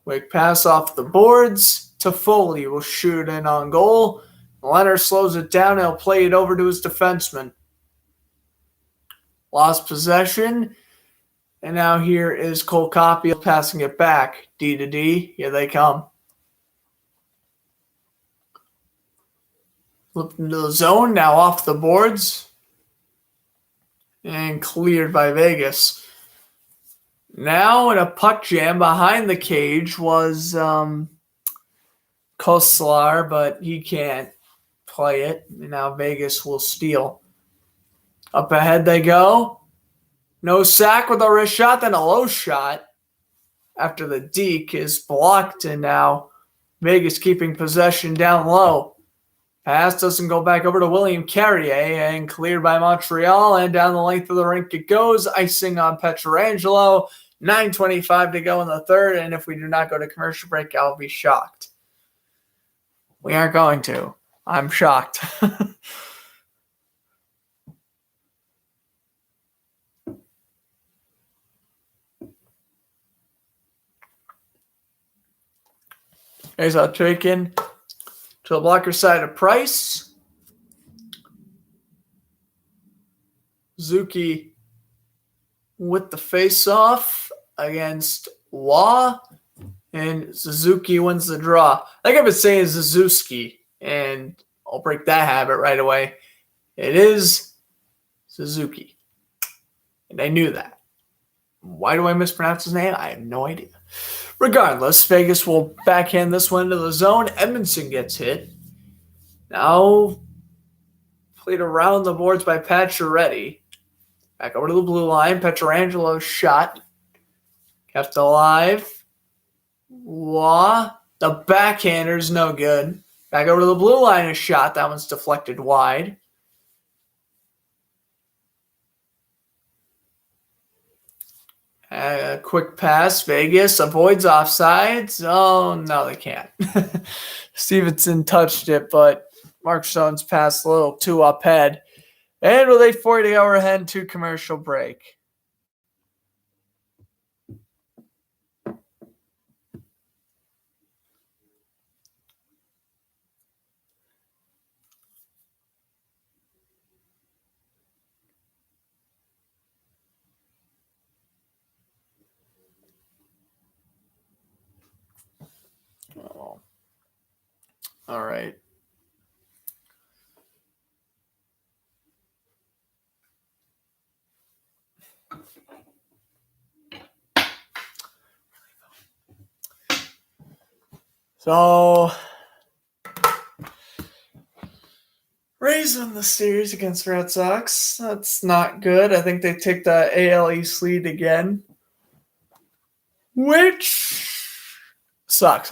Quick pass off the boards. Toffoli will shoot in on goal. Leonard slows it down. He'll play it over to his defenseman. Lost possession. And now here is Cole Caulfield passing it back. D. Here they come. Flipped into the zone. Now off the boards. And cleared by Vegas. Now in a puck jam behind the cage was Koslar, but he can't play it. And now Vegas will steal. Up ahead they go. No sack with a wrist shot, then a low shot after the deke is blocked, and now Vegas keeping possession down low. Pass doesn't go back over to William Carrier, and cleared by Montreal, and down the length of the rink it goes. Icing on Pietrangelo. 9:25 to go in the third, and if we do not go to commercial break, I'll be shocked. We aren't going to. I'm shocked. Here's our taken to the blocker side of Price. Zuki with the face-off against Waugh, and Suzuki wins the draw. I think I've been saying Suzuki, and I'll break that habit right away. It is Suzuki, and I knew that. Why do I mispronounce his name? I have no idea. Regardless, Vegas will backhand this one into the zone. Edmondson gets hit. Now played around the boards by Pacioretty. Back over to the blue line. Pietrangelo shot. Kept alive. Waugh. The backhander's no good. Back over to the blue line. A shot. That one's deflected wide. A quick pass. Vegas avoids offsides. Oh, no, they can't. Stevenson touched it, but Mark Stone's passed a little too up head. And with 8:40 to go, we're heading to commercial break. All right. So, Rays win the series against Red Sox. That's not good. I think they take the AL East lead again, which sucks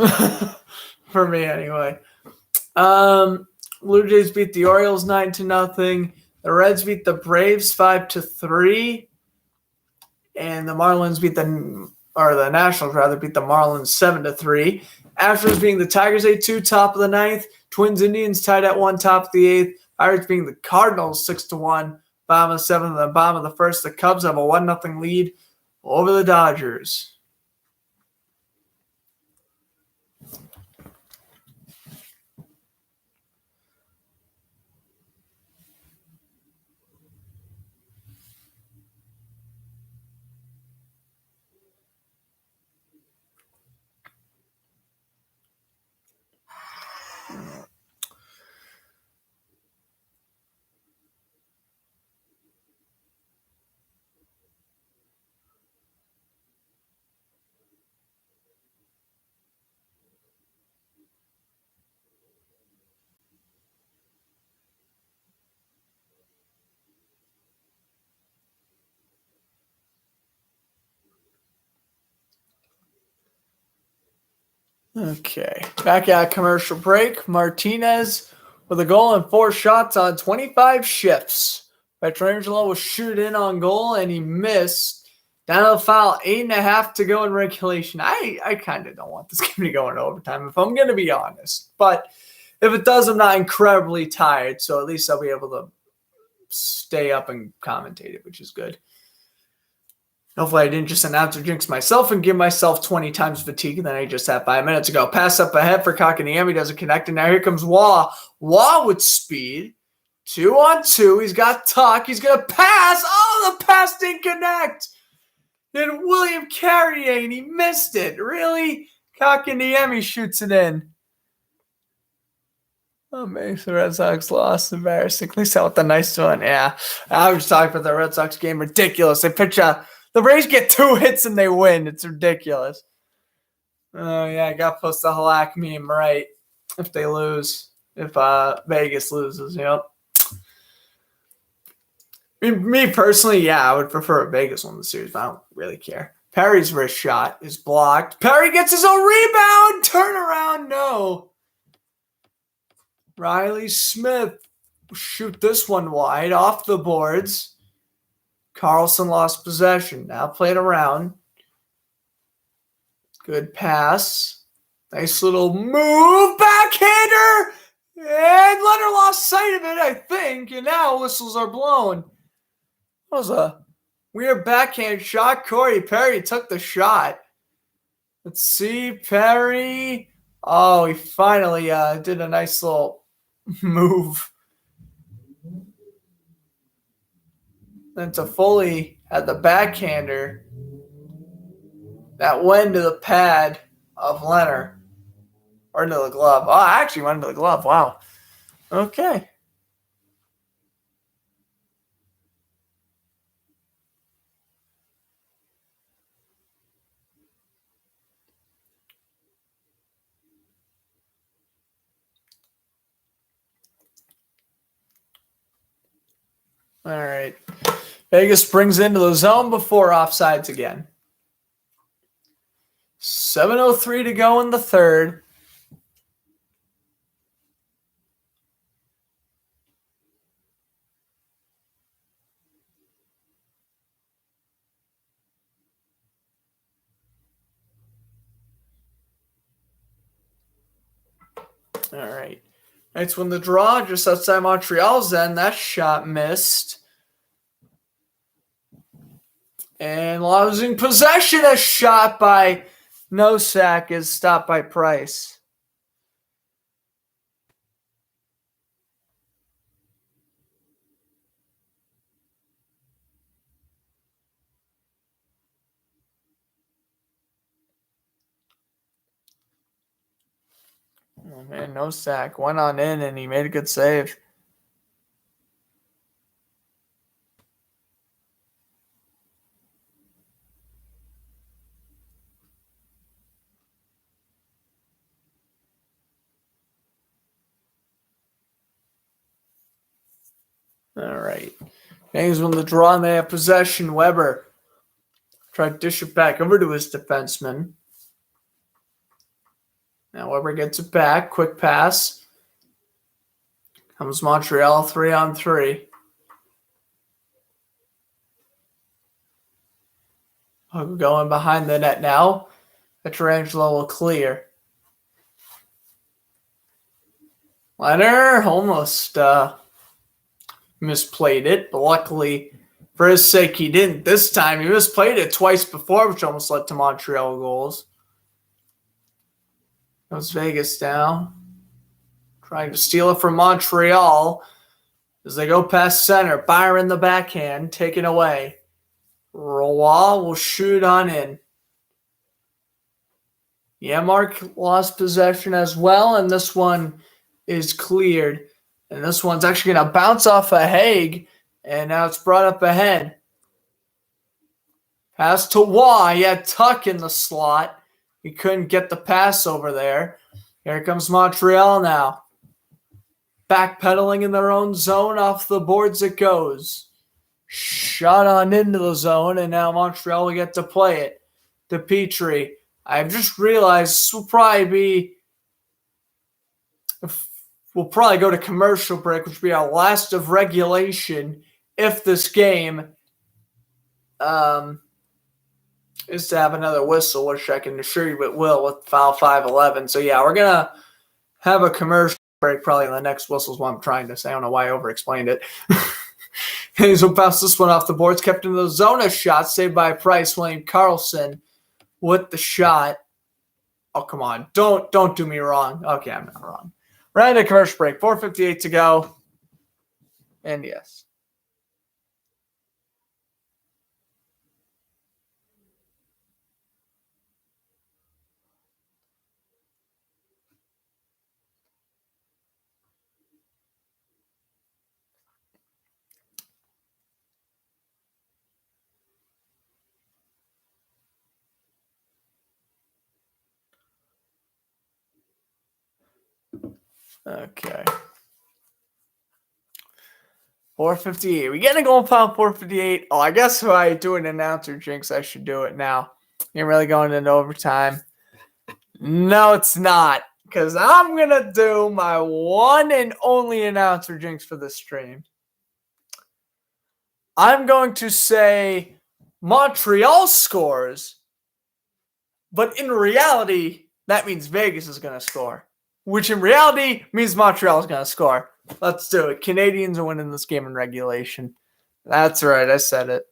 for me anyway. Blue Jays beat the Orioles 9-0. The Reds beat the Braves 5-3, and the Nationals beat the Marlins 7-3. Astros being the Tigers 8-2, top of the ninth. Twins Indians tied at 1, top of the eighth. Pirates being the Cardinals 6-1, bottom of the seventh, and the bottom of the first. The Cubs have a 1-0 lead over the Dodgers. Okay, back at commercial break. Martinez with a goal and 4 shots on 25 shifts. Petrangelo was shoot in on goal and he missed. Down to the foul, 8.5 to go in regulation. I kind of don't want this game to go into overtime, if I'm going to be honest. But if it does, I'm not incredibly tired, so at least I'll be able to stay up and commentate it, which is good. Hopefully I didn't just announce or jinx myself and give myself 20 times fatigue than I just had 5 minutes ago. Pass up ahead for Kakaniemi, doesn't connect, and now here comes Waugh. Waugh with speed. 2-on-2. He's got Tuck. He's going to pass. Oh, the pass didn't connect. And William Carrier, and he missed it. Really? Kakaniemi shoots it in. Oh, man, the Red Sox lost. Embarrassing. At least out with the nice one. Yeah, I was talking about the Red Sox game. Ridiculous. They pitch the Rays get 2 hits and they win. It's ridiculous. Oh, yeah, I got to post the Halak meme, right? If they lose. If Vegas loses, yep. Me personally, yeah, I would prefer a Vegas win the series, but I don't really care. Perry's wrist shot is blocked. Perry gets his own rebound. Turn around, no. Riley Smith shoot this one wide off the boards. Carlson lost possession. Now played around. Good pass. Nice little move. Backhander. And Leonard lost sight of it, I think. And now whistles are blown. That was a weird backhand shot. Corey Perry took the shot. Let's see. Perry. Oh, he finally did a nice little move. Then Toffoli had the backhander that went to the pad of Leonard. Or into the glove. Oh, I actually went into the glove. Wow. Okay. All right. Vegas brings into the zone before offsides again. 7:03 to go in the third. All right. Knights win the draw just outside Montreal's end. That shot missed. And losing possession, a shot by Nosak is stopped by Price. Oh, man, no sack. Went on in, and he made a good save. All right. Canadiens win the draw, and they have possession. Weber tried to dish it back over to his defenseman. Now Weber gets it back. Quick pass. Comes Montreal 3-on-3. Going behind the net now. Pietrangelo will clear. Leonard almost misplayed it, but luckily for his sake he didn't this time. He misplayed it twice before, which almost led to Montreal goals. Goes Vegas now. Trying to steal it from Montreal as they go past center. Byron the backhand, taken away. Roy will shoot on in. Yeah, Mark lost possession as well, and this one is cleared. And this one's actually going to bounce off a Haig, and now it's brought up ahead. Pass to Waugh. He had Tuck in the slot. He couldn't get the pass over there. Here comes Montreal now. Backpedaling in their own zone, off the boards it goes. Shot on into the zone, and now Montreal will get to play it. To Petrie. I've just realized this will probably be... We'll probably go to commercial break, which will be our last of regulation if this game is to have another whistle, which I can assure you it will with foul 5-11. So, yeah, we're going to have a commercial break probably in the next whistle is what I'm trying to say. I don't know why I over-explained it. Hayes will bounce this one off the boards, kept in the zone. A shot saved by Price. William Karlsson with the shot. Oh, come on. Don't do me wrong. Okay, I'm not wrong. Right into commercial break. 4:58 to go. And yes. Okay. 4:58. We getting a goal pound 4:58. Oh, I guess if I do an announcer jinx, I should do it now. Ain't really going into overtime. No, it's not. Because I'm going to do my one and only announcer jinx for this stream. I'm going to say Montreal scores, but in reality, that means Vegas is going to score. Which in reality means Montreal is going to score. Let's do it. Canadiens are winning this game in regulation. That's right. I said it.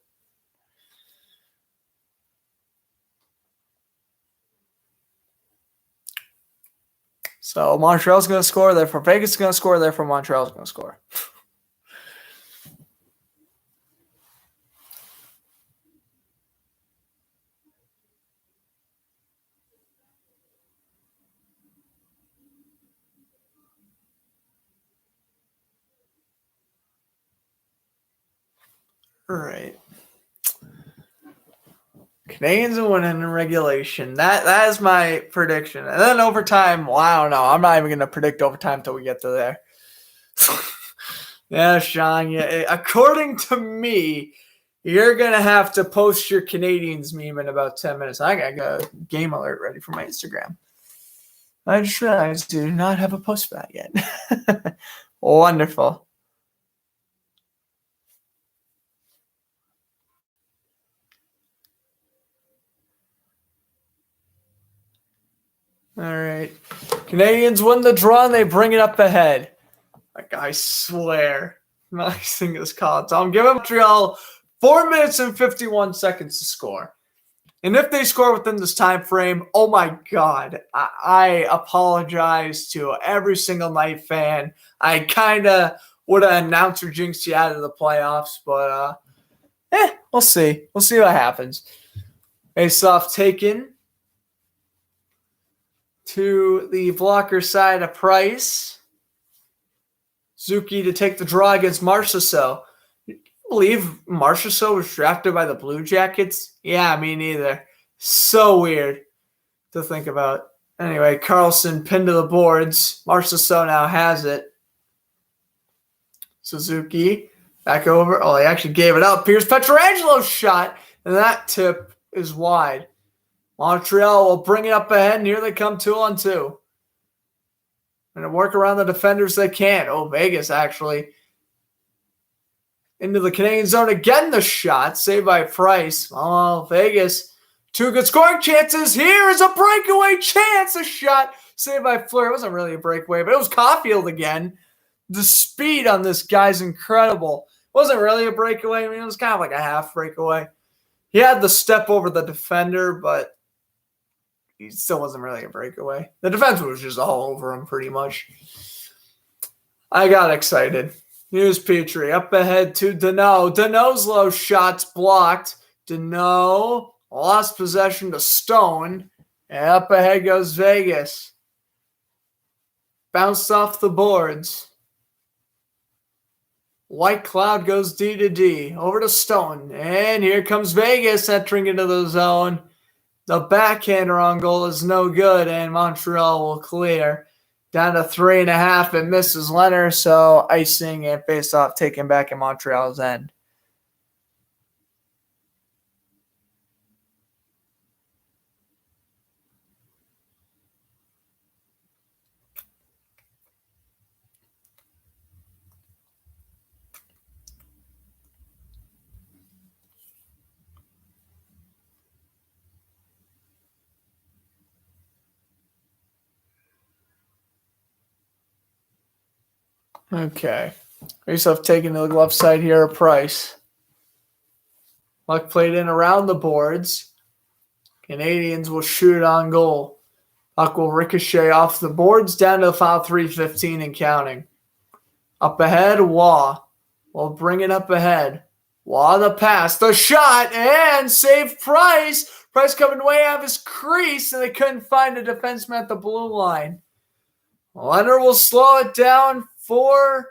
So Montreal's going to score. Therefore, Vegas is going to score. Therefore, Montreal's going to score. All right. Canadiens are winning in regulation. That is my prediction. And then overtime, well, I don't know. I'm not even going to predict overtime until we get to there. Yeah, Sean. Yeah, according to me, you're going to have to post your Canadiens meme in about 10 minutes. I got a game alert ready for my Instagram. I just realized I do not have a post for that yet. Wonderful. All right. Canadiens win the draw and they bring it up ahead. Like, I swear. Nice thing is called. So I'm giving Montreal 4 minutes and 51 seconds to score. And if they score within this time frame, oh my God, I apologize to every single Knight fan. I kind of would have announced or jinxed you out of the playoffs, but we'll see. We'll see what happens. Face-off taken to the blocker side of Price. Zuki to take the draw against Marchessault. You believe Marchessault was drafted by the Blue Jackets? Yeah, me neither. So weird to think about. Anyway, Carlson pinned to the boards. Marchessault now has it. Suzuki back over. Oh, he actually gave it up. Here's Pietrangelo's shot, and that tip is wide. Montreal will bring it up ahead, and here they come 2-on-2. And work around the defenders they can. Oh, Vegas actually into the Canadian zone again. The shot saved by Price. Oh, Vegas. 2 good scoring chances. Here is a breakaway chance. A shot saved by Fleur. It wasn't really a breakaway, but it was Caulfield again. The speed on this guy's incredible. It wasn't really a breakaway. I mean, it was kind of like a half breakaway. He had the step over the defender, but he still wasn't really a breakaway. The defense was just all over him pretty much. I got excited. Here's Petrie up ahead to Danault. Danault's low shot's blocked. Danault lost possession to Stone. And up ahead goes Vegas. Bounced off the boards. White Cloud goes D to D. Over to Stone. And here comes Vegas entering into the zone. The backhander on goal is no good, and Montreal will clear. Down to 3.5, it misses Leonard, so icing and face-off taken back in Montreal's end. Okay. Yourself taking to the left side here of Price. Luck played in around the boards. Canadiens will shoot on goal. Puck will ricochet off the boards down to the foul 3:15 and counting. Up ahead, Waugh will bring it up ahead. Waugh the pass, the shot, and save Price. Price coming way out of his crease, and they couldn't find a defenseman at the blue line. Leonard will slow it down for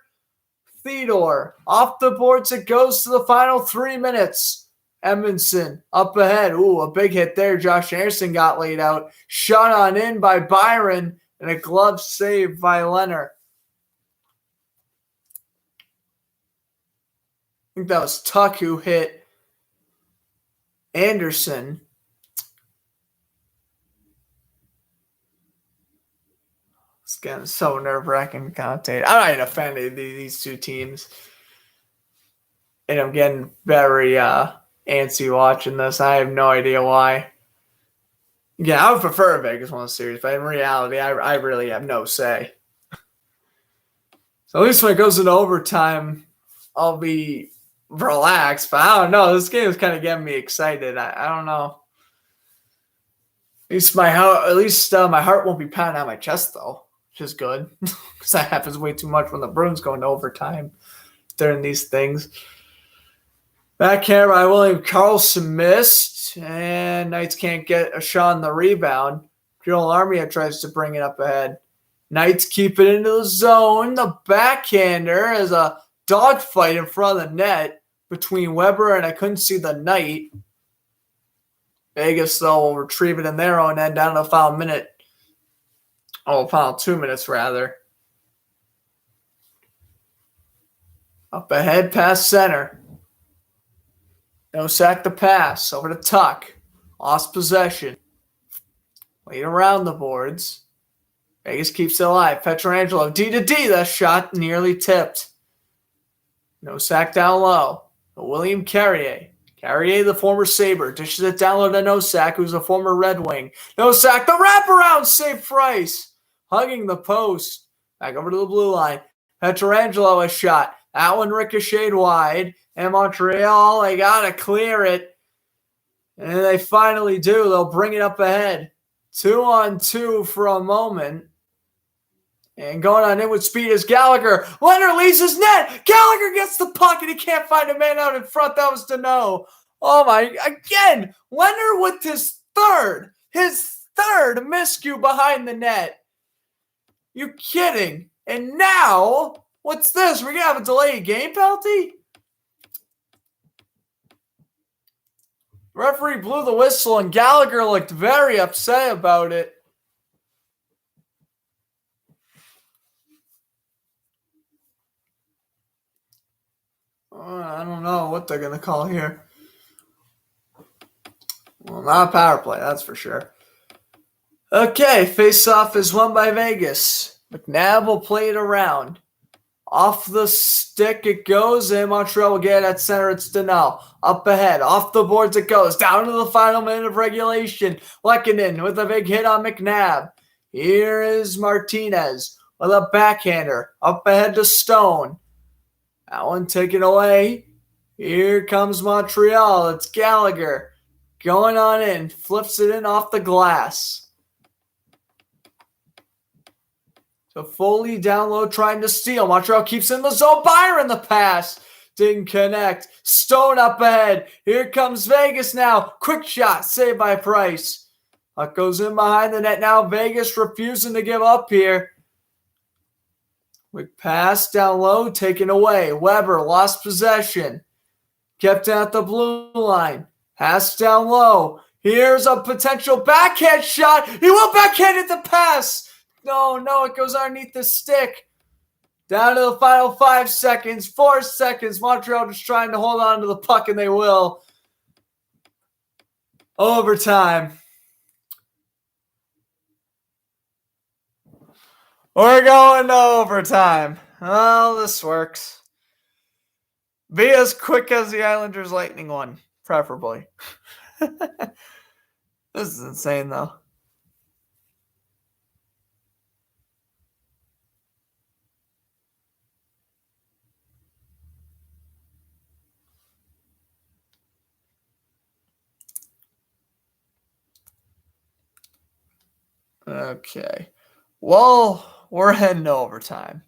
Theodore. Off the boards it goes to the final 3 minutes. Edmondson up ahead. Ooh, a big hit there. Josh Anderson got laid out. Shot on in by Byron and a glove save by Leonard. I think that was Tuck who hit Anderson. It's getting so nerve-wracking to commentate. I'm not even a fan of these two teams. And I'm getting very antsy watching this. I have no idea why. Yeah, I would prefer a Vegas won the series, but in reality, I really have no say. So at least when it goes into overtime, I'll be relaxed. But I don't know. This game is kind of getting me excited. I don't know. At least my heart won't be pounding out my chest, though, which is good. Because that happens way too much when the Bruins go into overtime during these things. Backhand by William Karlsson missed, and Knights can't get a shot on the rebound. Joel Armia tries to bring it up ahead. Knights keep it into the zone. The backhander is a dogfight in front of the net between Weber and I couldn't see the Knight. Vegas, though, will retrieve it in their own end down to the final minute. Oh, final 2 minutes, rather. Up ahead, past center. No sack the pass. Over to Tuck. Lost possession. Wait around the boards. Vegas keeps it alive. Pietrangelo, D to D. That shot nearly tipped. No sack down low. William Carrier. Carrier, the former Sabre, dishes it down low to Nosak, who's a former Red Wing. Nosak, the wraparound save Price. Hugging the post. Back over to the blue line. Pietrangelo a shot. That one ricocheted wide. And Montreal, they got to clear it. And they finally do. They'll bring it up ahead. 2-on-2 for a moment. And going on in with speed is Gallagher. Leonard leaves his net. Gallagher gets the puck and he can't find a man out in front. That was Danault. Oh my, again, Leonard with his third third miscue behind the net. You kidding? And now, what's this? We're going to have a delayed game penalty? Referee blew the whistle, and Gallagher looked very upset about it. I don't know what they're going to call here. Well, not a power play, that's for sure. Okay, face-off is won by Vegas. McNabb will play it around. Off the stick it goes, and Montreal will get it at center. It's Donnell. Up ahead. Off the boards it goes. Down to the final minute of regulation. Lekanen with a big hit on McNabb. Here is Martinez with a backhander. Up ahead to Stone. That one taken away. Here comes Montreal. It's Gallagher. Going on in. Flips it in off the glass. So Foley down low trying to steal. Montreal keeps in the zone. Byron the pass. Didn't connect. Stone up ahead. Here comes Vegas now. Quick shot. Saved by Price. Puck goes in behind the net now. Vegas refusing to give up here. Quick pass down low. Taken away. Weber lost possession. Kept at the blue line. Pass down low. Here's a potential backhand shot. He will backhand it the pass. No, it goes underneath the stick. Down to the final 5 seconds, 4 seconds. Montreal just trying to hold on to the puck, and they will. Overtime. We're going to overtime. Well, this works. Be as quick as the Islanders Lightning one, preferably. This is insane, though. Okay. Well, we're heading to overtime.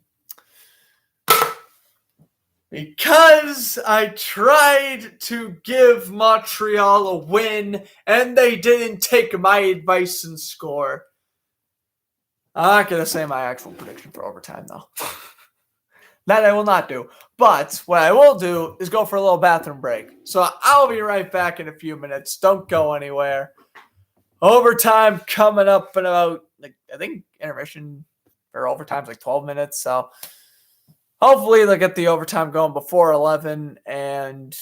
Because I tried to give Montreal a win, and they didn't take my advice and score. I'm not going to say my actual prediction for overtime, though. That I will not do. But what I will do is go for a little bathroom break. So I'll be right back in a few minutes. Don't go anywhere. Overtime coming up in about, I think intermission for overtime's 12 minutes. So hopefully they'll get the overtime going before 11. And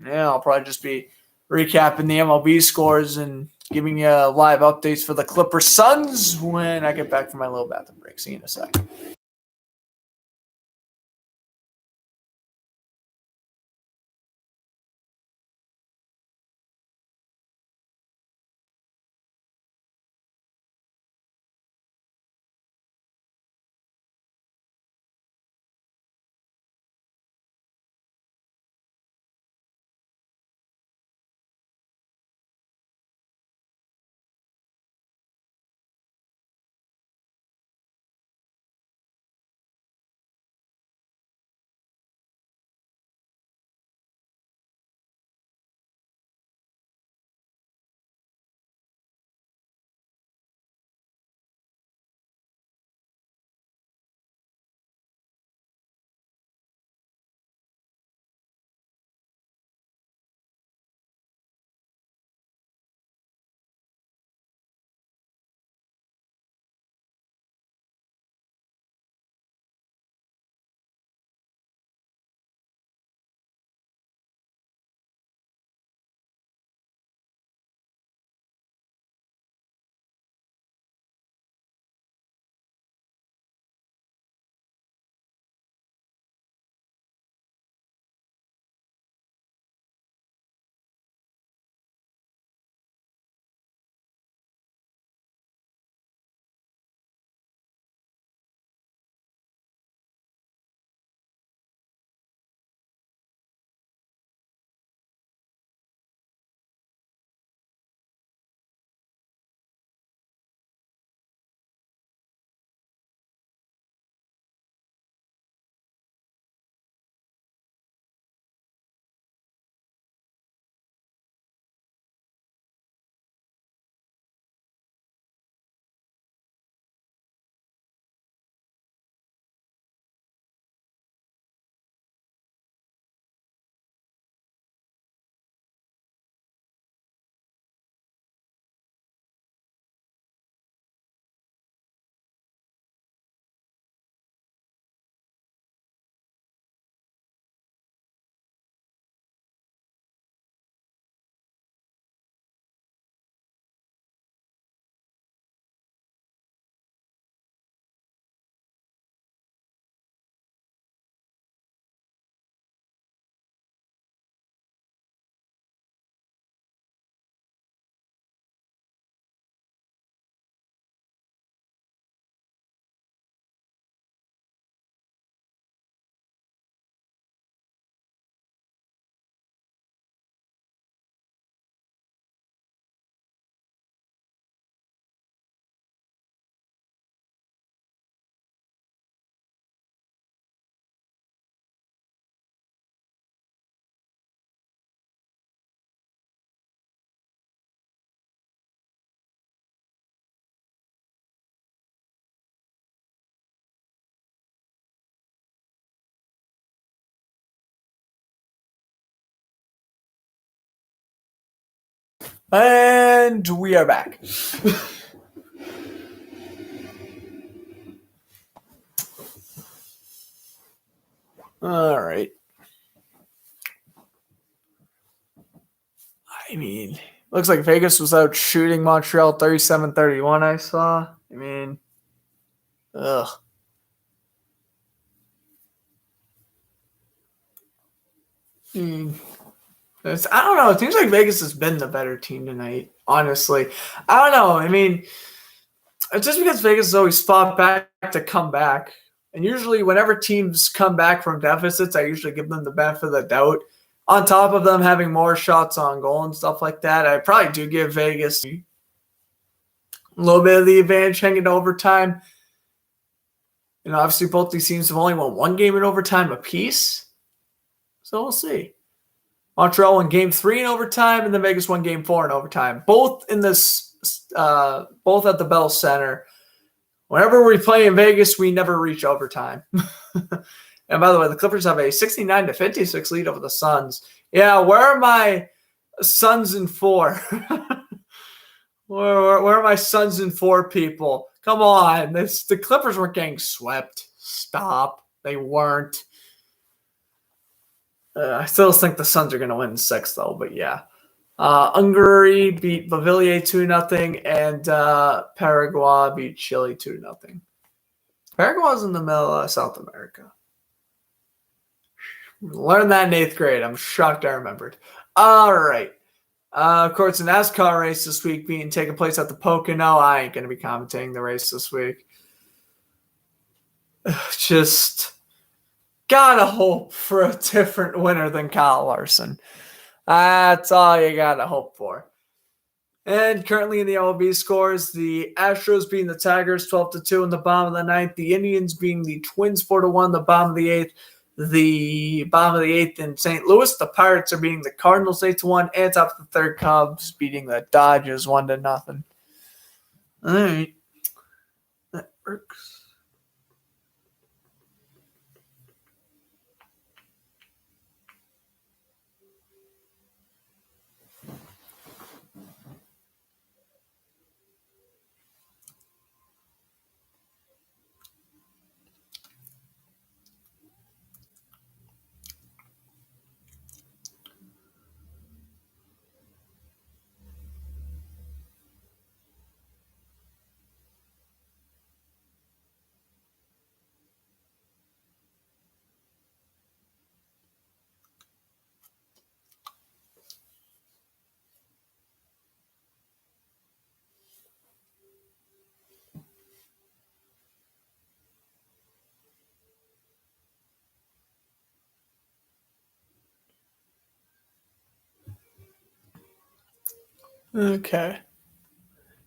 I'll probably just be recapping the MLB scores and giving you live updates for the Clippers Suns when I get back from my little bathroom break. See you in a sec. And we are back. All right. I mean, looks like Vegas was out shooting Montreal 37-31, I saw. I mean, ugh. I don't know. It seems like Vegas has been the better team tonight, honestly. I don't know. I mean, it's just because Vegas has always fought back to come back. And usually, whenever teams come back from deficits, I usually give them the benefit of the doubt. On top of them having more shots on goal and stuff like that, I probably do give Vegas a little bit of the advantage hanging to overtime. You know, obviously, both these teams have only won one game in overtime apiece. So we'll see. Montreal won Game 3 in overtime, and then Vegas won Game 4 in overtime. Both in this, both at the Bell Center. Whenever we play in Vegas, we never reach overtime. And by the way, the Clippers have a 69-56 lead over the Suns. Yeah, where are my Suns in 4? where are my Suns in 4 people? Come on, the Clippers weren't getting swept. Stop, they weren't. I still think the Suns are going to win 6, though, but yeah. Hungary beat Bavaria 2-0, and Paraguay beat Chile 2-0. Paraguay's in the middle of South America. Learned that in 8th grade. I'm shocked I remembered. All right. Of course, the NASCAR race this week being taking place at the Pocono. I ain't going to be commentating the race this week. Just gotta hope for a different winner than Kyle Larson. That's all you gotta hope for. And currently in the MLB scores, the Astros beating the Tigers 12-2 in the bottom of the 9th. The Indians beating the Twins 4-1 in the bottom of the 8th. The bottom of the 8th in St. Louis, the Pirates are beating the Cardinals 8-1. And top of the 3rd, Cubs beating the Dodgers 1-0. All right. That works. Okay.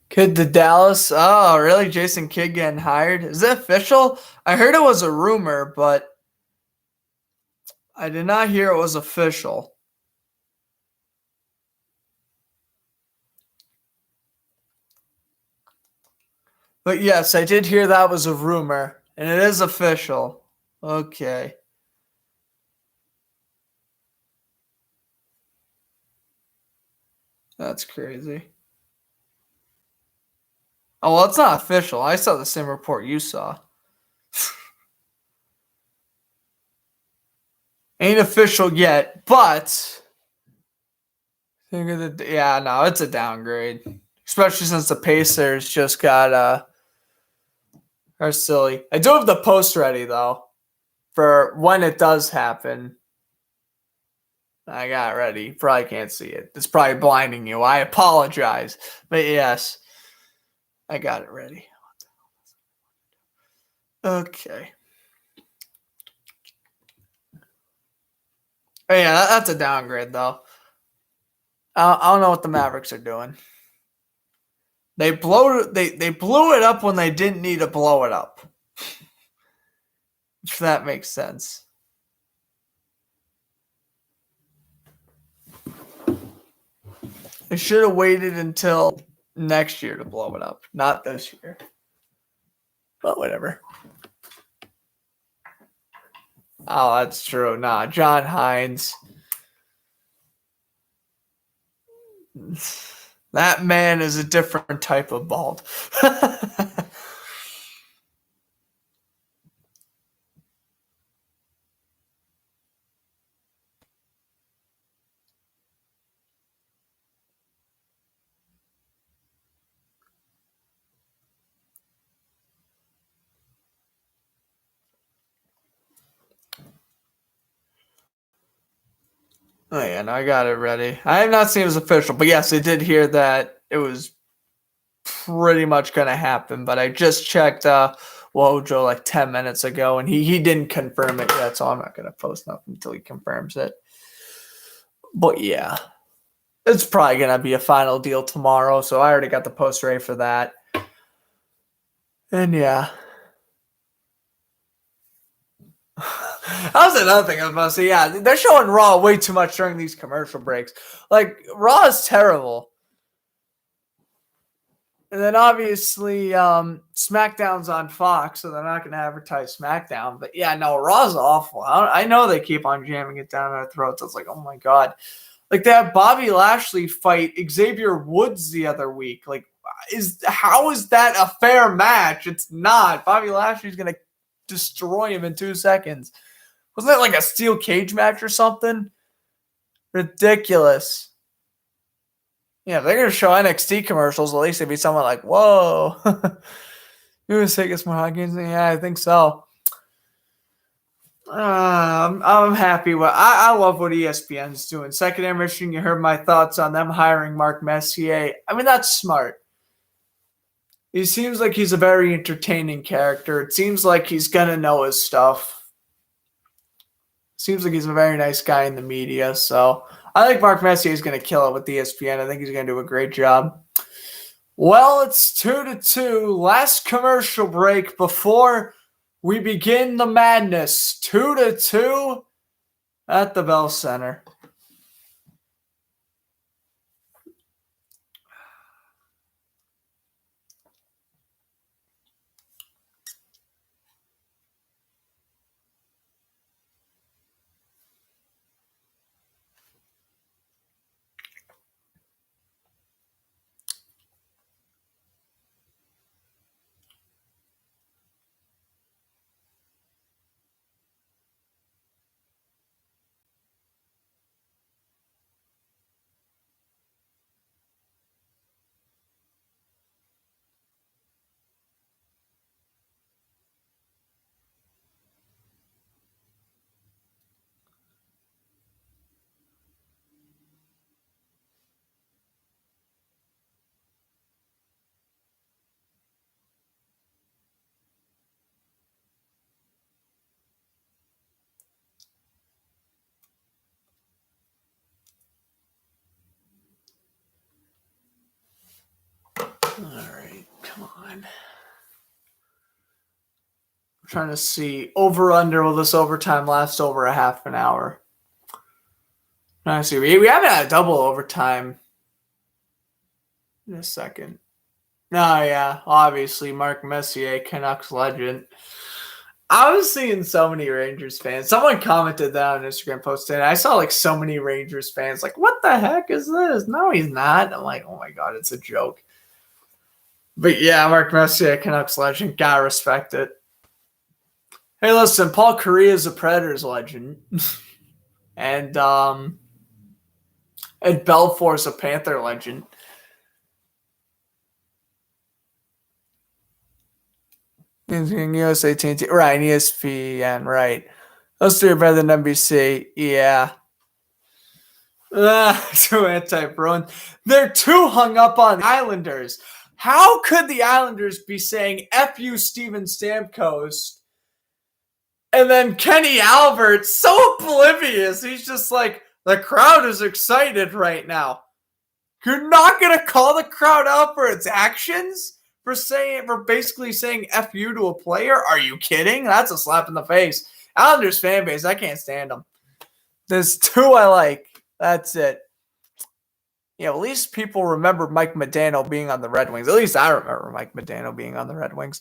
Kid to Dallas. Oh, really? Jason Kidd getting hired? Is it official? I heard it was a rumor, but I did not hear it was official. But yes, I did hear that was a rumor, and it is official. Okay. That's crazy. Oh, well, it's not official. I saw the same report you saw. Ain't official yet, but yeah, no, it's a downgrade. Especially since the Pacers just got are silly. I do have the post ready though. For when it does happen. I got it ready. You probably can't see it. It's probably blinding you. I apologize. But yes, I got it ready. Okay. Oh, yeah, that's a downgrade, though. I don't know what the Mavericks are doing. They blew it up when they didn't need to blow it up. If that makes sense. They should have waited until next year to blow it up, not this year. But whatever. Oh, that's true. Nah, John Hines. That man is a different type of bald. Oh yeah, no, I got it ready. I have not seen it as official, but yes, I did hear that it was pretty much going to happen. But I just checked Wojo like 10 minutes ago, and he didn't confirm it yet, so I'm not going to post nothing until he confirms it. But yeah, it's probably going to be a final deal tomorrow, so I already got the post ready for that. And yeah. That was another thing I was about to say. Yeah, they're showing Raw way too much during these commercial breaks. Like, Raw is terrible. And then obviously SmackDown's on Fox, so they're not going to advertise SmackDown. But yeah, no, Raw's awful. I know they keep on jamming it down our throats. I was like, oh my God. Like, they had Bobby Lashley fight Xavier Woods the other week. Like, how is that a fair match? It's not. Bobby Lashley's going to destroy him in 2 seconds. Wasn't that like a steel cage match or something? Ridiculous. Yeah, if they're going to show NXT commercials, at least it'd be someone like, whoa. You want to say it's more hot games? Yeah, I think so. I'm happy. I love what ESPN's doing. Second intermission, you heard my thoughts on them hiring Mark Messier. I mean, that's smart. He seems like he's a very entertaining character. It seems like he's going to know his stuff. Seems like he's a very nice guy in the media. So I think Mark Messier is going to kill it with ESPN. I think he's going to do a great job. Well, it's 2-2. Last commercial break before we begin the madness. 2-2 at the Bell Center. All right, come on. I'm trying to see over under. Will this overtime last over a half an hour? I see. We haven't had a double overtime in a second. Oh, yeah. Obviously, Mark Messier, Canucks legend. I was seeing so many Rangers fans. Someone commented that on Instagram post today. I saw like so many Rangers fans like, what the heck is this? No, he's not. I'm like, oh my God, it's a joke. But yeah, Mark Messier, Canucks legend. Gotta respect it. Hey, listen, Paul Kariya is a Predators legend. and Belfour's a Panther legend. USA TNT, right? ESPN, right? Those three are better than NBC. Yeah. Too anti-Bruin. They're too hung up on the Islanders. How could the Islanders be saying "F you, Steven Stamkos"? And then Kenny Albert, so oblivious. He's just like, the crowd is excited right now. You're not gonna call the crowd out for its actions? For basically saying F you to a player? Are you kidding? That's a slap in the face. Islanders fan base, I can't stand them. There's two I like. That's it. Yeah, at least people remember Mike Modano being on the Red Wings. At least I remember Mike Modano being on the Red Wings.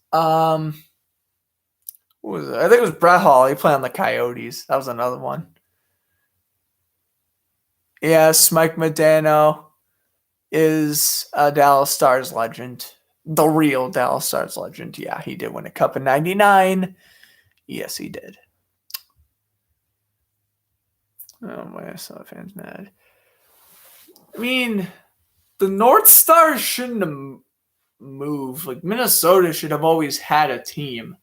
What was it? I think it was Brett Hall. He played on the Coyotes. That was another one. Yes, Mike Modano is a Dallas Stars legend. The real Dallas Stars legend. Yeah, he did win a cup in 99. Yes, he did. Oh, my fans mad. I mean, the North Stars shouldn't have moved. Like, Minnesota should have always had a team.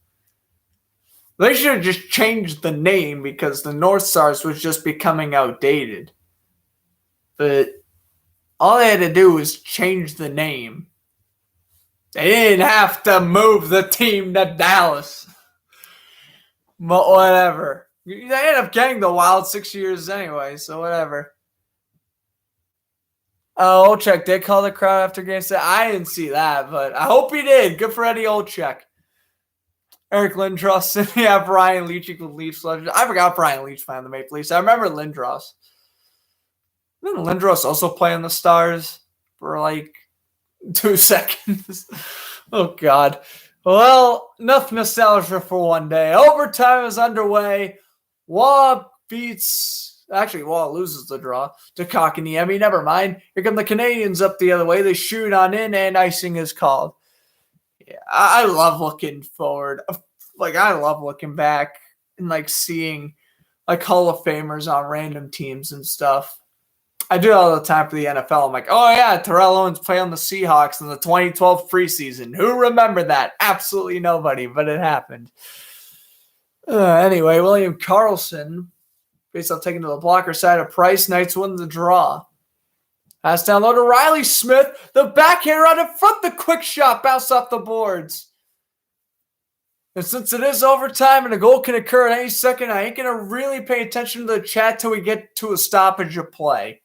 They should have just changed the name because the North Stars was just becoming outdated. But all they had to do was change the name. They didn't have to move the team to Dallas. But whatever. They ended up getting the Wild 6 years anyway, so whatever. Olczyk did call the crowd after game set. I didn't see that, but I hope he did. Good for Eddie Olczyk. Eric Lindros. Yeah, Brian Leetch equals Leafs legend. I forgot Brian Leetch playing the Maple Leafs. I remember Lindros. Didn't Lindros also play in the Stars for like 2 seconds? Oh, God. Well, enough nostalgia for one day. Overtime is underway. Waugh loses the draw to Kotkaniemi. Never mind. Here come the Canadiens up the other way. They shoot on in, and icing is called. Yeah, I love looking forward. Like, I love looking back and, like, seeing, like, Hall of Famers on random teams and stuff. I do it all the time for the NFL. I'm like, oh, yeah, Terrell Owens played on the Seahawks in the 2012 preseason. Who remembered that? Absolutely nobody, but it happened. Anyway, William Karlsson, based on taking to the blocker side of Price, Knights win the draw. Pass down low to Riley Smith. The backhander out in front. The quick shot bounced off the boards. And since it is overtime and a goal can occur at any second, I ain't going to really pay attention to the chat till we get to a stoppage of play.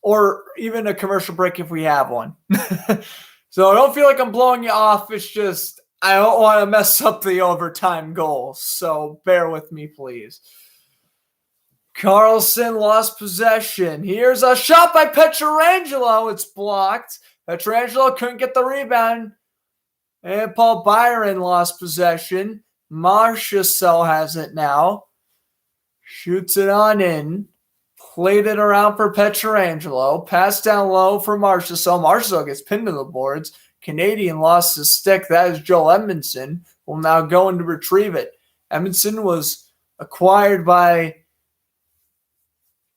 Or even a commercial break if we have one. So I don't feel like I'm blowing you off. It's just I don't want to mess up the overtime goal. So bear with me, please. Karlsson lost possession. Here's a shot by Pietrangelo. It's blocked. Pietrangelo couldn't get the rebound. And Paul Byron lost possession. Marchessault has it now. Shoots it on in. Played it around for Pietrangelo. Pass down low for Marchessault. Marchessault gets pinned to the boards. Canadian lost his stick. That is Joel Edmondson. Will now go in to retrieve it. Edmondson was acquired by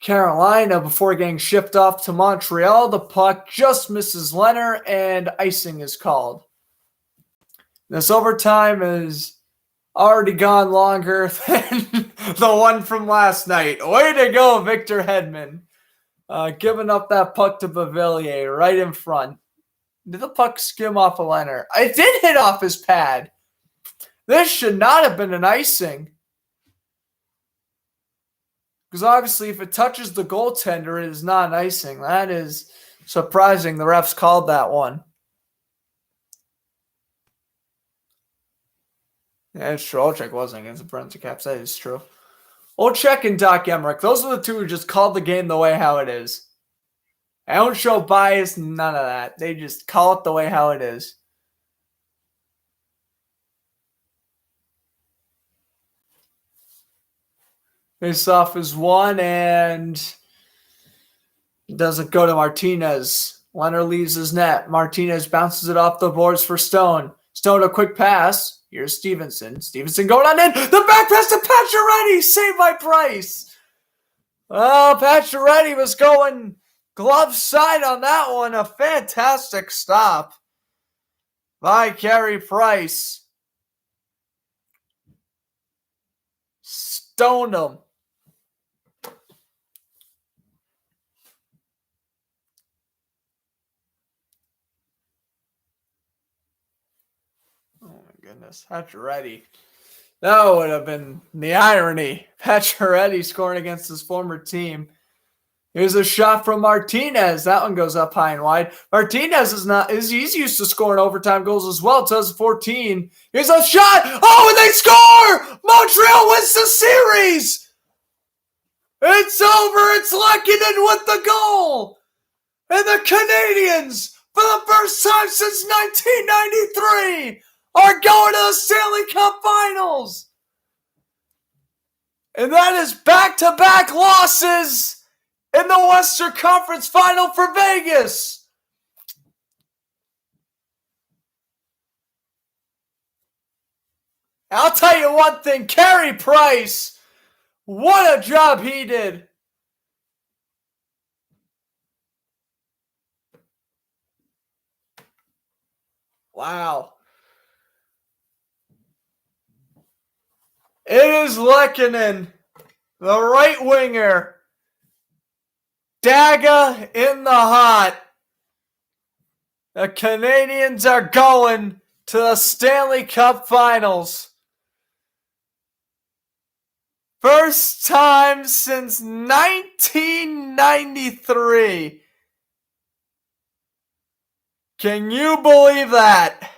Carolina before getting shipped off to Montreal. The puck just misses Leonard, and icing is called. This overtime has already gone longer than the one from last night. Way to go, Victor Hedman. Giving up that puck to Beauvillier right in front. Did the puck skim off of Leonard? It did hit off his pad. This should not have been an icing. Because obviously if it touches the goaltender, it is not an icing. That is surprising. The refs called that one. Yeah, it's true. Olczyk wasn't against the Brent Caps. That is true. Olczyk and Doc Emmerich. Those are the two who just called the game the way how it is. I don't show bias, none of that. They just call it the way how it is. Face off is one, and doesn't go to Martinez. Leonard leaves his net. Martinez bounces it off the boards for Stone. Stone a quick pass. Here's Stevenson. Stevenson going on in. The back pass to Pacioretty. Saved by Price. Oh, Pacioretty was going glove side on that one. A fantastic stop by Carey Price. Stoned him. Oh my goodness. Pacioretty. That would have been the irony. Pacioretty scoring against his former team. Here's a shot from Martinez. That one goes up high and wide. Martinez he's used to scoring overtime goals as well. 2014. Here's a shot. Oh, and they score! Montreal wins the series! It's over. It's Lehkonen with the goal. And the Canadiens, for the first time since 1993, are going to the Stanley Cup Finals. And that is back-to-back losses in the Western Conference Final for Vegas. I'll tell you one thing, Carey Price, what a job he did. Wow. It is Lehkonen, the right winger. Daga in the hot. The Canadiens are going to the Stanley Cup Finals. First time since 1993. Can you believe that?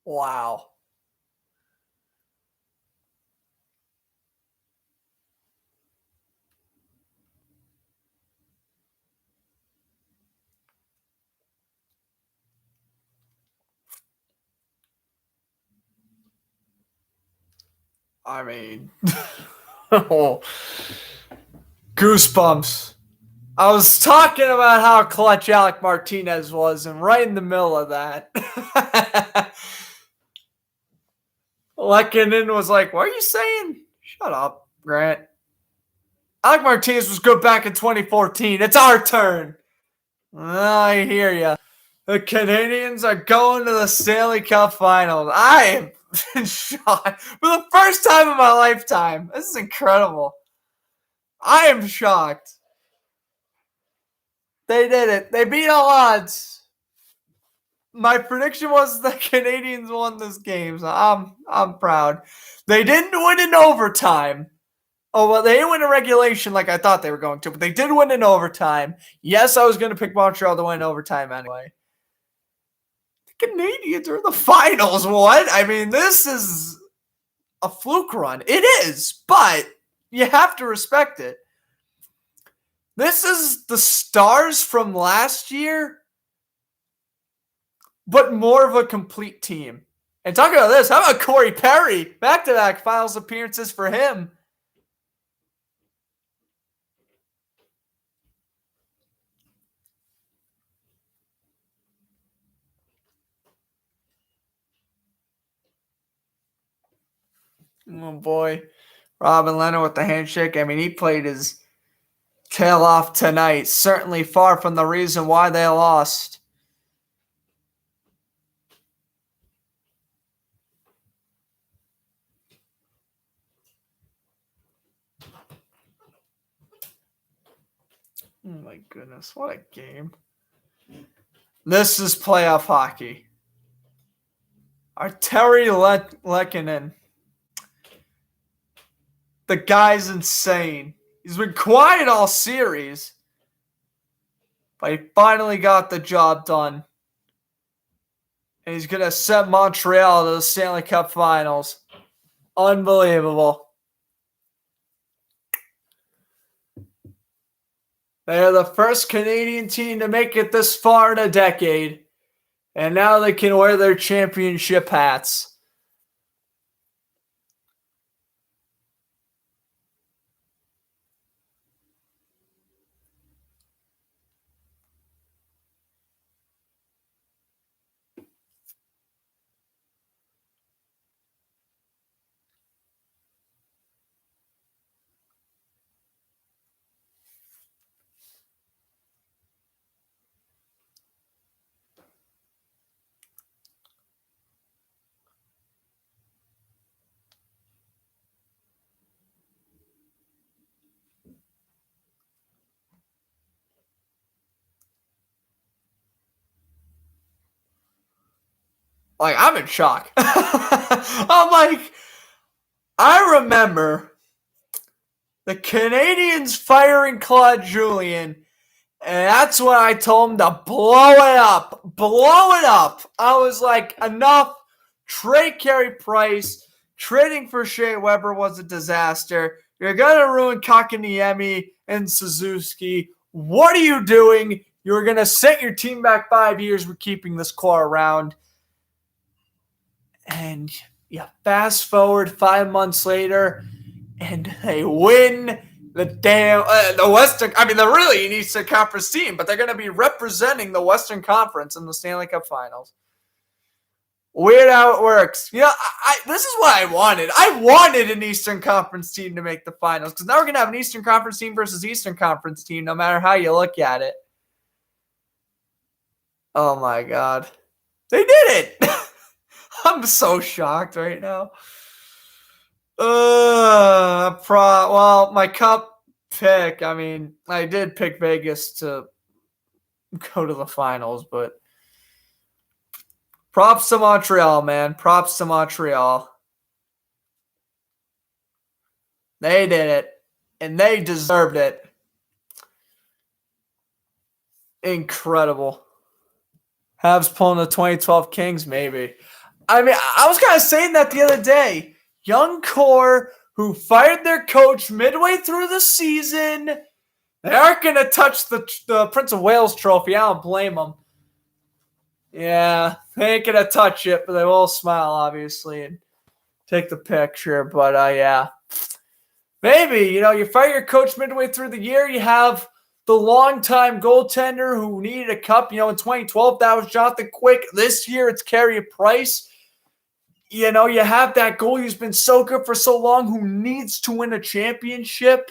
Wow. I mean, goosebumps. I was talking about how clutch Alec Martinez was, and right in the middle of that, Lehkonen was like, what are you saying? Shut up, Grant. Alec Martinez was good back in 2014. It's our turn. I hear ya. The Canadiens are going to the Stanley Cup Finals. I am in shock for the first time in my lifetime. This is incredible. I am shocked. They did it. They beat all odds. My prediction was the Canadiens won this game, so I'm proud. They didn't win in overtime. Oh, well, they didn't win in regulation like I thought they were going to, but they did win in overtime. Yes, I was going to pick Montreal to win overtime anyway. The Canadiens are in the finals. What? I mean, this is a fluke run. It is, but you have to respect it. This is the Stars from last year, but more of a complete team. And talking about this, how about Corey Perry? Back-to-back finals appearances for him. Oh, boy. Robin Lehner with the handshake. I mean, he played his tail off tonight. Certainly far from the reason why they lost. Oh, my goodness. What a game. This is playoff hockey. Arturi Lehkonen. The guy's insane. He's been quiet all series, but he finally got the job done. And he's going to send Montreal to the Stanley Cup Finals. Unbelievable. They are the first Canadian team to make it this far in a decade. And now they can wear their championship hats. Like, I'm in shock. I'm like, I remember the Canadiens firing Claude Julien, and that's when I told him to blow it up. Blow it up. I was like, enough. Trade Carey Price. Trading for Shea Weber was a disaster. You're going to ruin Kakaniemi and Suzuki. What are you doing? You're going to set your team back 5 years with keeping this core around. And fast forward 5 months later, and they win the Western. I mean, they're really an Eastern Conference team, but they're going to be representing the Western Conference in the Stanley Cup Finals. Weird how it works. This is what I wanted. I wanted an Eastern Conference team to make the finals, because now we're going to have an Eastern Conference team versus Eastern Conference team, no matter how you look at it. Oh, my God. They did it! I'm so shocked right now. Well, my cup pick, I mean, I did pick Vegas to go to the finals, but props to Montreal, man. Props to Montreal. They did it, and they deserved it. Incredible. Habs pulling the 2012 Kings, maybe. I mean, I was kind of saying that the other day. Young core who fired their coach midway through the season. They aren't going to touch the Prince of Wales trophy. I don't blame them. Yeah, they ain't going to touch it, but they will smile, obviously, and take the picture. But, yeah. Maybe, you fire your coach midway through the year. You have the longtime goaltender who needed a cup. In 2012, that was Jonathan Quick. This year, it's Carey Price. You have that goalie who's been so good for so long who needs to win a championship.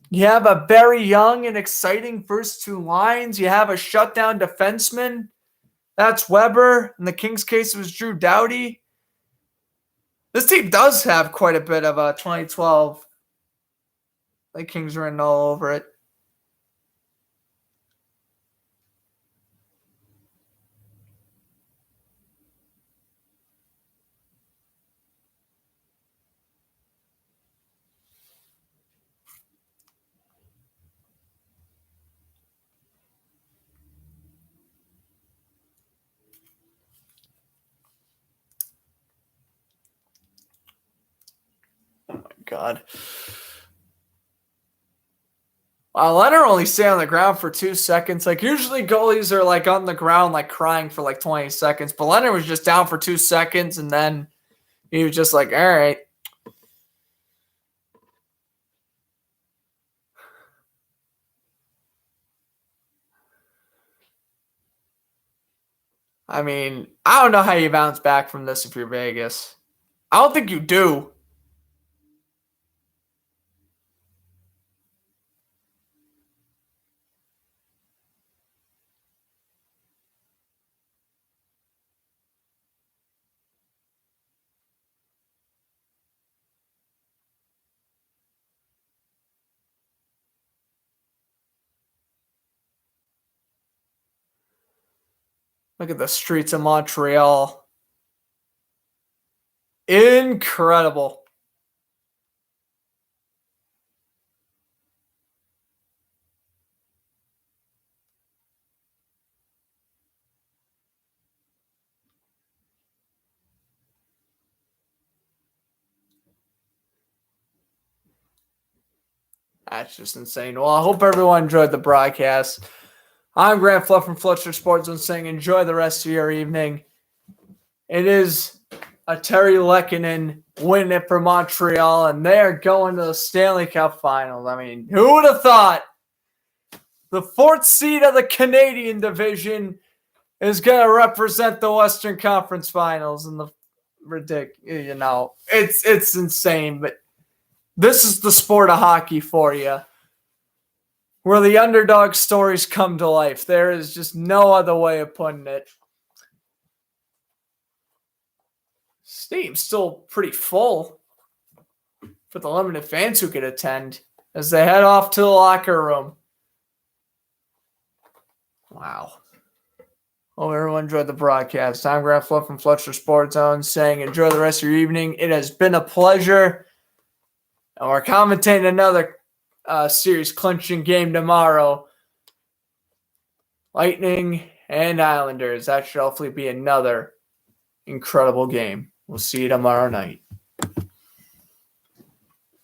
You have a very young and exciting first two lines. You have a shutdown defenseman. That's Weber. In the Kings' case, it was Drew Doughty. This team does have quite a bit of 2012. The Kings are in all over it. God. Wow, Leonard only stayed on the ground for 2 seconds. Usually goalies are on the ground crying for 20 seconds. But Leonard was just down for 2 seconds, and then he was just all right. I mean, I don't know how you bounce back from this if you're Vegas. I don't think you do. Look at the streets of Montreal. Incredible. That's just insane. Well, I hope everyone enjoyed the broadcast. I'm Grant Fluff from Fletcher Sports Zone saying enjoy the rest of your evening. It is a Terry Lehkonen winning it for Montreal, and they're going to the Stanley Cup Finals. I mean, who would have thought the 4th seed of the Canadian division is going to represent the Western Conference Finals? And it's insane, but this is the sport of hockey for you, where the underdog stories come to life. There is just no other way of putting it. Stadium's still pretty full for the limited fans who could attend as they head off to the locker room. Wow. Hope everyone enjoyed the broadcast. I'm Grant Fluff from Fletcher Sports Zone saying enjoy the rest of your evening. It has been a pleasure. And we're commentating another series clinching game tomorrow. Lightning and Islanders. That should hopefully be another incredible game. We'll see you tomorrow night.